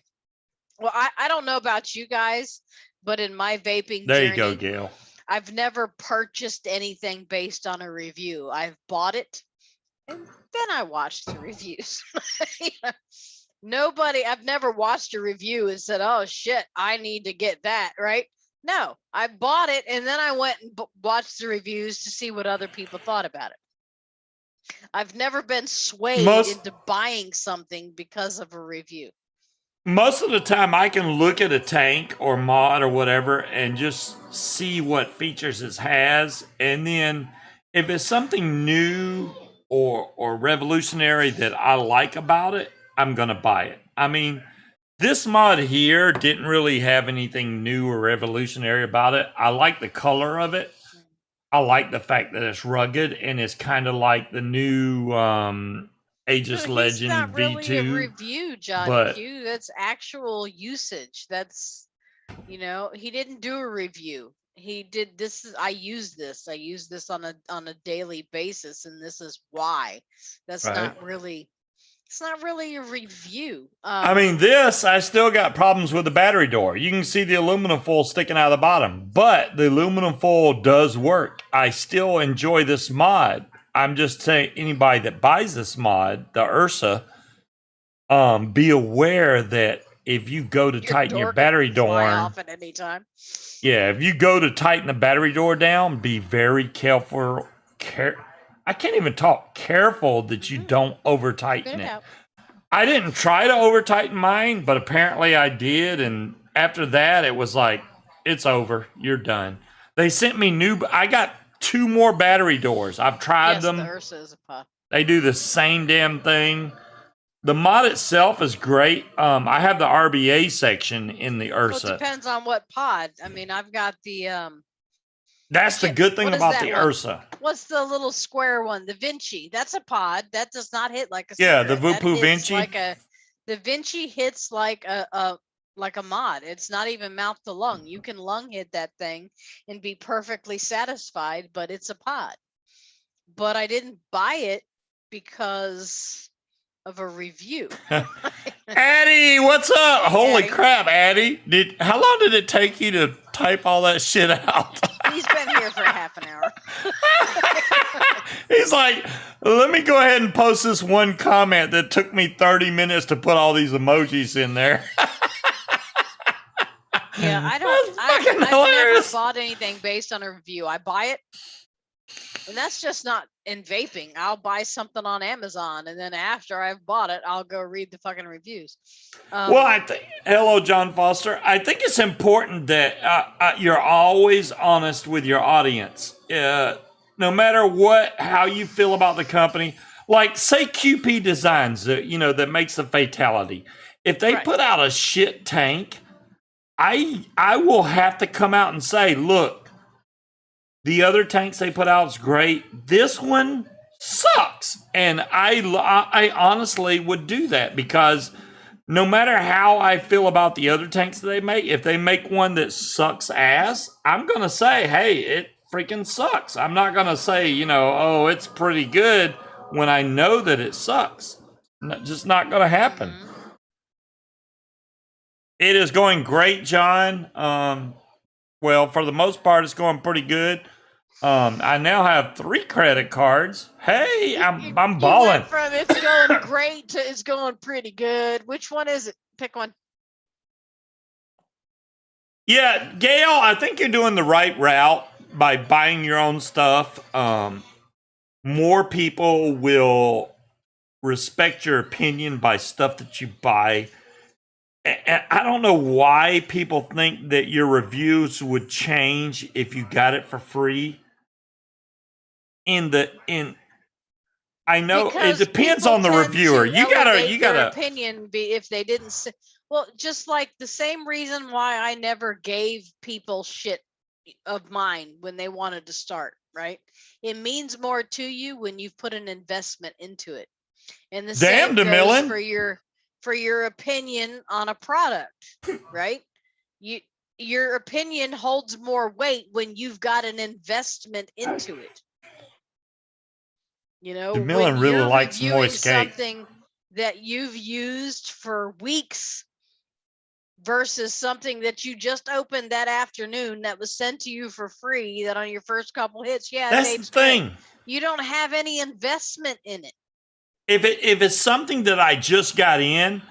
Well, I don't know about you guys, but in my vaping journey, you go, Gail. I've never purchased anything based on a review. I've bought it and then I watched the reviews. I've never watched a review and said, oh shit, I need to get that, right? No, I bought it and then I went and watched the reviews to see what other people thought about it. I've never been swayed into buying something because of a review. Most of the time I can look at a tank or mod or whatever and just see what features it has. And then if it's something new or revolutionary that I like about it, I'm going to buy it. I mean, this mod here didn't really have anything new or revolutionary about it. I like the color of it. I like the fact that it's rugged and it's kind of like the new Aegis Legend not really V2. A review, John Q. That's actual usage. That's You know, he didn't do a review. He did this. I use this on a daily basis, and this is why. That's Right. not really. It's not really a review. I mean, I still got problems with the battery door. You can see the aluminum foil sticking out of the bottom, but the aluminum foil does work. I still enjoy this mod. I'm just saying, anybody that buys this mod, the Ursa, be aware that if you go to tighten your battery door, off at any time. Yeah, if you go to tighten the battery door down, be very careful. I can't even talk. Careful that you don't over tighten it. I didn't try to over tighten mine, but apparently I did. And after that, it was like, it's over. You're done. They sent me I got 2 more battery doors. I've tried them. The Ursa is a pod. They do the same damn thing. The mod itself is great. I have the RBA section in the Ursa. Well, it depends on what pod. I mean, I've got the That's the good thing about the Ursa. What's the little square one? The Vinci. That's a pod. That does not hit like a cigarette. The Vupu Vinci. The Vinci hits like a mod. It's not even mouth to lung. You can lung hit that thing and be perfectly satisfied, but it's a pod. But I didn't buy it because of a review. Addie, what's up? Holy crap, Addie. How long did it take you to type all that shit out? He's been here for half an hour. He's like, let me go ahead and post this one comment that took me 30 minutes to put all these emojis in there. Yeah, I've never bought anything based on a review. I buy it, and that's just not in vaping. I'll buy something on Amazon, and then after I've bought it, I'll go read the fucking reviews. Well, hello, John Foster. I think it's important that you're always honest with your audience. No matter how you feel about the company. Like, say QP Designs, that makes the Fatality. If they put out a shit tank, I will have to come out and say, look, the other tanks they put out is great. This one sucks. And I honestly would do that, because no matter how I feel about the other tanks that they make, if they make one that sucks ass, I'm going to say, hey, it freaking sucks. I'm not going to say, oh, it's pretty good when I know that it sucks. Just not going to happen. Mm-hmm. It is going great, John. Well, for the most part, it's going pretty good. I now have 3 credit cards. Hey, I'm balling. Went from it's going great to it's going pretty good. Which one is it? Pick one. Yeah, Gail, I think you're doing the right route by buying your own stuff. More people will respect your opinion by stuff that you buy. And I don't know why people think that your reviews would change if you got it for free. I know because it depends on the reviewer. You gotta opinion be if they didn't say, well, just like the same reason why I never gave people shit of mine when they wanted to start, right? It means more to you when you've put an investment into it. And the same goes for your opinion on a product, right? Your opinion holds more weight when you've got an investment into it. DeMillan really likes moist cake. Something that you've used for weeks versus something that you just opened that afternoon that was sent to you for free, that on your first couple hits, that's the thing. You don't have any investment in it. If it's something that I just got in,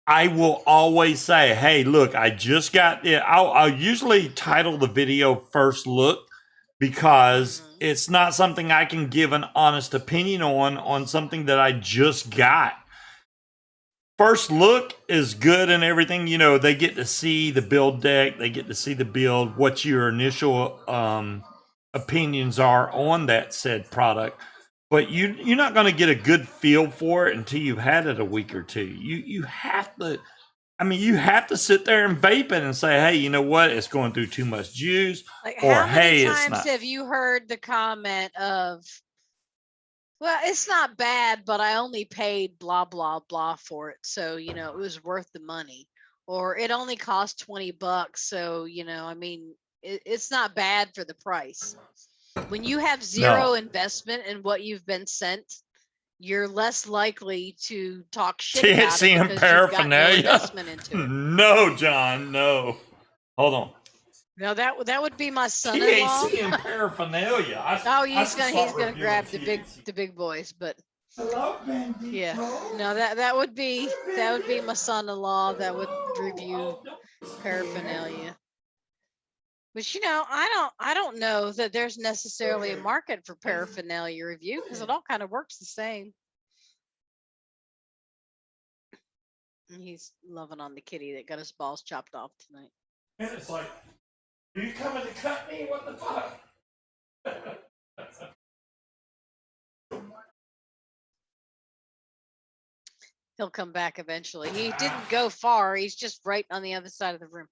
I will always say, hey, look, I just got it. I'll usually title the video First Look, because it's not something I can give an honest opinion on something that I just got. First Look is good and everything. They get to see the build deck. They get to see the build, what your initial opinions are on that said product. But you're not going to get a good feel for it until you've had it a week or two. You have to sit there and vape it and say, hey, you know what? It's going through too much juice. Or, hey, it's not. How many times have you heard the comment of, well, it's not bad, but I only paid blah, blah, blah for it. So, it was worth the money. or it only costs $20. So, I mean, it's not bad for the price. When you have zero investment in what you've been sent, you're less likely to talk shit about it because you've got no investment into it. No, John, no. Hold on. No, that would be my son-in-law. THC and paraphernalia. He's gonna grab the big boys, but hello, Bendy. Yeah, no, that would be my son-in-law that would review paraphernalia. But I don't know that there's necessarily a market for paraphernalia review because it all kind of works the same. And he's loving on the kitty that got his balls chopped off tonight. And it's like, are you coming to cut me? What the fuck? He'll come back eventually. He didn't go far. He's just right on the other side of the room.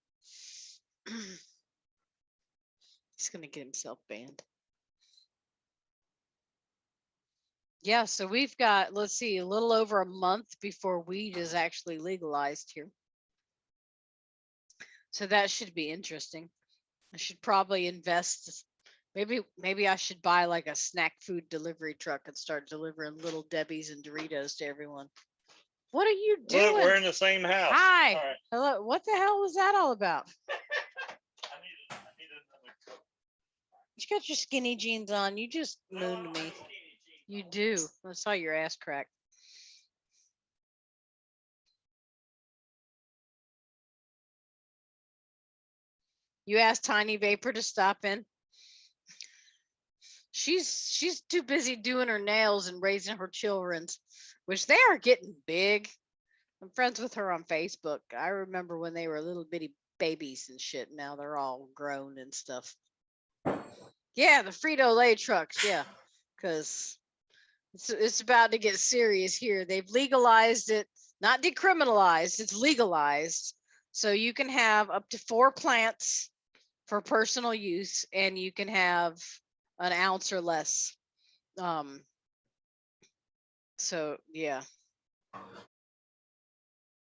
He's going to get himself banned. Yeah, so we've got, let's see, a little over a month before weed is actually legalized here. So that should be interesting. I should probably invest. Maybe I should buy like a snack food delivery truck and start delivering Little Debbie's and Doritos to everyone. What are you doing? We're in the same house. Hi. All right. Hello. What the hell was that all about? I need another Coke. You got your skinny jeans on. You just mooned me. You do. I saw your ass crack. You asked Tiny Vapor to stop in. She's too busy doing her nails and raising her children's, which they are getting big. I'm friends with her on Facebook. I remember when they were little bitty babies and shit. Now they're all grown and stuff. Yeah, the Frito-Lay trucks. Yeah, because it's about to get serious here. They've legalized it, not decriminalized. It's legalized, so you can have up to 4 plants for personal use, and you can have an ounce or less. So yeah.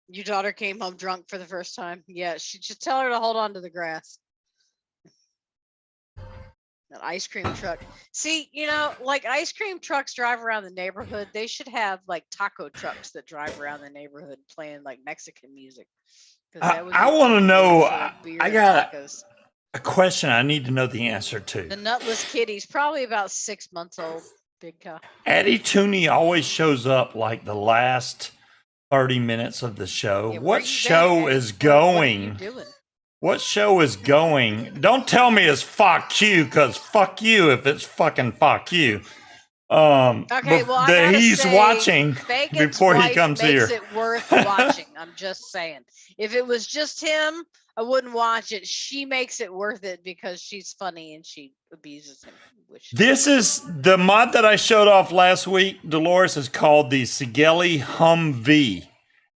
Your daughter came home drunk for the first time. Yeah, she just tell her to hold on to the grass. An ice cream truck. See, like ice cream trucks drive around the neighborhood. They should have like taco trucks that drive around the neighborhood playing like Mexican music. I want to know. I got tacos. A question I need to know the answer to. The nutless kitty's probably about 6 months old. Big cow. Addie Tooney always shows up like the last 30 minutes of the show. Yeah, what show is going? What are you doing? What show is going? Don't tell me it's fuck you, because fuck you if it's fucking fuck you. Okay, well, he's watching before he comes here. Makes it worth watching. I'm just saying. If it was just him, I wouldn't watch it. She makes it worth it because she's funny and she abuses him. This is the mod that I showed off last week. Dolores is called the Sigeli Humvee,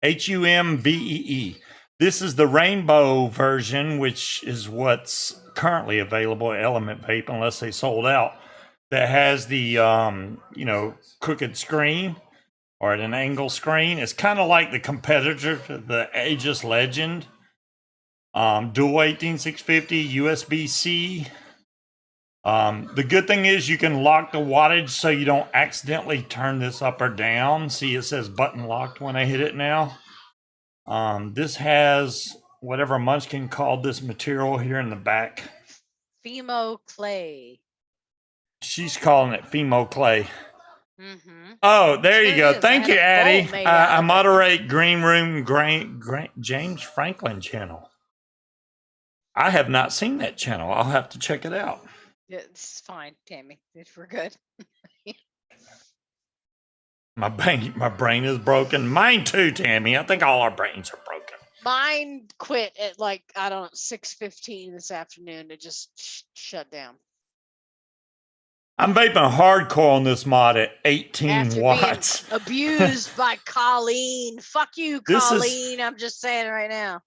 Humvee. This is the rainbow version, which is what's currently available at Element Vape, unless they sold out. That has the crooked screen or at an angle screen. It's kind of like the competitor to the Aegis Legend. Dual 18650 USB-C. The good thing is you can lock the wattage so you don't accidentally turn this up or down. See, it says button locked when I hit it now. This has whatever Munchkin called this material here in the back. Femo clay. She's calling it Femo clay. Mm-hmm. Oh, there you go. Thank you, Addie. I moderate Green Room James Franklin channel. I have not seen that channel. I'll have to check it out. It's fine, Tammy. We're good. My brain is broken. Mine too, Tammy. I think all our brains are broken. Mine quit at 6:15 this afternoon. It just shut down. I'm vaping hardcore on this mod at 18 watts. Abused by Colleen. Fuck you, Colleen. I'm just saying it right now.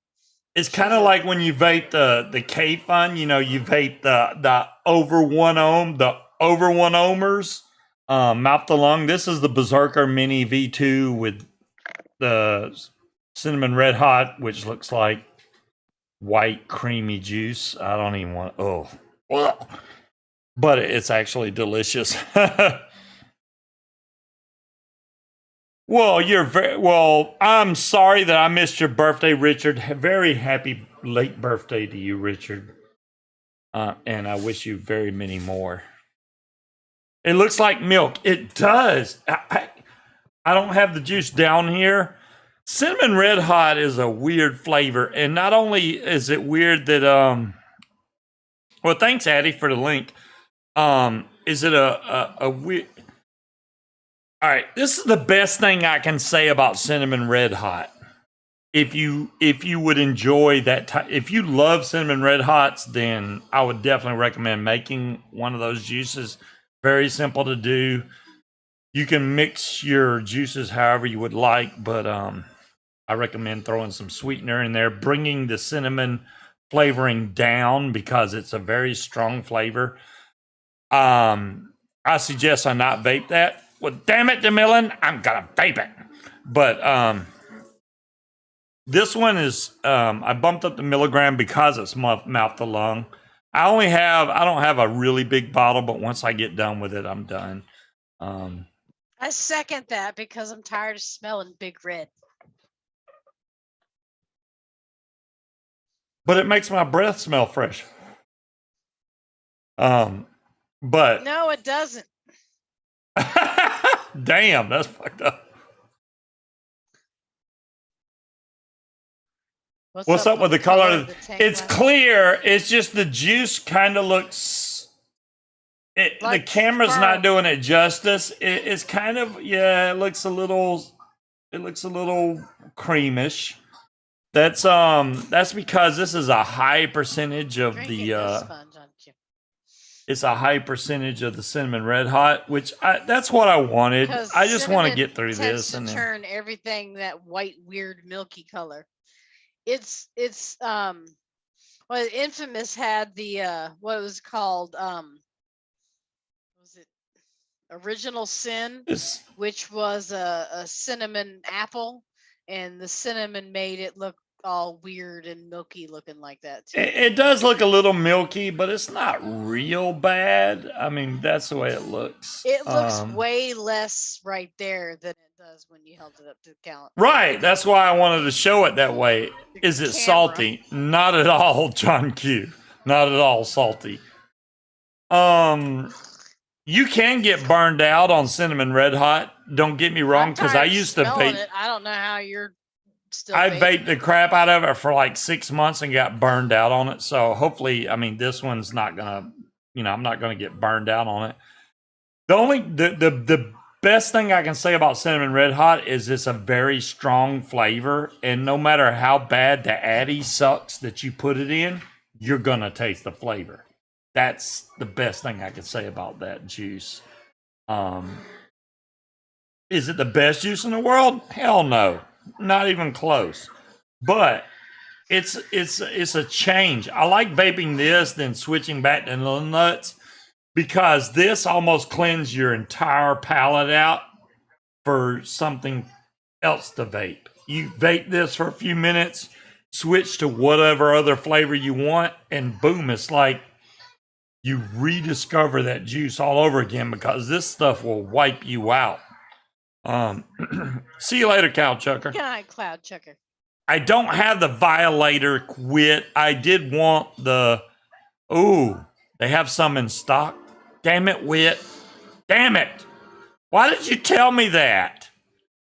It's kind of like when you vape the K-Fun, you vape the over 1 ohm, the over 1 ohmers, mouth to lung. This is the Berserker Mini V2 with the cinnamon red hot, which looks like white creamy juice. I don't even want. Oh, ugh. But it's actually delicious. Well, I'm sorry that I missed your birthday, Richard. Very happy late birthday to you, Richard. And I wish you very many more. It looks like milk. It does. I don't have the juice down here. Cinnamon Red Hot is a weird flavor. And not only is it weird that, well, thanks, Addie, for the link. Is it a weird... All right, this is the best thing I can say about Cinnamon Red Hot. If you would enjoy that, if you love Cinnamon Red Hots, then I would definitely recommend making one of those juices. Very simple to do. You can mix your juices however you would like, but I recommend throwing some sweetener in there, bringing the cinnamon flavoring down because it's a very strong flavor. I suggest I not vape that. Well, damn it, DeMillan, I'm gonna vape it. But this one is I bumped up the milligram because it's mouth to lung. I don't have a really big bottle, but once I get done with it, I'm done. I second that because I'm tired of smelling Big Red. But it makes my breath smell fresh. But no, it doesn't. Damn, that's fucked up. What's up with the color? It's clear. It's just the juice kind of looks. The camera's not doing it justice. It's kind of It looks a little creamish. That's because this is a high percentage of it's a high percentage of the cinnamon red hot, which that's what I wanted. I just want to get through this and turn everything that white, weird, milky color. It's Infamous had the what it was called was it Original Sin, which was a cinnamon apple, and the cinnamon made it look all weird and milky looking like that too. It does look a little milky, but it's not real bad. I mean, that's the way it looks. It looks way less right there than it does when you held it up to the count. Right, that's why I wanted to show it that way. Is it salty? Not at all, John Q. Not at all salty. You can get burned out on cinnamon red hot. Don't get me wrong, because I used to vape it. I don't know how you're still I vaped the crap out of it for like 6 months and got burned out on it. So hopefully, I mean, this one's not gonna, I'm not gonna get burned out on it. The best thing I can say about cinnamon red hot is it's a very strong flavor, and no matter how bad the Addy sucks that you put it in, you're gonna taste the flavor. That's the best thing I can say about that juice. Is it the best juice in the world? Hell no. Not even close. But it's a change. I like vaping this, then switching back to little nuts, because this almost cleans your entire palate out for something else to vape. You vape this for a few minutes, switch to whatever other flavor you want, and boom, it's like you rediscover that juice all over again, because this stuff will wipe you out. See you later, Cow Chucker. Good night, Cloud Chucker. I don't have the Violator quit. I did want the... Ooh, they have some in stock. Damn it, Wit. Damn it. Why did you tell me that?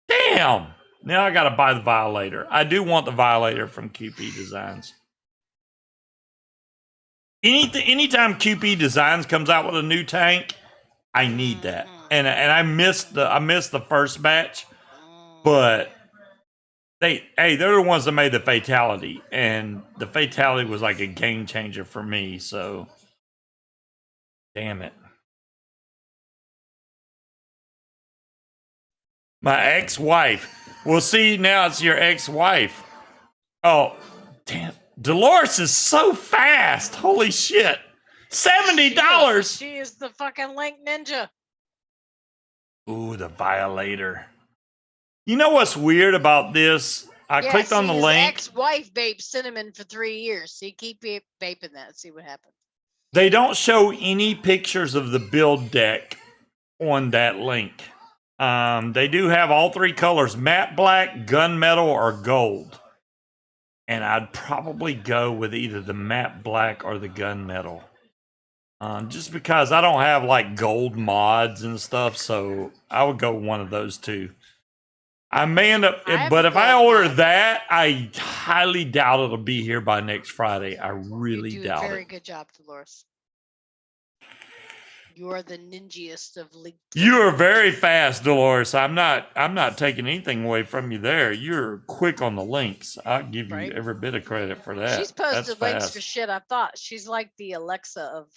Damn. Now I got to buy the Violator. I do want the Violator from QP Designs. Anytime QP Designs comes out with a new tank, I need that. And I missed the first batch, but they're the ones that made the Fatality, and the Fatality was like a game changer for me. So, damn it, my ex-wife. Well, see, now it's your ex-wife. Oh, damn, Dolores is so fast. Holy shit, $70. She is the fucking Link Ninja. Ooh, the Violator. You know what's weird about this? I clicked on the his link. ex-wife vaped cinnamon for 3 years. See, keep vaping that. See what happens. They don't show any pictures of the build deck on that link. They do have all 3 colors: matte black, gunmetal, or gold. And I'd probably go with either the matte black or the gunmetal. Just because I don't have like gold mods and stuff, so I would go one of those 2. I may end up, but if I order that, I highly doubt it'll be here by next Friday. I really doubt it. You do a very good job, Dolores. You are the ninjiest of LinkedIn. You are very fast, Dolores. I'm not taking anything away from you there. You're quick on the links. I'll give you every bit of credit for that. She's posted links for shit. I thought she's like the Alexa of.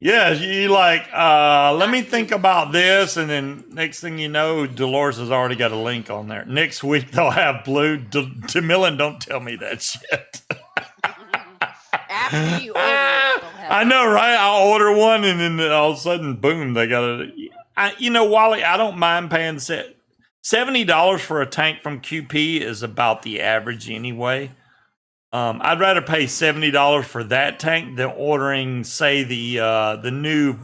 Yeah, you like, let me think about this, and then next thing you know, Dolores has already got a link on there. Next week they'll have blue. Tamilin, don't tell me that shit. After you order it, I know, right? I'll order one, and then all of a sudden, boom, they got it. You know, Wally, I don't mind paying $70 for a tank from QP is about the average anyway. I'd rather pay $70 for that tank than ordering, say, the new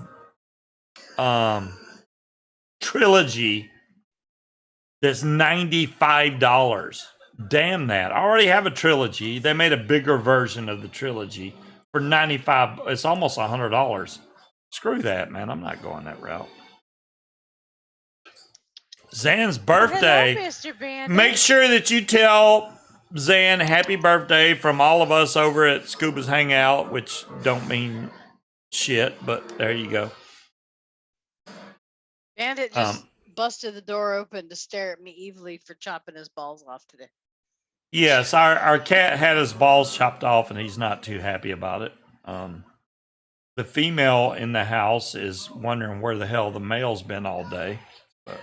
trilogy that's $95. Damn that. I already have a trilogy. They made a bigger version of the trilogy for $95. It's almost $100. Screw that, man. I'm not going that route. Zan's birthday. Hello, Mr. Bandit. Make sure that you tell Zan happy birthday from all of us over at Scuba's Hangout, which don't mean shit, but there you go. Bandit just busted the door open to stare at me evilly for chopping his balls off today. Yes, our cat had his balls chopped off, and he's not too happy about it. The female in the house is wondering where the hell the male's been all day. But.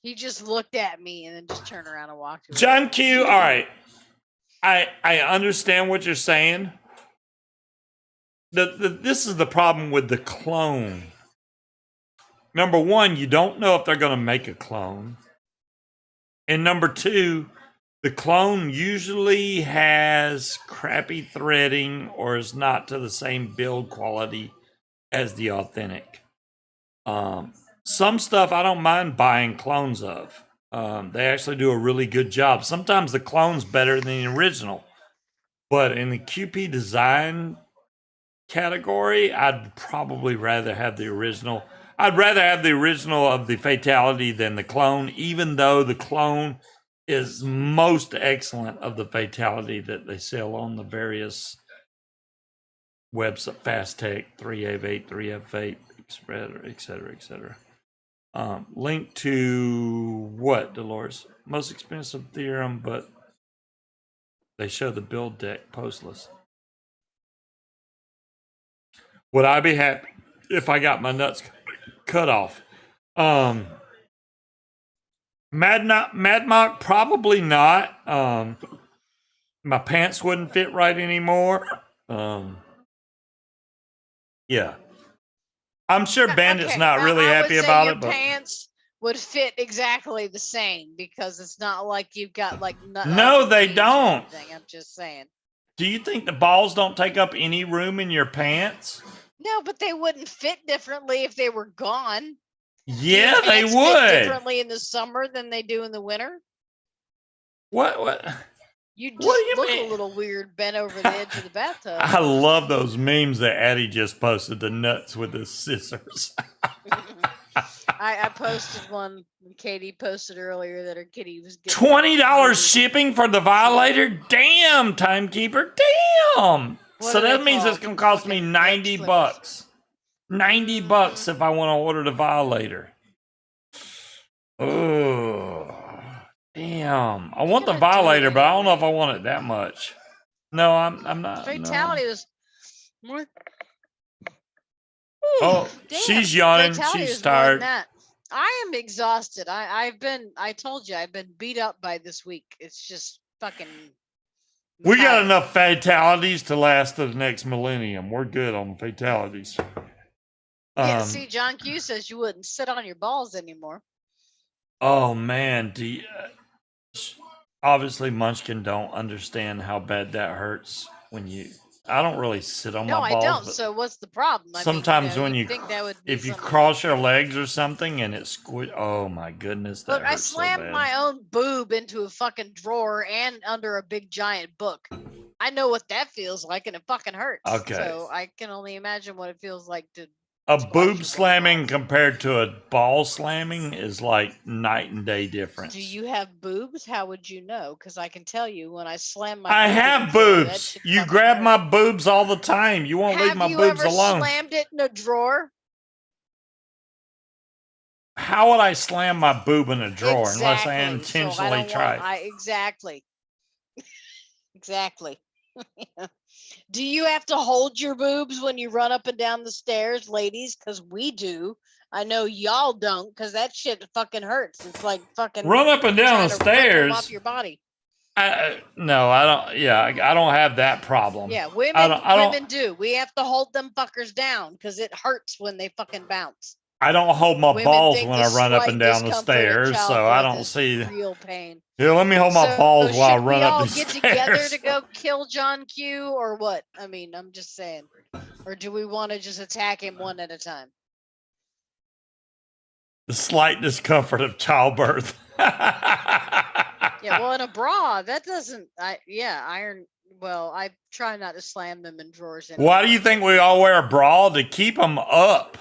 He just looked at me and then just turned around and walked away. John Q, all right. I understand what you're saying. This is the problem with the clone. Number one, you don't know if they're going to make a clone. And number two, the clone usually has crappy threading or is not to the same build quality as the authentic. Some stuff I don't mind buying clones of. They actually do a really good job. Sometimes the clone's better than the original. But in the QP design category, I'd probably rather have the original. I'd rather have the original of the Fatality than the clone, even though the clone is most excellent of the Fatality that they sell on the various websites, Fast Tech, 3F8, 3F8, etc., etc. Link to what, Dolores? Most expensive theorem, but they show the build deck postless. Would I be happy if I got my nuts cut off? Madmock, probably not. My pants wouldn't fit right anymore. Yeah. I'm sure Bandit's not really happy about it, but pants would fit exactly the same because it's not like you've got like no, they don't. I'm just saying. Do you think the balls don't take up any room in your pants? No, but they wouldn't fit differently if they were gone. Yeah, they would. Fit differently in the summer than they do in the winter. What? You just look a little weird bent over the edge of the bathtub. I love those memes that Addie just posted, the nuts with the scissors. I posted one when Katie posted earlier that her kitty was getting $20 shipping for the Violator? Damn, Timekeeper, damn. So that means it's going to cost me $90. $90 if I want to order the Violator. Oh. Damn, I want the Violator, but I don't know if I want it that much. No, I'm not. Fatality was more. Oh, damn. She's yawning. She's tired. I am exhausted. I told you, I've been beat up by this week. It's just fucking. We got enough fatalities to last to the next millennium. We're good on fatalities. Yeah, see, John Q says you wouldn't sit on your balls anymore. Oh man, Obviously, Munchkin don't understand how bad that hurts when you. I don't really sit on No, my I balls, don't. but So what's the problem? I mean, sometimes when you'd you, think that would be if you something cross your helpful. legs or something and it squish, oh my goodness, that Look, I hurts so slammed bad. my own boob into a fucking drawer and under a big giant book. I know what that feels like, and it fucking hurts. Okay. So I can only imagine what it feels like to. A squash boob your damn slamming balls. compared to a ball slamming is like night and day difference. Do you have boobs? How would you know? Because I can tell you when I slam my. I boob in have the drawer, that boobs. shit You fucking grab hurt. my boobs all the time. You won't leave Have my you boobs ever alone. slammed it in a drawer? How would I slam my boob in a drawer unless I Exactly. intentionally try? Exactly. Exactly. Do you have to hold your boobs when you run up and down the stairs, ladies? Because we do. I know y'all don't, because that shit fucking hurts. It's like fucking Run up and down trying the to rip 'em stairs. off your body. No, I don't. Yeah, I don't have that problem. Yeah, I don't. women do. We have to hold them fuckers down because it hurts when they fucking bounce. I don't hold my Women balls think when the I run up and slight down the discomfort at stairs, so I childbirth don't is see. real pain. Here, let me hold my So balls while I should run we up all these get stairs. together to go kill John Q or what? I mean, I'm just saying. Or do we want to just attack him one at a time? The slight discomfort of childbirth. Yeah, well, in a bra, that doesn't. Iron. Well, I try not to slam them in drawers. Anymore. Why do you think we all wear a bra? To keep them up.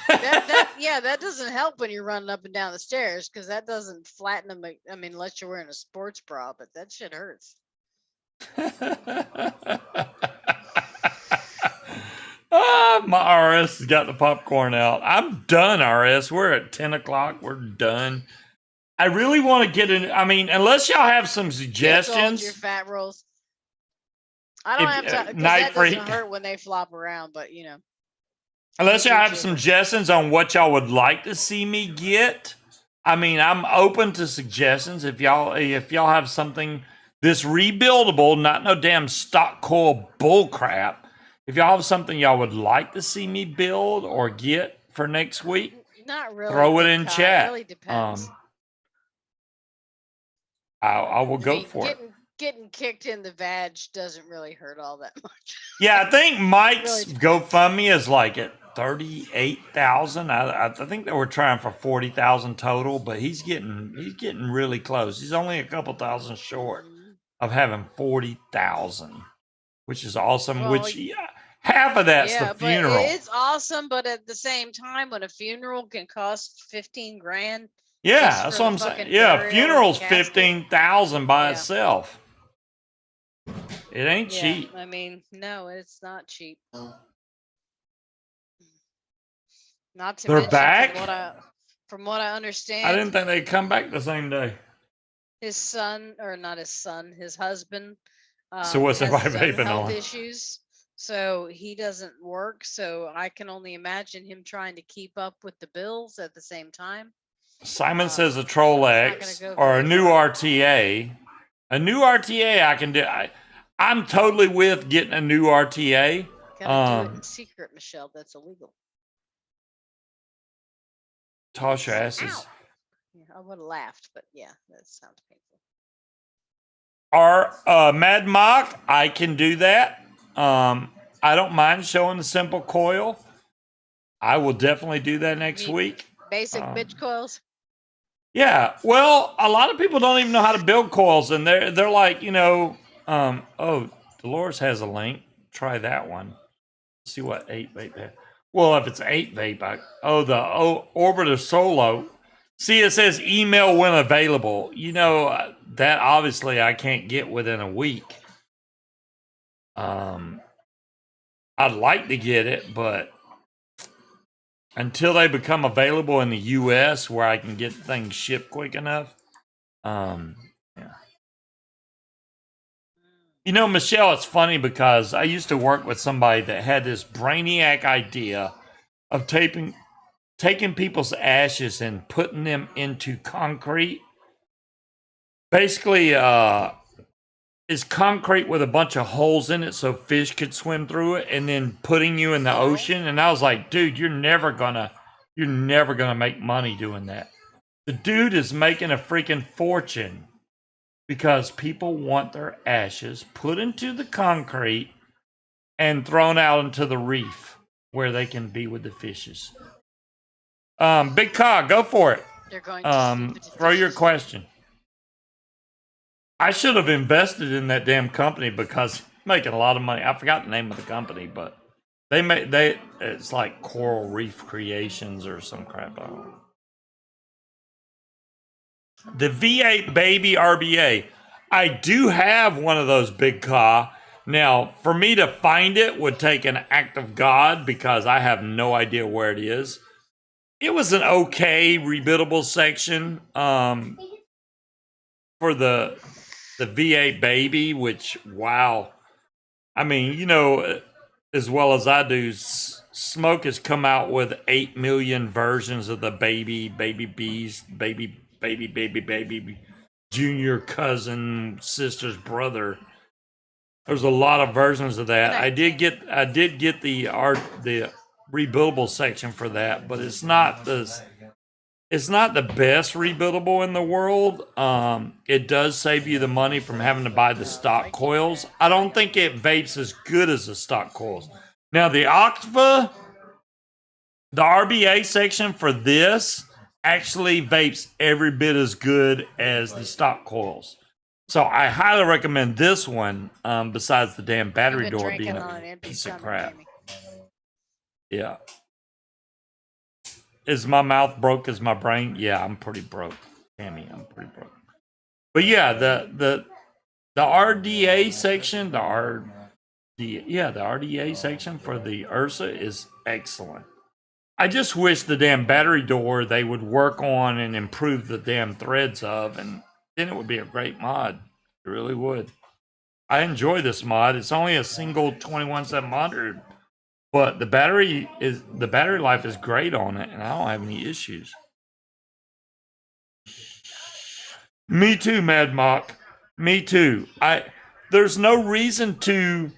that doesn't help when you're running up and down the stairs because that doesn't flatten them. I mean, unless you're wearing a sports bra, but that shit hurts. My RS has got the popcorn out. I'm done, RS. We're at 10 o'clock. We're done. I really want to get in. I mean, unless y'all have some suggestions. Your fat rolls. I don't have to. Night that Freak. doesn't hurt when they flop around, but Unless y'all have some suggestions on what y'all would like to see me get. I mean, I'm open to suggestions. If y'all have something this rebuildable, not no damn stock coil bull crap. If y'all have something y'all would like to see me build or get for next week, not really. Throw it in chat. It really depends. I will go for it. Getting kicked in the vag doesn't really hurt all that much. Yeah, I think Mike's GoFundMe is like at 38,000. I think they were trying for 40,000 total, but he's getting really close. He's only a couple thousand short of having 40,000, which is awesome. Well, half of that's the funeral. But it's awesome, but at the same time, when a funeral can cost 15 grand. Yeah, that's what I'm saying. Yeah, funeral's 15,000 by itself. It ain't cheap. I mean, no, it's not cheap. Not to They're mention, back? From what I understand, I didn't think they'd come back the same day. His son, or not his son, his husband. So what's everybody vaping health on? Issues. So he doesn't work. So I can only imagine him trying to keep up with the bills at the same time. Simon says a Troll X or a new RTA. A new RTA I can do. I'm totally with getting a new RTA. Gotta do it in secret, Michelle. That's illegal. Toss your asses. Yeah, I would have laughed, but yeah, that sounds painful. Our Mad Mock, I can do that. I don't mind showing the simple coil. I will definitely do that next week. Basic bitch coils. Yeah, well, a lot of people don't even know how to build coils, and they're like, oh, Dolores has a link. Try that one. See what 8 vape has. Well, if it's 8 vape, the Orbiter Solo. See, it says email when available. That obviously I can't get within a week. I'd like to get it, but until they become available in the U.S. where I can get things shipped quick enough. Yeah. Michelle, it's funny because I used to work with somebody that had this brainiac idea of taking people's ashes and putting them into concrete. Basically, it's concrete with a bunch of holes in it so fish could swim through it, and then putting you in the ocean. And I was like, dude, you're never gonna make money doing that. The dude is making a freaking fortune because people want their ashes put into the concrete and thrown out into the reef where they can be with the fishes. Big Cog, go for it. They're going to Throw your question. I should have invested in that damn company because making a lot of money. I forgot the name of the company, but it's like Coral Reef Creations or some crap. I don't know. The V8 Baby RBA. I do have one of those, Big Ka. Now, for me to find it would take an act of God because I have no idea where it is. It was an okay rebuildable section for the V8 Baby, which, wow. I mean, you know, as well as I do, Smoke has come out with 8 million versions of the Baby Beast, baby, junior cousin, sister's brother. There's a lot of versions of that. I did get the rebuildable section for that, but it's not the best rebuildable in the world. It does save you the money from having to buy the stock coils. I don't think it vapes as good as the stock coils. Now the Octava, the RBA section for this actually vapes every bit as good as the stock coils. So I highly recommend this one, besides the damn battery door being a piece of crap. Yeah. Is my mouth broke as my brain? Yeah, I'm pretty broke. Tammy, I'm pretty broke. But yeah, the RDA section, the RDA section for the Ursa is excellent. I just wish the damn battery door they would work on and improve the damn threads of, and then it would be a great mod. It really would. I enjoy this mod. It's only a single 21700, but the battery life is great on it, and I don't have any issues. Me too, Mad Mock. Me too. There's no reason to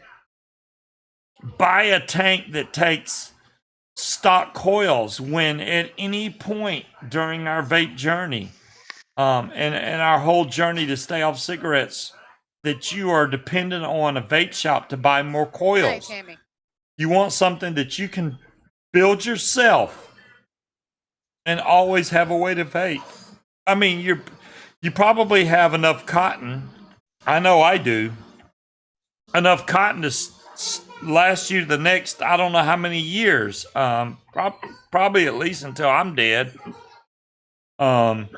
buy a tank that takes stock coils when at any point during our vape journey, and our whole journey to stay off cigarettes, that you are dependent on a vape shop to buy more coils. Hey, Tammy. You want something that you can build yourself and always have a way to vape. I mean, you probably have enough cotton. I know I do. Enough cotton to last you the next, I don't know how many years. Probably at least until I'm dead. And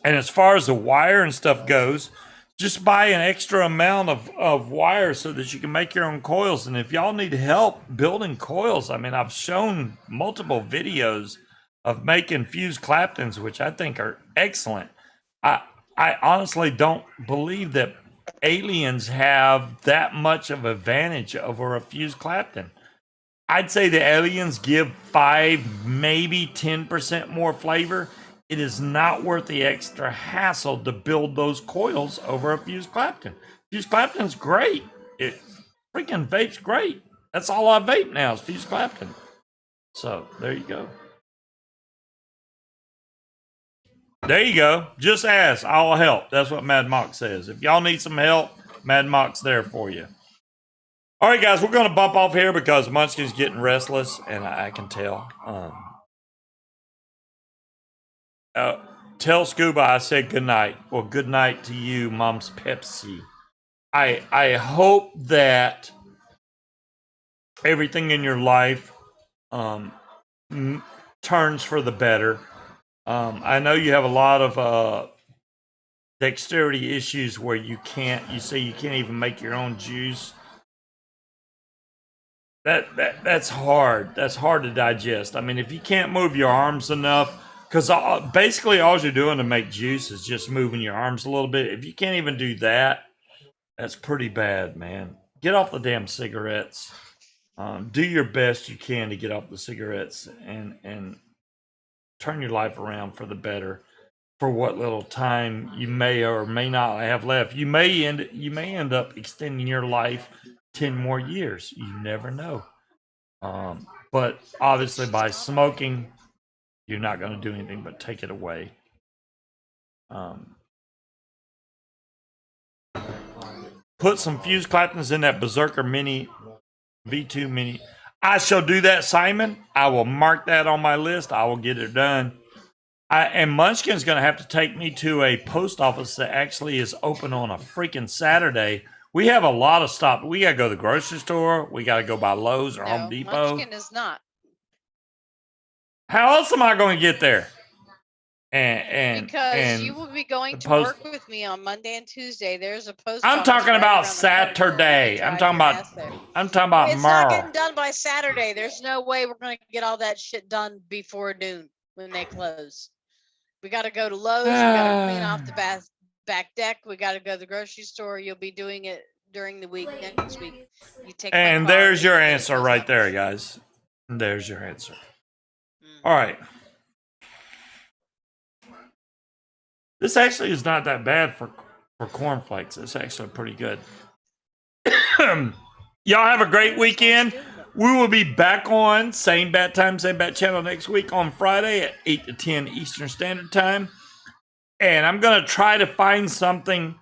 as far as the wire and stuff goes, just buy an extra amount of wire so that you can make your own coils. And if y'all need help building coils, I mean, I've shown multiple videos of making fused Claptons, which I think are excellent. I honestly don't believe that aliens have that much of advantage over a fused Clapton. I'd say the aliens give 5, maybe 10% more flavor. It is not worth the extra hassle to build those coils over a fused Clapton. Fused Clapton's great. It freaking vapes great. That's all I vape now is fused Clapton. So there you go. There you go. Just ask. I'll help. That's what Mad Mock says. If y'all need some help, Mad Mock's there for you. All right, guys, we're going to bump off here because Munchkin's getting restless, and I can tell. Tell Scuba I said good night. Well, good night to you, Mom's Pepsi. I hope that everything in your life turns for the better. I know you have a lot of dexterity issues where you say you can't even make your own juice. That's hard. That's hard to digest. I mean, if you can't move your arms enough, because basically all you're doing to make juice is just moving your arms a little bit. If you can't even do that, that's pretty bad, man. Get off the damn cigarettes. Do your best you can to get off the cigarettes and turn your life around for the better. For what little time you may or may not have left, you may end up extending your life 10 more years. You never know. But obviously, by smoking, you're not going to do anything but take it away. put some fuse claptons in that Berserker Mini V2 Mini. I shall do that, Simon. I will mark that on my list. I will get it done. And Munchkin's going to have to take me to a post office that actually is open on a freaking Saturday. We have a lot of stuff. We got to go to the grocery store. We got to go by Lowe's or Home Depot. Munchkin is not. How else am I going to get there? Because you will be going to work with me on Monday and Tuesday. There's a post. I'm talking about Saturday. I'm talking about it's tomorrow. It's not getting done by Saturday. There's no way we're going to get all that shit done before noon when they close. We got to go to Lowe's. We got to clean off the back deck. We got to go to the grocery store. You'll be doing it during the week next week. You take. And there's your answer right there, guys. There's your answer. All right. This actually is not that bad for cornflakes. It's actually pretty good. Y'all have a great weekend. We will be back on same bat time, same bat channel next week on Friday at 8 to 10 Eastern Standard Time. And I'm going to try to find something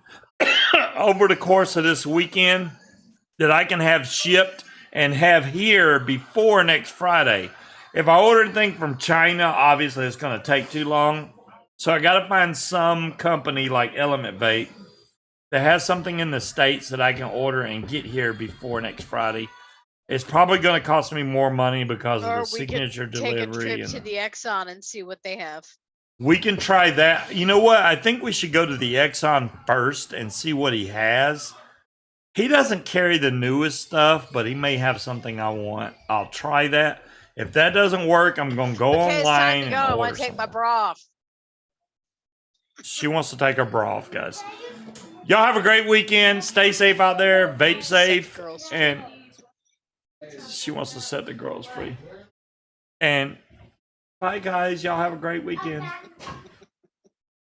over the course of this weekend that I can have shipped and have here before next Friday. If I order anything from China, obviously it's going to take too long. So I got to find some company like Element Vape that has something in the States that I can order and get here before next Friday. It's probably going to cost me more money because of the signature delivery. Take a trip to the Exxon and see what they have. We can try that. You know what? I think we should go to the Exxon first and see what he has. He doesn't carry the newest stuff, but he may have something I want. I'll try that. If that doesn't work, I'm going to go online. It's time to go. And I want to take my bra off. She wants to take her bra off, guys. Y'all have a great weekend. Stay safe out there. Vape safe. And she wants to set the girls free. And bye, guys. Y'all have a great weekend.